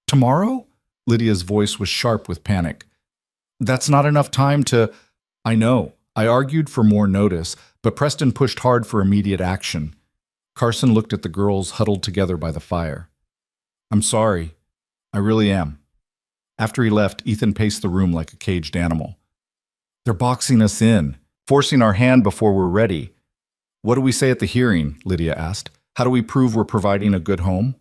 Tomorrow? Lydia's voice was sharp with panic. That's not enough time to… I know. I argued for more notice, but Preston pushed hard for immediate action. Carson looked at the girls huddled together by the fire. I'm sorry. I really am. After he left, Ethan paced the room like a caged animal. They're boxing us in, forcing our hand before we're ready. What do we say at the hearing? Lydia asked. How do we prove we're providing a good home?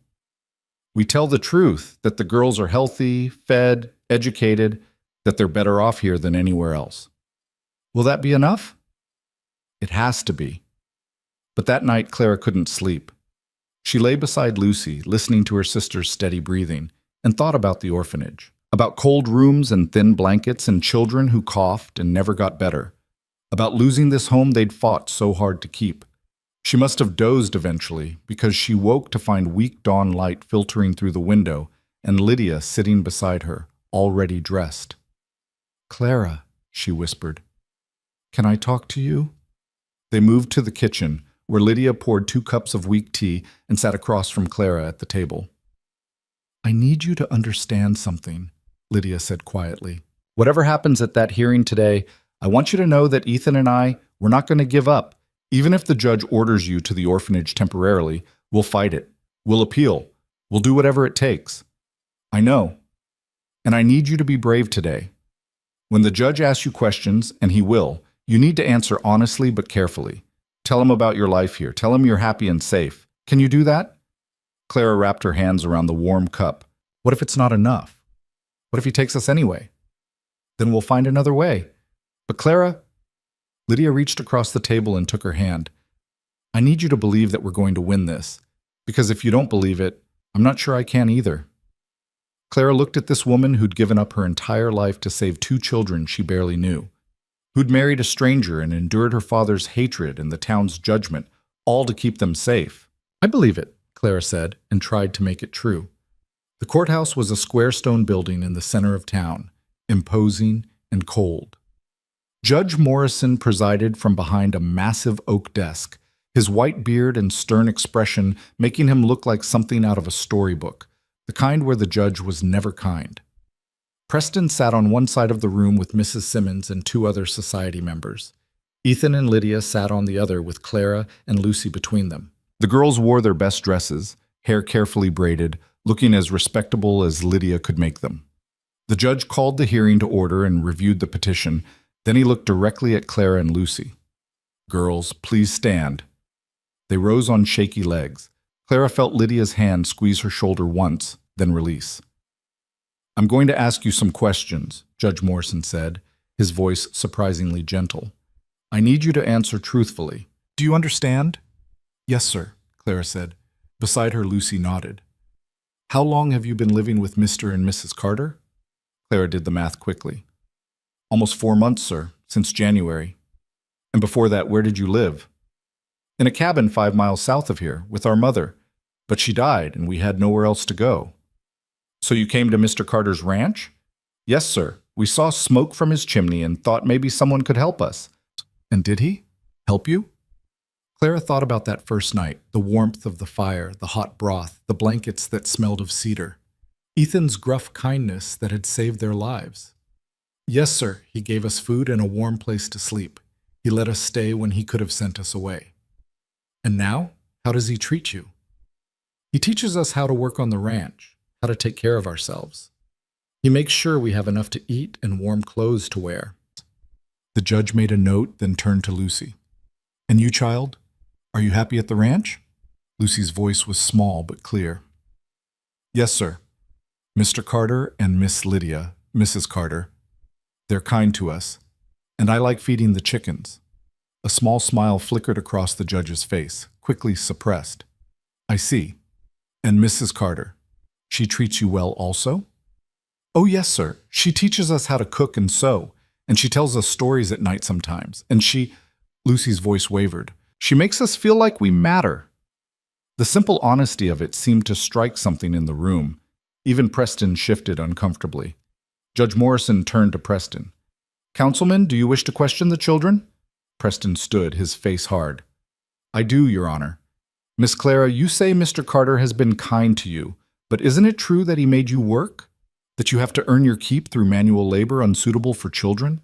We tell the truth, that the girls are healthy, fed, educated, that they're better off here than anywhere else. Will that be enough? It has to be. But that night, Clara couldn't sleep. She lay beside Lucy, listening to her sister's steady breathing, and thought about the orphanage, about cold rooms and thin blankets and children who coughed and never got better, about losing this home they'd fought so hard to keep. She must have dozed eventually, because she woke to find weak dawn light filtering through the window and Lydia sitting beside her, already dressed. Clara, she whispered, can I talk to you? They moved to the kitchen, where Lydia poured 2 cups of weak tea and sat across from Clara at the table. I need you to understand something, Lydia said quietly. Whatever happens at that hearing today, I want you to know that Ethan and we're not going to give up. Even if the judge orders you to the orphanage temporarily, we'll fight it. We'll appeal. We'll do whatever it takes. I know. And I need you to be brave today. When the judge asks you questions, and he will, you need to answer honestly but carefully. Tell him about your life here. Tell him you're happy and safe. Can you do that? Clara wrapped her hands around the warm cup. What if it's not enough? What if he takes us anyway? Then we'll find another way. But Clara… Lydia reached across the table and took her hand. I need you to believe that we're going to win this, because if you don't believe it, I'm not sure I can either. Clara looked at this woman who'd given up her entire life to save 2 children she barely knew, who'd married a stranger and endured her father's hatred and the town's judgment, all to keep them safe. I believe it, Clara said, and tried to make it true. The courthouse was a square stone building in the center of town, imposing and cold. Judge Morrison presided from behind a massive oak desk, his white beard and stern expression making him look like something out of a storybook, the kind where the judge was never kind. Preston sat on one side of the room with Mrs. Simmons and 2 other society members. Ethan and Lydia sat on the other with Clara and Lucy between them. The girls wore their best dresses, hair carefully braided, looking as respectable as Lydia could make them. The judge called the hearing to order and reviewed the petition. Then he looked directly at Clara and Lucy. Girls, please stand. They rose on shaky legs. Clara felt Lydia's hand squeeze her shoulder once, then release. I'm going to ask you some questions, Judge Morrison said, his voice surprisingly gentle. I need you to answer truthfully. Do you understand? Yes, sir, Clara said. Beside her, Lucy nodded. How long have you been living with Mr. and Mrs. Carter? Clara did the math quickly. Almost 4 months, sir, since January. And before that, where did you live? In a cabin 5 miles south of here, with our mother. But she died, and we had nowhere else to go. So you came to Mr. Carter's ranch? Yes, sir. We saw smoke from his chimney and thought maybe someone could help us. And did he? Help you? Clara thought about that first night, the warmth of the fire, the hot broth, the blankets that smelled of cedar. Ethan's gruff kindness that had saved their lives. Yes, sir, he gave us food and a warm place to sleep. He let us stay when he could have sent us away. And now, how does he treat you? He teaches us how to work on the ranch, how to take care of ourselves. He makes sure we have enough to eat and warm clothes to wear. The judge made a note, then turned to Lucy. And you, child, are you happy at the ranch? Lucy's voice was small but clear. Yes, sir. Mr. Carter and Miss Lydia, Mrs. Carter, they're kind to us, and I like feeding the chickens. A small smile flickered across the judge's face, quickly suppressed. I see. And Mrs. Carter, she treats you well also? Oh, yes, sir. She teaches us how to cook and sew, and she tells us stories at night sometimes, and Lucy's voice wavered. She makes us feel like we matter. The simple honesty of it seemed to strike something in the room. Even Preston shifted uncomfortably. Judge Morrison turned to Preston. Councilman, do you wish to question the children? Preston stood, his face hard. I do, Your Honor. Miss Clara, you say Mr. Carter has been kind to you, but isn't it true that he made you work? That you have to earn your keep through manual labor unsuitable for children?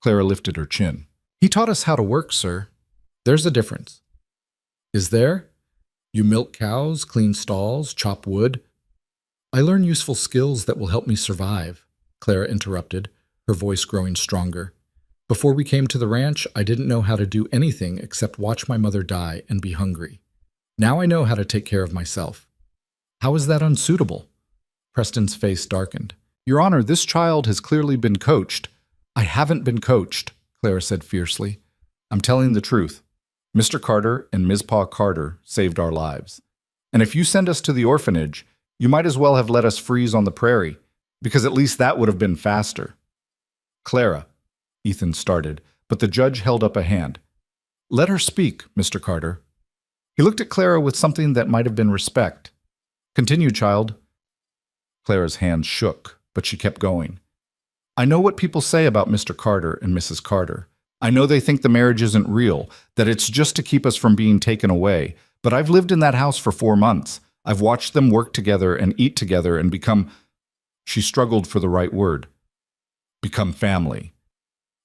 Clara lifted her chin. He taught us how to work, sir. There's a difference. Is there? You milk cows, clean stalls, chop wood. I learn useful skills that will help me survive, Clara interrupted, her voice growing stronger. Before we came to the ranch, I didn't know how to do anything except watch my mother die and be hungry. Now I know how to take care of myself. How is that unsuitable? Preston's face darkened. Your Honor, this child has clearly been coached. I haven't been coached, Clara said fiercely. I'm telling the truth. Mr. Carter and Ms. Pa Carter saved our lives. And if you send us to the orphanage, you might as well have let us freeze on the prairie, because at least that would have been faster. Clara, Ethan started, but the judge held up a hand. Let her speak, Mr. Carter. He looked at Clara with something that might have been respect. Continue, child. Clara's hands shook, but she kept going. I know what people say about Mr. Carter and Mrs. Carter. I know they think the marriage isn't real, that it's just to keep us from being taken away, but I've lived in that house for 4 months. I've watched them work together and eat together and become, she struggled for the right word, become family.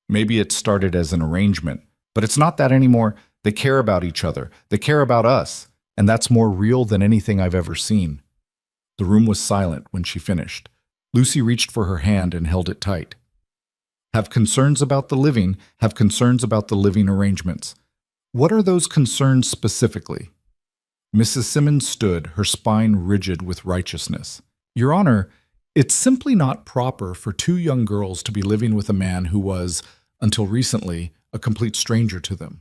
Maybe it started as an arrangement, but it's not that anymore. They care about each other. They care about us, and that's more real than anything I've ever seen. The room was silent when she finished. Lucy reached for her hand and held it tight. Have concerns about the living, have concerns about the living arrangements. What are those concerns specifically? Mrs. Simmons stood, her spine rigid with righteousness. Your Honor, it's simply not proper for 2 young girls to be living with a man who was, until recently, a complete stranger to them.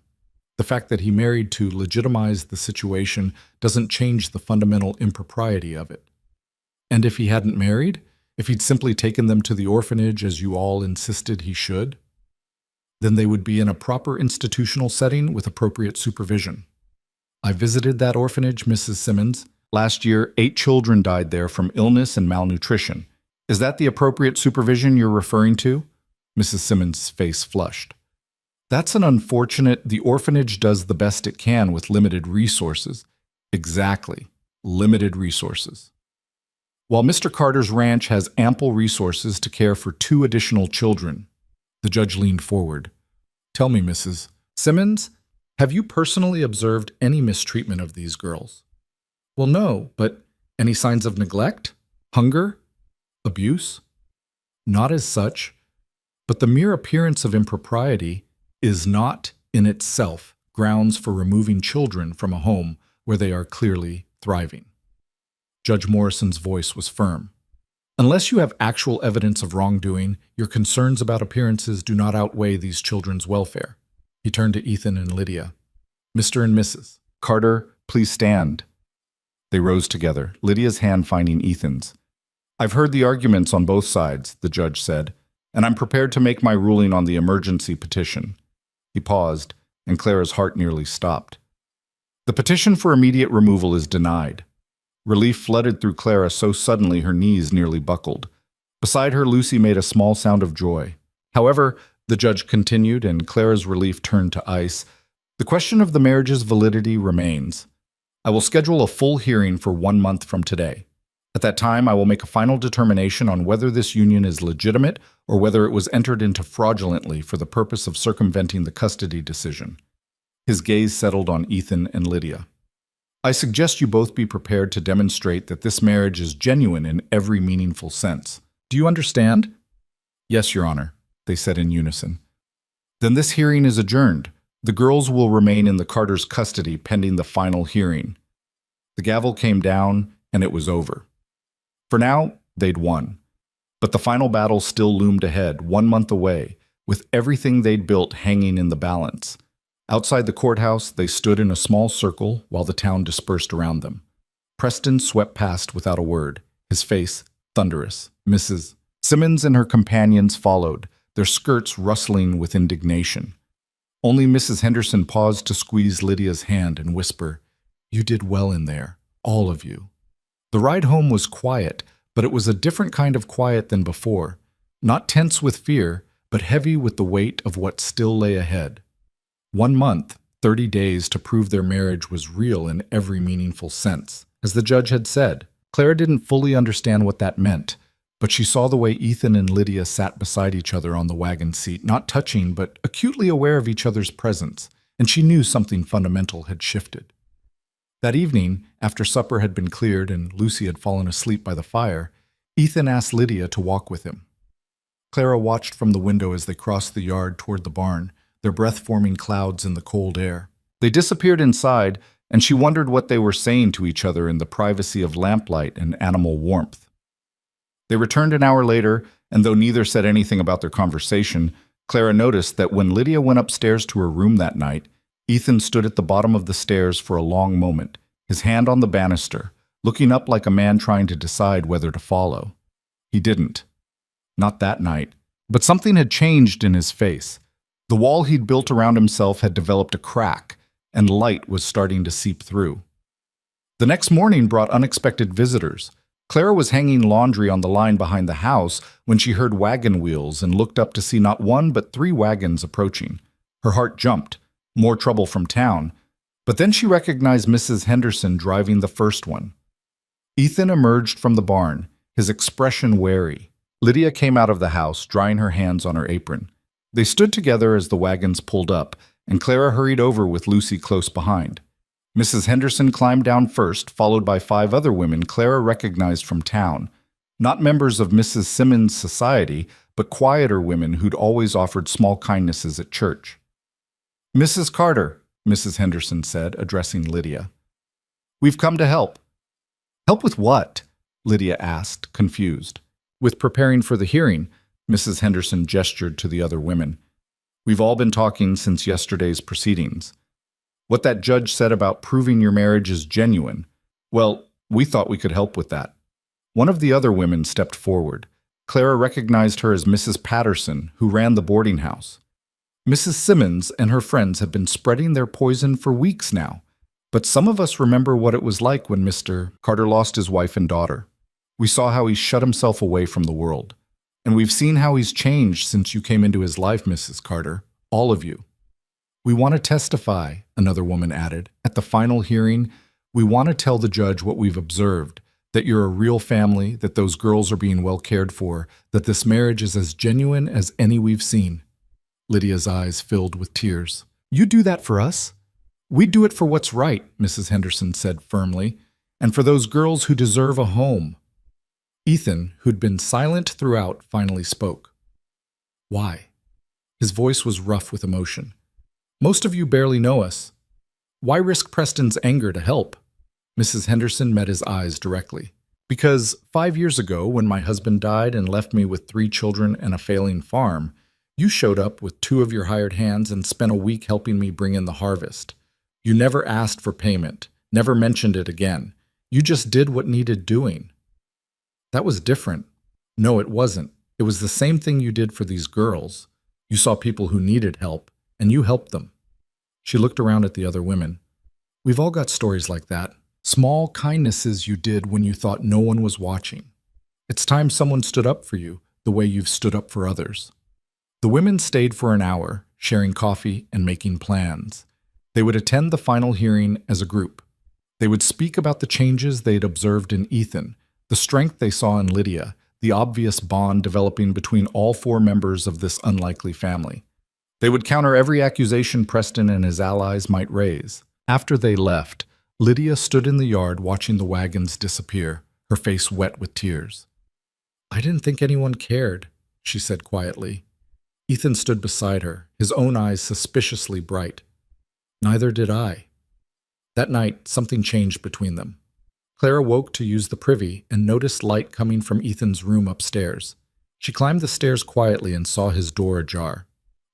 The fact that he married to legitimize the situation doesn't change the fundamental impropriety of it. And if he hadn't married? If he'd simply taken them to the orphanage as you all insisted he should? Then they would be in a proper institutional setting with appropriate supervision. I visited that orphanage, Mrs. Simmons. Last year, 8 children died there from illness and malnutrition. Is that the appropriate supervision you're referring to? Mrs. Simmons' face flushed. That's an unfortunate. The orphanage does the best it can with limited resources. Exactly. Limited resources. While Mr. Carter's ranch has ample resources to care for 2 additional children, the judge leaned forward. Tell me, Mrs. Simmons, have you personally observed any mistreatment of these girls? Well, no, but any signs of neglect? Hunger? Abuse? Not as such, but the mere appearance of impropriety is not, in itself, grounds for removing children from a home where they are clearly thriving. Judge Morrison's voice was firm. Unless you have actual evidence of wrongdoing, your concerns about appearances do not outweigh these children's welfare. He turned to Ethan and Lydia. Mr. and Mrs. Carter, please stand. They rose together, Lydia's hand finding Ethan's. I've heard the arguments on both sides, the judge said, and I'm prepared to make my ruling on the emergency petition. He paused, and Clara's heart nearly stopped. The petition for immediate removal is denied. Relief flooded through Clara so suddenly her knees nearly buckled. Beside her, Lucy made a small sound of joy. However, the judge continued, and Clara's relief turned to ice. The question of the marriage's validity remains. I will schedule a full hearing for 1 month from today. At that time, I will make a final determination on whether this union is legitimate or whether it was entered into fraudulently for the purpose of circumventing the custody decision. His gaze settled on Ethan and Lydia. I suggest you both be prepared to demonstrate that this marriage is genuine in every meaningful sense. Do you understand? Yes, Your Honor, they said in unison. Then this hearing is adjourned. The girls will remain in the Carter's custody pending the final hearing. The gavel came down, and it was over. For now, they'd won. But the final battle still loomed ahead, 1 month away, with everything they'd built hanging in the balance. Outside the courthouse, they stood in a small circle while the town dispersed around them. Preston swept past without a word, his face thunderous. Mrs. Simmons and her companions followed, their skirts rustling with indignation. Only Mrs. Henderson paused to squeeze Lydia's hand and whisper, "You did well in there, all of you." The ride home was quiet, but it was a different kind of quiet than before, not tense with fear, but heavy with the weight of what still lay ahead. 1 month, 30 days to prove their marriage was real in every meaningful sense. As the judge had said, Clara didn't fully understand what that meant, But she saw the way Ethan and Lydia sat beside each other on the wagon seat, not touching, but acutely aware of each other's presence, and she knew something fundamental had shifted. That evening, after supper had been cleared and Lucy had fallen asleep by the fire, Ethan asked Lydia to walk with him. Clara watched from the window as they crossed the yard toward the barn, their breath forming clouds in the cold air. They disappeared inside, and she wondered what they were saying to each other in the privacy of lamplight and animal warmth. They returned an hour later, and though neither said anything about their conversation, Clara noticed that when Lydia went upstairs to her room that night, Ethan stood at the bottom of the stairs for a long moment, his hand on the banister, looking up like a man trying to decide whether to follow. He didn't. Not that night. But something had changed in his face. The wall he'd built around himself had developed a crack, and light was starting to seep through. The next morning brought unexpected visitors. Clara was hanging laundry on the line behind the house when she heard wagon wheels and looked up to see not one but 3 wagons approaching. Her heart jumped. More trouble from town. But then she recognized Mrs. Henderson driving the first one. Ethan emerged from the barn, his expression wary. Lydia came out of the house, drying her hands on her apron. They stood together as the wagons pulled up, and Clara hurried over with Lucy close behind. Mrs. Henderson climbed down first, followed by 5 other women Clara recognized from town. Not members of Mrs. Simmons' society, but quieter women who'd always offered small kindnesses at church. "Mrs. Carter," Mrs. Henderson said, addressing Lydia. "We've come to help." "Help with what?" Lydia asked, confused. "With preparing for the hearing," Mrs. Henderson gestured to the other women. "We've all been talking since yesterday's proceedings. What that judge said about proving your marriage is genuine. Well, we thought we could help with that." One of the other women stepped forward. Clara recognized her as Mrs. Patterson, who ran the boarding house. Mrs. Simmons and her friends have been spreading their poison for weeks now, but some of us remember what it was like when Mr. Carter lost his wife and daughter. We saw how he shut himself away from the world. And we've seen how he's changed since you came into his life, Mrs. Carter. All of you. "We want to testify," another woman added. "At the final hearing, we want to tell the judge what we've observed, that you're a real family, that those girls are being well cared for, that this marriage is as genuine as any we've seen." Lydia's eyes filled with tears. "You do that for us? We do it for what's right," Mrs. Henderson said firmly, "and for those girls who deserve a home." Ethan, who'd been silent throughout, finally spoke. "Why?" His voice was rough with emotion. "Most of you barely know us. Why risk Preston's anger to help?" Mrs. Henderson met his eyes directly. "Because 5 years ago, when my husband died and left me with 3 children and a failing farm, you showed up with 2 of your hired hands and spent a week helping me bring in the harvest. You never asked for payment, never mentioned it again. You just did what needed doing." "That was different." "No, it wasn't. It was the same thing you did for these girls. You saw people who needed help, and you helped them." She looked around at the other women. "We've all got stories like that. Small kindnesses you did when you thought no one was watching. It's time someone stood up for you, the way you've stood up for others." The women stayed for an hour, sharing coffee and making plans. They would attend the final hearing as a group. They would speak about the changes they'd observed in Ethan, the strength they saw in Lydia, the obvious bond developing between all 4 members of this unlikely family. They would counter every accusation Preston and his allies might raise. After they left, Lydia stood in the yard watching the wagons disappear, her face wet with tears. "I didn't think anyone cared," she said quietly. Ethan stood beside her, his own eyes suspiciously bright. "Neither did I." That night, something changed between them. Clara woke to use the privy and noticed light coming from Ethan's room upstairs. She climbed the stairs quietly and saw his door ajar.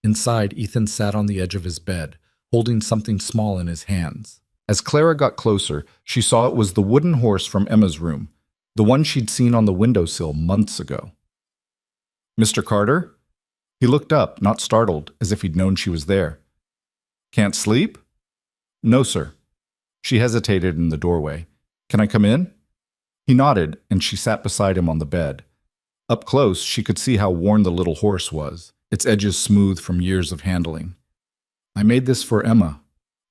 Inside, Ethan sat on the edge of his bed, holding something small in his hands. As Clara got closer, she saw it was the wooden horse from Emma's room, the one she'd seen on the windowsill months ago. "Mr. Carter?" He looked up, not startled, as if he'd known she was there. "Can't sleep?" "No, sir." She hesitated in the doorway. "Can I come in?" He nodded, and she sat beside him on the bed. Up close, she could see how worn the little horse was, its edges smooth from years of handling. "I made this for Emma,"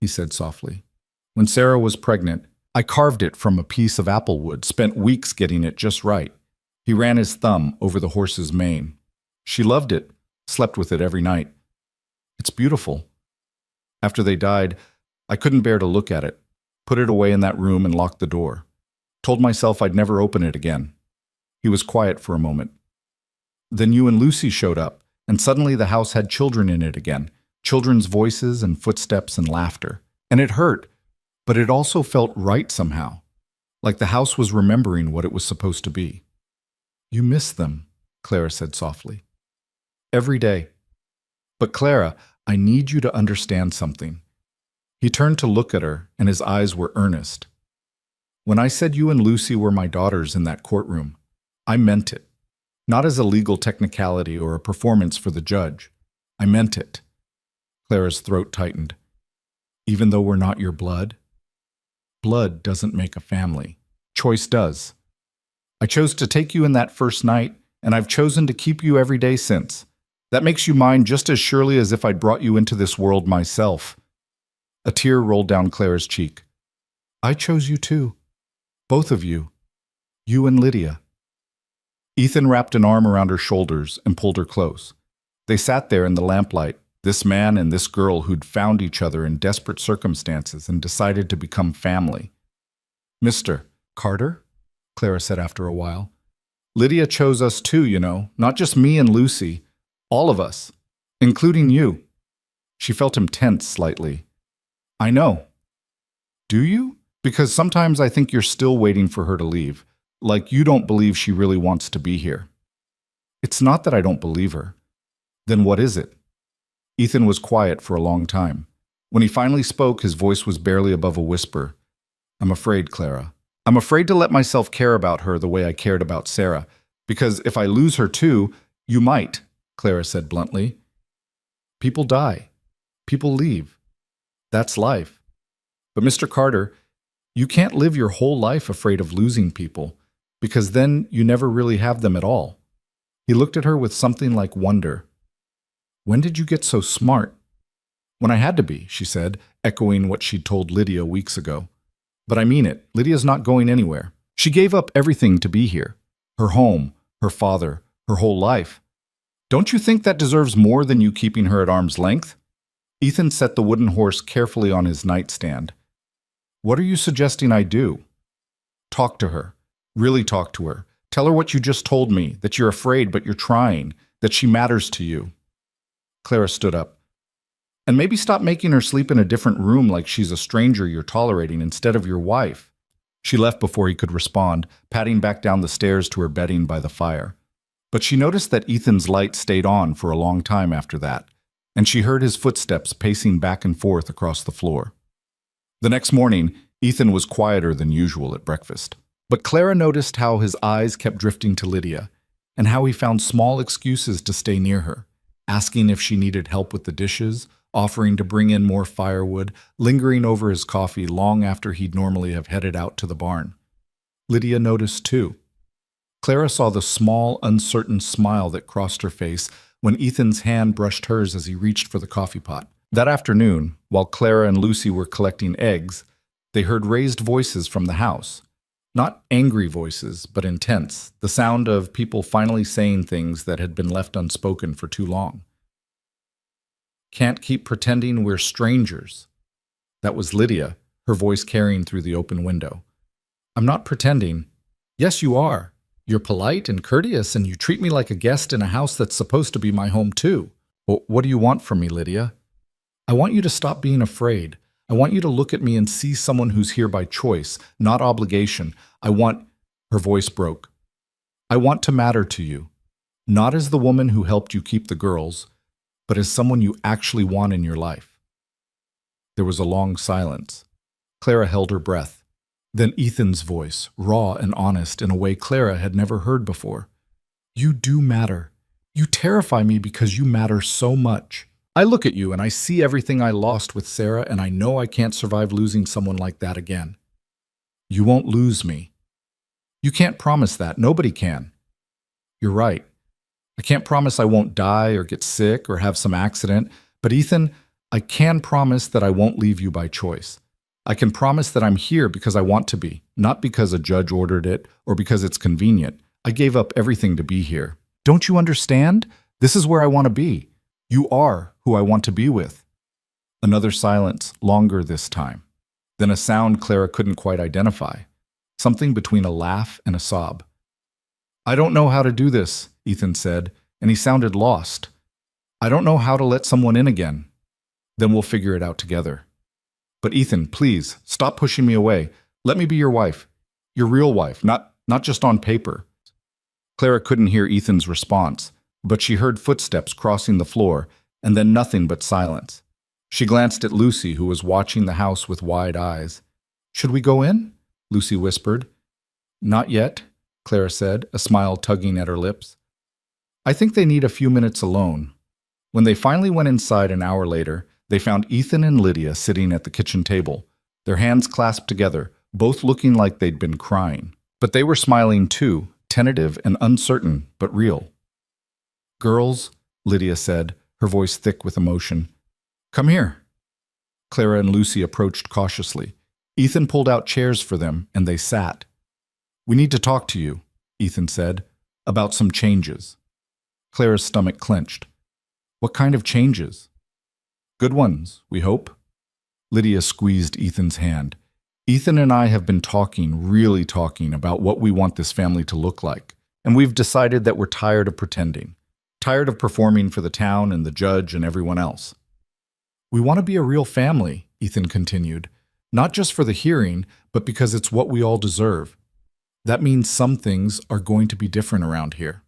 he said softly. "When Sarah was pregnant, I carved it from a piece of apple wood, spent weeks getting it just right. He ran his thumb over the horse's mane. She loved it, slept with it every night. It's beautiful. After they died, I couldn't bear to look at it, put it away in that room and locked the door. Told myself I'd never open it again. He was quiet for a moment. Then you and Lucy showed up, and suddenly the house had children in it again, children's voices and footsteps and laughter. And it hurt, but it also felt right somehow, like the house was remembering what it was supposed to be. You miss them, Clara said softly. Every day. But Clara, I need you to understand something. He turned to look at her, and his eyes were earnest. When I said you and Lucy were my daughters in that courtroom, I meant it. Not as a legal technicality or a performance for the judge. I meant it. Clara's throat tightened. Even though we're not your blood? Blood doesn't make a family. Choice does. I chose to take you in that first night, and I've chosen to keep you every day since. That makes you mine just as surely as if I'd brought you into this world myself. A tear rolled down Clara's cheek. I chose you too. Both of you. You and Lydia. Ethan wrapped an arm around her shoulders and pulled her close. They sat there in the lamplight, this man and this girl who'd found each other in desperate circumstances and decided to become family. Mr. Carter, Clara said after a while. Lydia chose us too, you know, not just me and Lucy. All of us, including you. She felt him tense slightly. I know. Do you? Because sometimes I think you're still waiting for her to leave, like you don't believe she really wants to be here. It's not that I don't believe her. Then what is it? Ethan was quiet for a long time. When he finally spoke, his voice was barely above a whisper. I'm afraid, Clara. I'm afraid to let myself care about her the way I cared about Sarah, because if I lose her too, you might, Clara said bluntly. People die. People leave. That's life. But Mr. Carter, you can't live your whole life afraid of losing people, because then you never really have them at all. He looked at her with something like wonder. When did you get so smart? When I had to be, she said, echoing what she'd told Lydia weeks ago. But I mean it, Lydia's not going anywhere. She gave up everything to be here. Her home, her father, her whole life. Don't you think that deserves more than you keeping her at arm's length? Ethan set the wooden horse carefully on his nightstand. What are you suggesting I do? Talk to her. Really talk to her. Tell her what you just told me, that you're afraid but you're trying, that she matters to you. Clara stood up. And maybe stop making her sleep in a different room like she's a stranger you're tolerating instead of your wife. She left before he could respond, padding back down the stairs to her bedding by the fire. But she noticed that Ethan's light stayed on for a long time after that, and she heard his footsteps pacing back and forth across the floor. The next morning, Ethan was quieter than usual at breakfast. But Clara noticed how his eyes kept drifting to Lydia, and how he found small excuses to stay near her, asking if she needed help with the dishes, offering to bring in more firewood, lingering over his coffee long after he'd normally have headed out to the barn. Lydia noticed too. Clara saw the small, uncertain smile that crossed her face when Ethan's hand brushed hers as he reached for the coffee pot. That afternoon, while Clara and Lucy were collecting eggs, they heard raised voices from the house. Not angry voices, but intense, the sound of people finally saying things that had been left unspoken for too long. Can't keep pretending we're strangers. That was Lydia, her voice carrying through the open window. I'm not pretending. Yes, you are. You're polite and courteous, and you treat me like a guest in a house that's supposed to be my home too. What do you want from me, Lydia? I want you to stop being afraid. I want you to look at me and see someone who's here by choice, not obligation. Her voice broke. I want to matter to you, not as the woman who helped you keep the girls, but as someone you actually want in your life. There was a long silence. Clara held her breath. Then Ethan's voice, raw and honest in a way Clara had never heard before. You do matter. You terrify me because you matter so much. I look at you and I see everything I lost with Sarah, and I know I can't survive losing someone like that again. You won't lose me. You can't promise that. Nobody can. You're right. I can't promise I won't die or get sick or have some accident, but Ethan, I can promise that I won't leave you by choice. I can promise that I'm here because I want to be, not because a judge ordered it or because it's convenient. I gave up everything to be here. Don't you understand? This is where I want to be. You are who I want to be with." Another silence, longer this time. Then a sound Clara couldn't quite identify. Something between a laugh and a sob. "I don't know how to do this," Ethan said, and he sounded lost. "I don't know how to let someone in again." "Then we'll figure it out together." "But Ethan, please, stop pushing me away. Let me be your wife. Your real wife, not just on paper." Clara couldn't hear Ethan's response, but she heard footsteps crossing the floor, and then nothing but silence. She glanced at Lucy, who was watching the house with wide eyes. "Should we go in?" Lucy whispered. "Not yet," Clara said, a smile tugging at her lips. "I think they need a few minutes alone." When they finally went inside an hour later, they found Ethan and Lydia sitting at the kitchen table, their hands clasped together, both looking like they'd been crying. But they were smiling too, tentative and uncertain, but real. "Girls," Lydia said, her voice thick with emotion. "Come here." Clara and Lucy approached cautiously. Ethan pulled out chairs for them, and they sat. "We need to talk to you," Ethan said, "about some changes." Clara's stomach clenched. "What kind of changes?" "Good ones, we hope." Lydia squeezed Ethan's hand. "Ethan and I have been talking, really talking, about what we want this family to look like, and we've decided that we're tired of pretending, tired of performing for the town and the judge and everyone else. We want to be a real family," Ethan continued, "not just for the hearing, but because it's what we all deserve. That means some things are going to be different around here."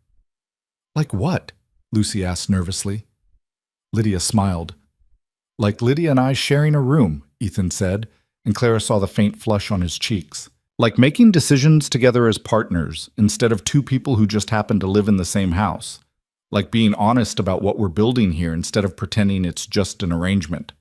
"Like what?" Lucy asked nervously. Lydia smiled. "Like Lydia and I sharing a room," Ethan said, and Clara saw the faint flush on his cheeks. "Like making decisions together as partners, instead of two people who just happen to live in the same house. Like being honest about what we're building here instead of pretending it's just an arrangement."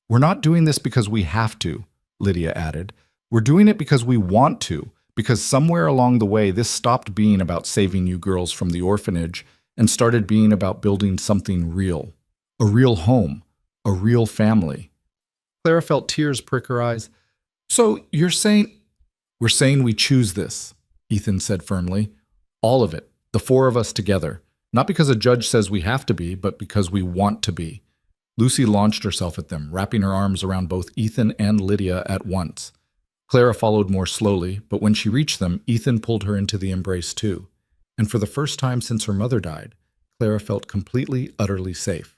"We're not doing this because we have to," Lydia added. "We're doing it because we want to, because somewhere along the way this stopped being about saving you girls from the orphanage and started being about building something real. A real home, a real family." Clara felt tears prick her eyes. "So you're saying—" "We're saying we choose this," Ethan said firmly. "All of it, the four of us together. Not because a judge says we have to be, but because we want to be." Lucy launched herself at them, wrapping her arms around both Ethan and Lydia at once. Clara followed more slowly, but when she reached them, Ethan pulled her into the embrace too. And for the first time since her mother died, Clara felt completely, utterly safe.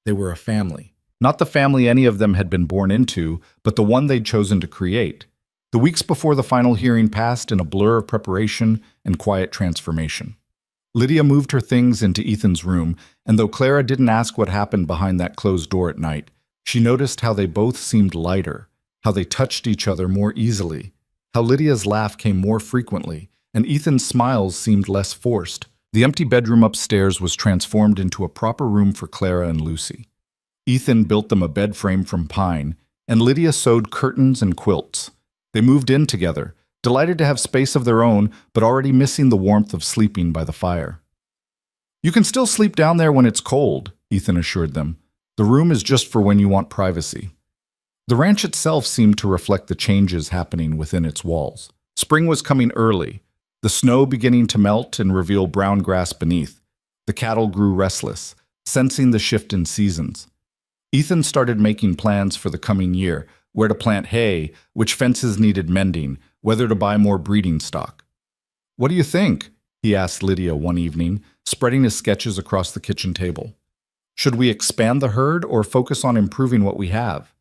They were a family. Not the family any of them had been born into, but the one they'd chosen to create. The weeks before the final hearing passed in a blur of preparation and quiet transformation. Lydia moved her things into Ethan's room, and though Clara didn't ask what happened behind that closed door at night, she noticed how they both seemed lighter, how they touched each other more easily, how Lydia's laugh came more frequently, and Ethan's smiles seemed less forced. The empty bedroom upstairs was transformed into a proper room for Clara and Lucy. Ethan built them a bed frame from pine, and Lydia sewed curtains and quilts. They moved in together, delighted to have space of their own, but already missing the warmth of sleeping by the fire. "You can still sleep down there when it's cold," Ethan assured them. "The room is just for when you want privacy." The ranch itself seemed to reflect the changes happening within its walls. Spring was coming early, the snow beginning to melt and reveal brown grass beneath. The cattle grew restless, sensing the shift in seasons. Ethan started making plans for the coming year, where to plant hay, which fences needed mending, whether to buy more breeding stock. "What do you think?" he asked Lydia one evening, spreading his sketches across the kitchen table. "Should we expand the herd or focus on improving what we have?"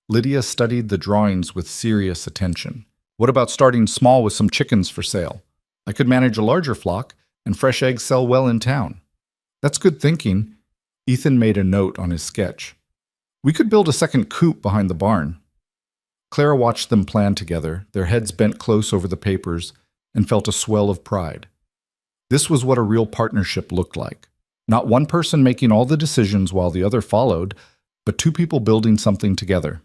Lydia studied the drawings with serious attention. "What about starting small with some chickens for sale? I could manage a larger flock, and fresh eggs sell well in town." "That's good thinking." Ethan made a note on his sketch. "We could build a second coop behind the barn." Clara watched them plan together, their heads bent close over the papers, and felt a swell of pride. This was what a real partnership looked like. Not one person making all the decisions while the other followed, but two people building something together.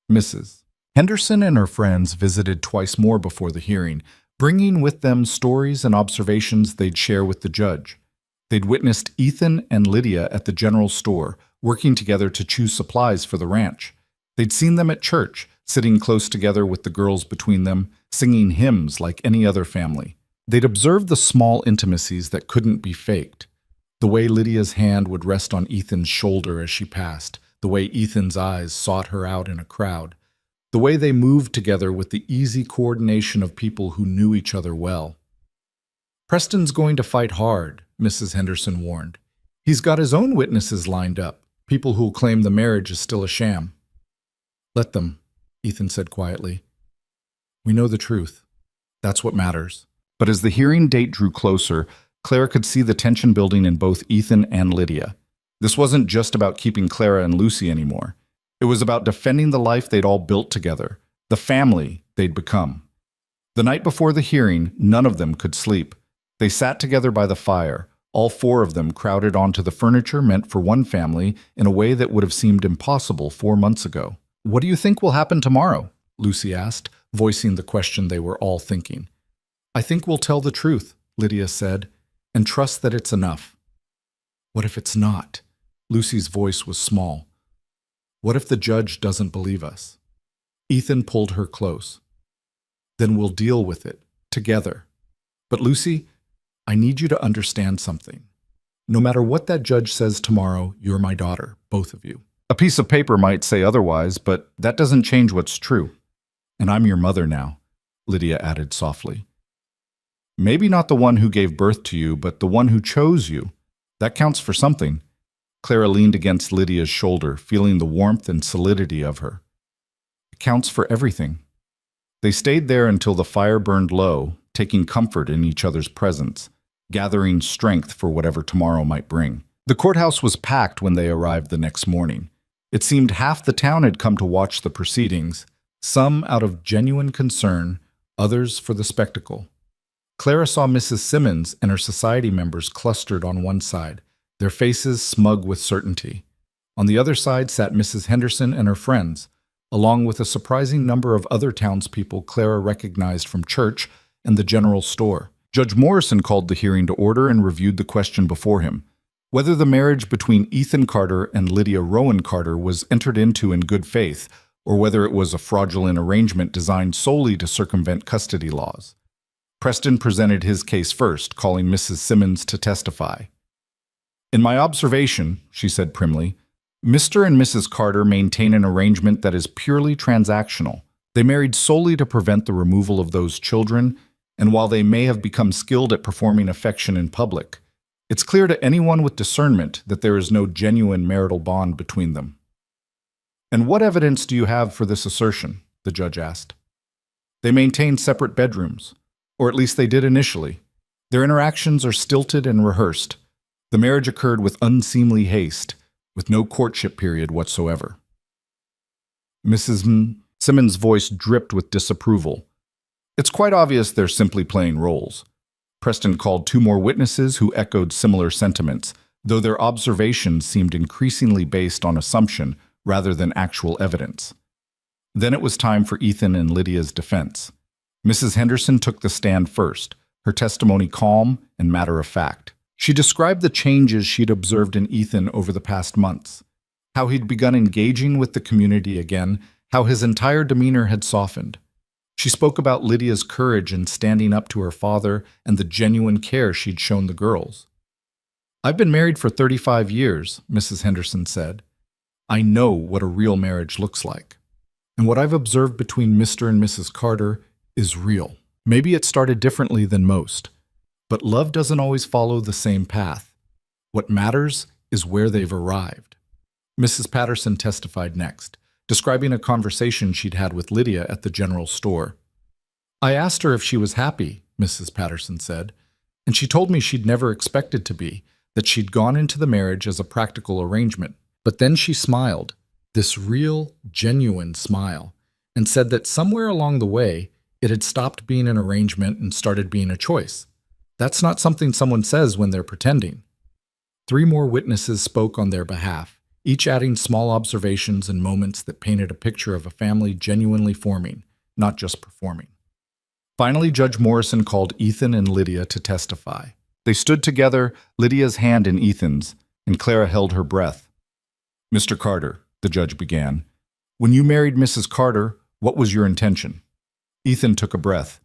Mrs. Henderson and her friends visited twice more before the hearing, bringing with them stories and observations they'd share with the judge. They'd witnessed Ethan and Lydia at the general store, working together to choose supplies for the ranch. They'd seen them at church, sitting close together with the girls between them, singing hymns like any other family. They'd observed the small intimacies that couldn't be faked. The way Lydia's hand would rest on Ethan's shoulder as she passed, the way Ethan's eyes sought her out in a crowd, the way they moved together with the easy coordination of people who knew each other well. "Preston's going to fight hard," Mrs. Henderson warned. "He's got his own witnesses lined up, people who'll claim the marriage is still a sham." "Let them," Ethan said quietly. "We know the truth. That's what matters." But as the hearing date drew closer, Clara could see the tension building in both Ethan and Lydia. This wasn't just about keeping Clara and Lucy anymore. It was about defending the life they'd all built together, the family they'd become. The night before the hearing, none of them could sleep. They sat together by the fire, all four of them crowded onto the furniture meant for one family in a way that would have seemed impossible 4 months ago. "What do you think will happen tomorrow?" Lucy asked, voicing the question they were all thinking. "I think we'll tell the truth," Lydia said, "and trust that it's enough." "What if it's not?" Lucy's voice was small. "What if the judge doesn't believe us?" Ethan pulled her close. "Then we'll deal with it, together. But Lucy, I need you to understand something. No matter what that judge says tomorrow, you're my daughter, both of you. A piece of paper might say otherwise, but that doesn't change what's true. And I'm your mother now," Lydia added softly. "Maybe not the one who gave birth to you, but the one who chose you. That counts for something." Clara leaned against Lydia's shoulder, feeling the warmth and solidity of her. "It counts for everything." They stayed there until the fire burned low, taking comfort in each other's presence, gathering strength for whatever tomorrow might bring. The courthouse was packed when they arrived the next morning. It seemed half the town had come to watch the proceedings, some out of genuine concern, others for the spectacle. Clara saw Mrs. Simmons and her society members clustered on one side, their faces smug with certainty. On the other side sat Mrs. Henderson and her friends, along with a surprising number of other townspeople Clara recognized from church and the general store. Judge Morrison called the hearing to order and reviewed the question before him: whether the marriage between Ethan Carter and Lydia Rowan Carter was entered into in good faith, or whether it was a fraudulent arrangement designed solely to circumvent custody laws. Preston presented his case first, calling Mrs. Simmons to testify. "In my observation," she said primly, "Mr. and Mrs. Carter maintain an arrangement that is purely transactional. They married solely to prevent the removal of those children, and while they may have become skilled at performing affection in public, it's clear to anyone with discernment that there is no genuine marital bond between them." "And what evidence do you have for this assertion?" the judge asked. "They maintain separate bedrooms, or at least they did initially. Their interactions are stilted and rehearsed. The marriage occurred with unseemly haste, with no courtship period whatsoever." Mrs. Simmons' voice dripped with disapproval. "It's quite obvious they're simply playing roles." Preston called 2 more witnesses who echoed similar sentiments, though their observations seemed increasingly based on assumption rather than actual evidence. Then it was time for Ethan and Lydia's defense. Mrs. Henderson took the stand first, her testimony calm and matter-of-fact. She described the changes she'd observed in Ethan over the past months, how he'd begun engaging with the community again, how his entire demeanor had softened. She spoke about Lydia's courage in standing up to her father and the genuine care she'd shown the girls. "I've been married for 35 years, Mrs. Henderson said. "I know what a real marriage looks like. And what I've observed between Mr. and Mrs. Carter is real. Maybe it started differently than most, but love doesn't always follow the same path. What matters is where they've arrived." Mrs. Patterson testified next, describing a conversation she'd had with Lydia at the general store. "I asked her if she was happy," Mrs. Patterson said, "and she told me she'd never expected to be, that she'd gone into the marriage as a practical arrangement. But then she smiled, this real, genuine smile, and said that somewhere along the way, it had stopped being an arrangement and started being a choice. That's not something someone says when they're pretending." 3 more witnesses spoke on their behalf, each adding small observations and moments that painted a picture of a family genuinely forming, not just performing. Finally, Judge Morrison called Ethan and Lydia to testify. They stood together, Lydia's hand in Ethan's, and Clara held her breath. "Mr. Carter," the judge began, "when you married Mrs. Carter, what was your intention?" Ethan took a breath.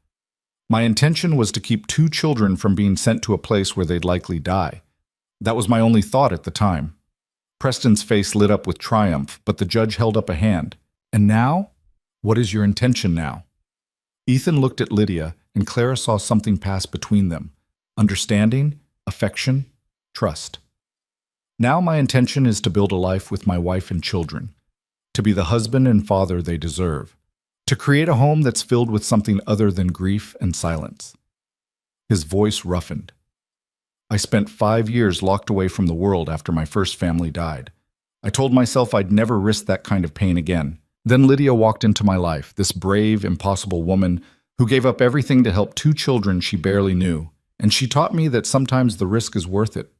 My intention was to keep 2 children from being sent to a place where they'd likely die. That was my only thought at the time. Preston's face lit up with triumph, but the judge held up a hand. And now? What is your intention now? Ethan looked at Lydia, and Clara saw something pass between them. Understanding, affection, trust. Now my intention is to build a life with my wife and children, to be the husband and father they deserve, to create a home that's filled with something other than grief and silence. His voice roughened. I spent 5 years locked away from the world after my first family died. I told myself I'd never risk that kind of pain again. Then Lydia walked into my life, this brave, impossible woman who gave up everything to help 2 children she barely knew. And she taught me that sometimes the risk is worth it.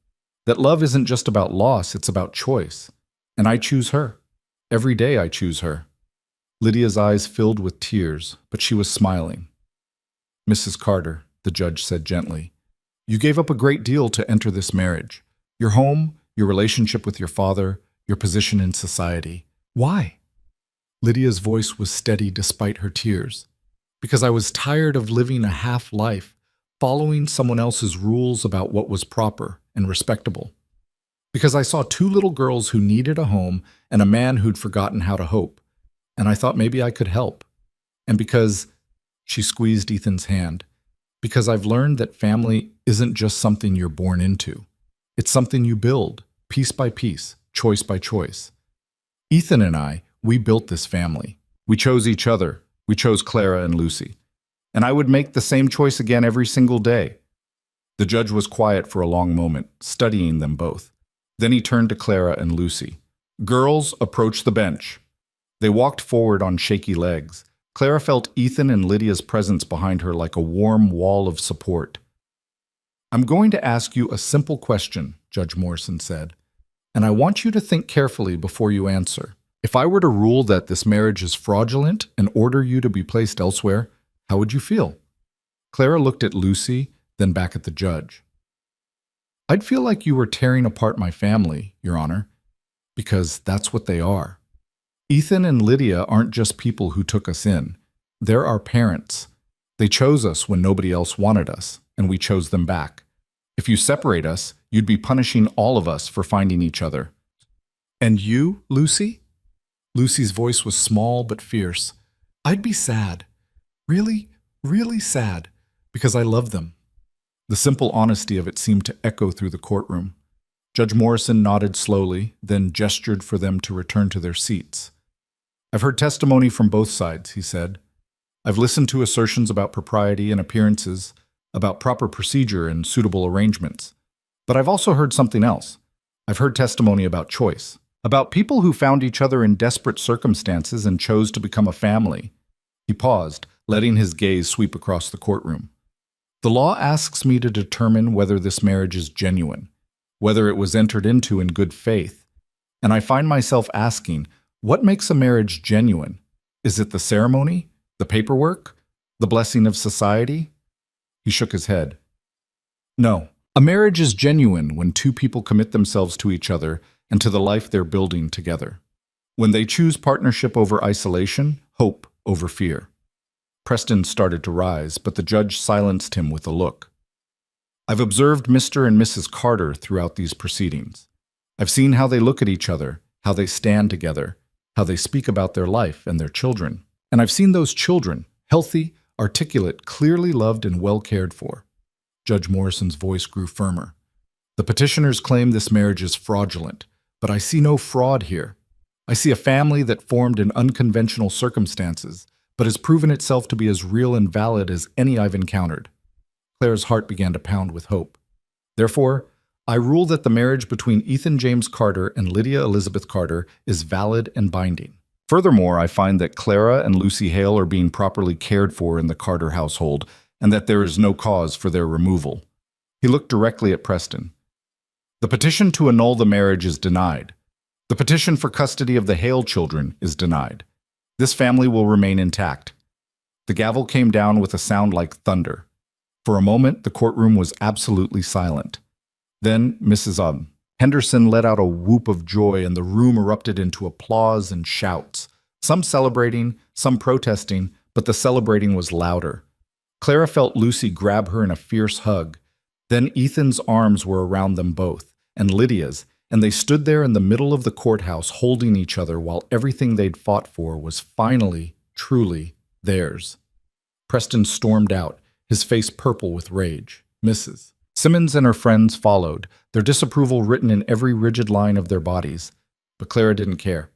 That love isn't just about loss, it's about choice. And I choose her. Every day I choose her. Lydia's eyes filled with tears, but she was smiling. Mrs. Carter, the judge said gently, you gave up a great deal to enter this marriage. Your home, your relationship with your father, your position in society. Why? Lydia's voice was steady despite her tears. Because I was tired of living a half life, following someone else's rules about what was proper and respectable. Because I saw 2 little girls who needed a home and a man who'd forgotten how to hope. And I thought maybe I could help. And because, she squeezed Ethan's hand, because I've learned that family isn't just something you're born into. It's something you build, piece by piece, choice by choice. Ethan and I, we built this family. We chose each other. We chose Clara and Lucy. And I would make the same choice again every single day. The judge was quiet for a long moment, studying them both. Then he turned to Clara and Lucy. Girls, approach the bench. They walked forward on shaky legs. Clara felt Ethan and Lydia's presence behind her like a warm wall of support. I'm going to ask you a simple question, Judge Morrison said, and I want you to think carefully before you answer. If I were to rule that this marriage is fraudulent and order you to be placed elsewhere, how would you feel? Clara looked at Lucy, then back at the judge. I'd feel like you were tearing apart my family, Your Honor, because that's what they are. Ethan and Lydia aren't just people who took us in. They're our parents. They chose us when nobody else wanted us, and we chose them back. If you separate us, you'd be punishing all of us for finding each other. And you, Lucy? Lucy's voice was small but fierce. I'd be sad. Really, really sad, because I love them. The simple honesty of it seemed to echo through the courtroom. Judge Morrison nodded slowly, then gestured for them to return to their seats. I've heard testimony from both sides, he said. I've listened to assertions about propriety and appearances, about proper procedure and suitable arrangements. But I've also heard something else. I've heard testimony about choice, about people who found each other in desperate circumstances and chose to become a family. He paused, letting his gaze sweep across the courtroom. The law asks me to determine whether this marriage is genuine, whether it was entered into in good faith. And I find myself asking, what makes a marriage genuine? Is it the ceremony, the paperwork, the blessing of society? He shook his head. No, a marriage is genuine when 2 people commit themselves to each other and to the life they're building together. When they choose partnership over isolation, hope over fear. Preston started to rise, but the judge silenced him with a look. I've observed Mr. and Mrs. Carter throughout these proceedings. I've seen how they look at each other, how they stand together, how they speak about their life and their children. And I've seen those children, healthy, articulate, clearly loved and well cared for. Judge Morrison's voice grew firmer. The petitioners claim this marriage is fraudulent, but I see no fraud here. I see a family that formed in unconventional circumstances, but has proven itself to be as real and valid as any I've encountered. Clara's heart began to pound with hope. Therefore, I rule that the marriage between Ethan James Carter and Lydia Elizabeth Carter is valid and binding. Furthermore, I find that Clara and Lucy Hale are being properly cared for in the Carter household, and that there is no cause for their removal. He looked directly at Preston. The petition to annul the marriage is denied. The petition for custody of the Hale children is denied. This family will remain intact. The gavel came down with a sound like thunder. For a moment, the courtroom was absolutely silent. Then Mrs. Henderson let out a whoop of joy, and the room erupted into applause and shouts, some celebrating, some protesting, but the celebrating was louder. Clara felt Lucy grab her in a fierce hug. Then Ethan's arms were around them both, and Lydia's, and they stood there in the middle of the courthouse holding each other while everything they'd fought for was finally, truly, theirs. Preston stormed out, his face purple with rage. Mrs. Simmons and her friends followed, their disapproval written in every rigid line of their bodies. But Clara didn't care.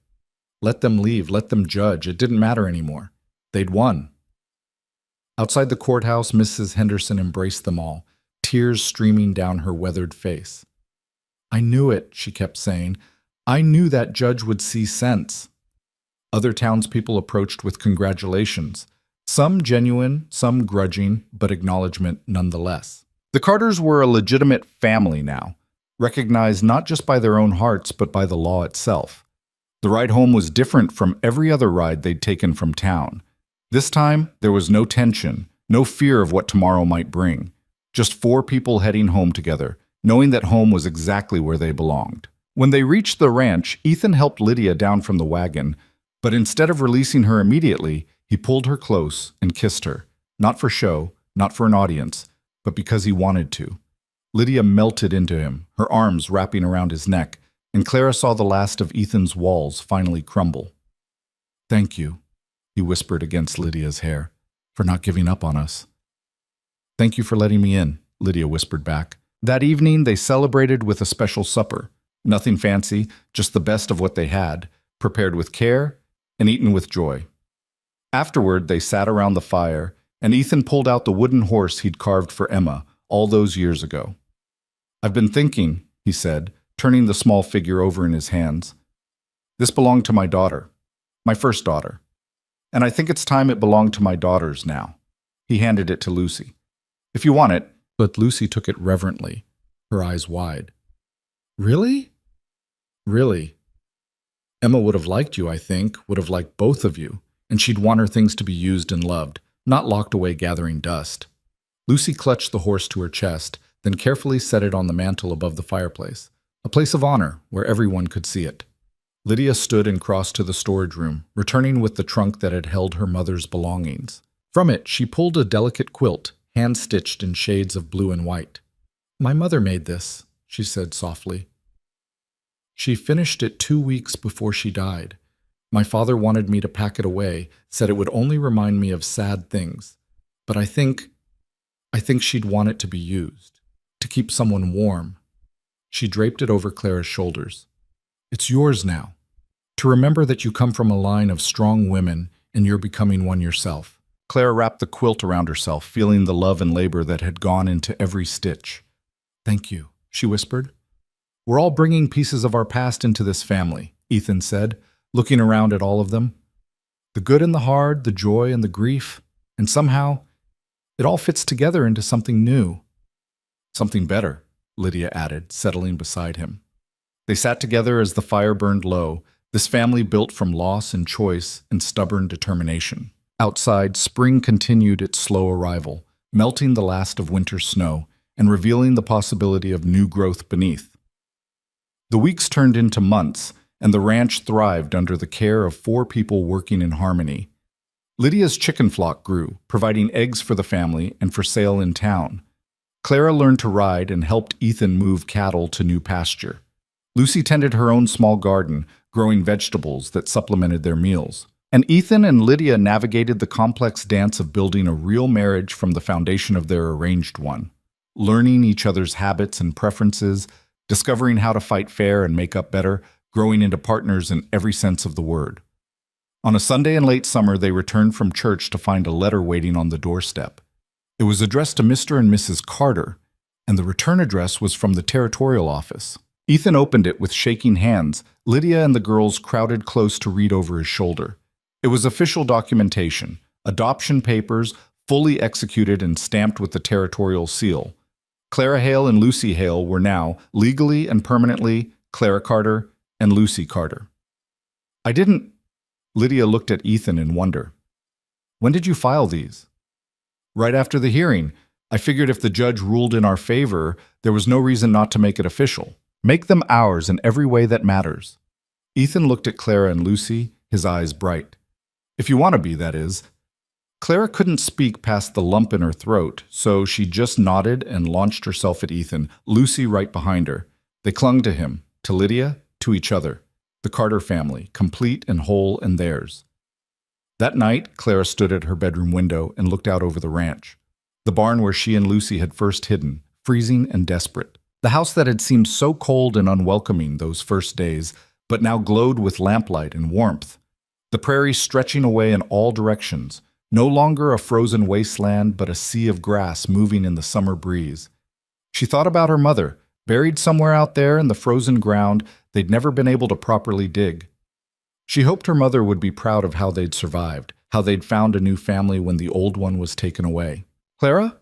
Let them leave, let them judge, it didn't matter anymore. They'd won. Outside the courthouse, Mrs. Henderson embraced them all, tears streaming down her weathered face. "I knew it," she kept saying. "I knew that judge would see sense." Other townspeople approached with congratulations, some genuine, some grudging, but acknowledgement nonetheless. The Carters were a legitimate family now, recognized not just by their own hearts but by the law itself. The ride home was different from every other ride they'd taken from town. This time, there was no tension, no fear of what tomorrow might bring. Just four people heading home together, knowing that home was exactly where they belonged. When they reached the ranch, Ethan helped Lydia down from the wagon, but instead of releasing her immediately, he pulled her close and kissed her, not for show, not for an audience, but because he wanted to. Lydia melted into him, her arms wrapping around his neck, and Clara saw the last of Ethan's walls finally crumble. "Thank you," he whispered against Lydia's hair, "for not giving up on us." "Thank you for letting me in," Lydia whispered back. That evening, they celebrated with a special supper. Nothing fancy, just the best of what they had, prepared with care and eaten with joy. Afterward, they sat around the fire, and Ethan pulled out the wooden horse he'd carved for Emma all those years ago. "I've been thinking," he said, turning the small figure over in his hands. "This belonged to my daughter, my first daughter. And I think it's time it belonged to my daughters now." He handed it to Lucy. "If you want it," but Lucy took it reverently, her eyes wide. "Really?" "Really. Emma would have liked you, I think, would have liked both of you, and she'd want her things to be used and loved, not locked away gathering dust." Lucy clutched the horse to her chest, then carefully set it on the mantel above the fireplace, a place of honor where everyone could see it. Lydia stood and crossed to the storage room, returning with the trunk that had held her mother's belongings. From it, she pulled a delicate quilt, hand-stitched in shades of blue and white. "My mother made this," she said softly. "She finished it 2 weeks before she died. My father wanted me to pack it away, said it would only remind me of sad things. But I think she'd want it to be used, to keep someone warm." She draped it over Clara's shoulders. "It's yours now, to remember that you come from a line of strong women and you're becoming one yourself." Clara wrapped the quilt around herself, feeling the love and labor that had gone into every stitch. "Thank you," she whispered. "We're all bringing pieces of our past into this family," Ethan said, looking around at all of them. "The good and the hard, the joy and the grief, and somehow it all fits together into something new." "Something better," Lydia added, settling beside him. They sat together as the fire burned low, this family built from loss and choice and stubborn determination. Outside, spring continued its slow arrival, melting the last of winter's snow and revealing the possibility of new growth beneath. The weeks turned into months, and the ranch thrived under the care of 4 people working in harmony. Lydia's chicken flock grew, providing eggs for the family and for sale in town. Clara learned to ride and helped Ethan move cattle to new pasture. Lucy tended her own small garden, growing vegetables that supplemented their meals. And Ethan and Lydia navigated the complex dance of building a real marriage from the foundation of their arranged one, learning each other's habits and preferences, discovering how to fight fair and make up better, growing into partners in every sense of the word. On a Sunday in late summer, they returned from church to find a letter waiting on the doorstep. It was addressed to Mr. and Mrs. Carter, and the return address was from the territorial office. Ethan opened it with shaking hands. Lydia and the girls crowded close to read over his shoulder. It was official documentation, adoption papers, fully executed and stamped with the territorial seal. Clara Hale and Lucy Hale were now, legally and permanently, Clara Carter and Lucy Carter. "I didn't—" Lydia looked at Ethan in wonder. "When did you file these?" "Right after the hearing. I figured if the judge ruled in our favor, there was no reason not to make it official. Make them ours in every way that matters." Ethan looked at Clara and Lucy, his eyes bright. "If you want to be, that is." Clara couldn't speak past the lump in her throat, so she just nodded and launched herself at Ethan, Lucy right behind her. They clung to him, to Lydia, to each other. The Carter family, complete and whole and theirs. That night, Clara stood at her bedroom window and looked out over the ranch. The barn where she and Lucy had first hidden, freezing and desperate. The house that had seemed so cold and unwelcoming those first days, but now glowed with lamplight and warmth. The prairie stretching away in all directions, no longer a frozen wasteland, but a sea of grass moving in the summer breeze. She thought about her mother, buried somewhere out there in the frozen ground they'd never been able to properly dig. She hoped her mother would be proud of how they'd survived, how they'd found a new family when the old one was taken away. "Clara?"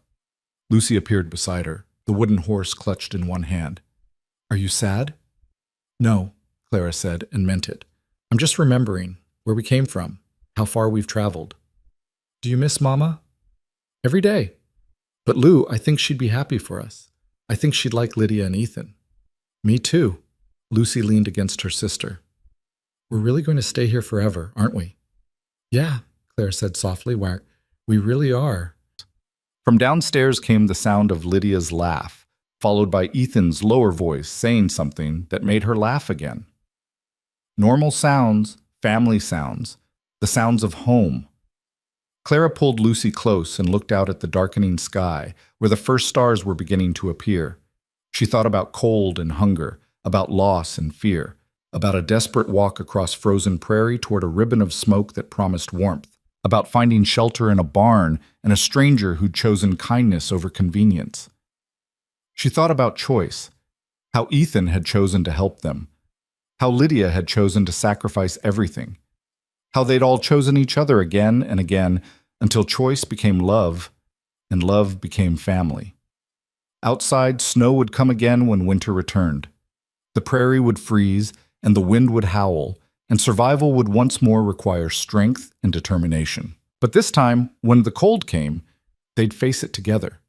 Lucy appeared beside her, the wooden horse clutched in one hand. "Are you sad?" "No," Clara said, and meant it. "I'm just remembering where we came from, how far we've traveled." "Do you miss Mama?" "Every day. But Lou, I think she'd be happy for us. I think she'd like Lydia and Ethan." "Me too." Lucy leaned against her sister. "We're really going to stay here forever, aren't we?" "Yeah," Claire said softly. "We really are." From downstairs came the sound of Lydia's laugh, followed by Ethan's lower voice saying something that made her laugh again. Normal sounds, family sounds, the sounds of home. Clara pulled Lucy close and looked out at the darkening sky, where the first stars were beginning to appear. She thought about cold and hunger, about loss and fear, about a desperate walk across frozen prairie toward a ribbon of smoke that promised warmth, about finding shelter in a barn and a stranger who'd chosen kindness over convenience. She thought about choice, how Ethan had chosen to help them, how Lydia had chosen to sacrifice everything, how they'd all chosen each other again and again until choice became love and love became family. Outside, snow would come again when winter returned. The prairie would freeze and the wind would howl, and survival would once more require strength and determination. But this time, when the cold came, they'd face it together.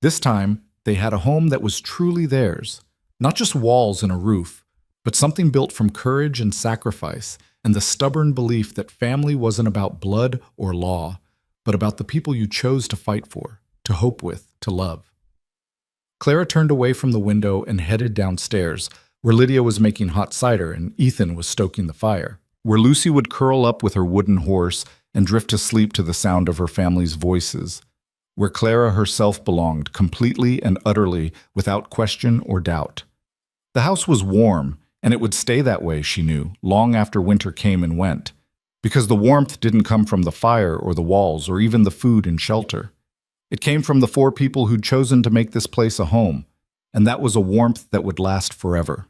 This time, they had a home that was truly theirs, not just walls and a roof, but something built from courage and sacrifice and the stubborn belief that family wasn't about blood or law, but about the people you chose to fight for, to hope with, to love. Clara turned away from the window and headed downstairs, where Lydia was making hot cider and Ethan was stoking the fire, where Lucy would curl up with her wooden horse and drift to sleep to the sound of her family's voices, where Clara herself belonged completely and utterly without question or doubt. The house was warm, and it would stay that way, she knew, long after winter came and went, because the warmth didn't come from the fire or the walls or even the food and shelter. It came from the 4 people who'd chosen to make this place a home, and that was a warmth that would last forever.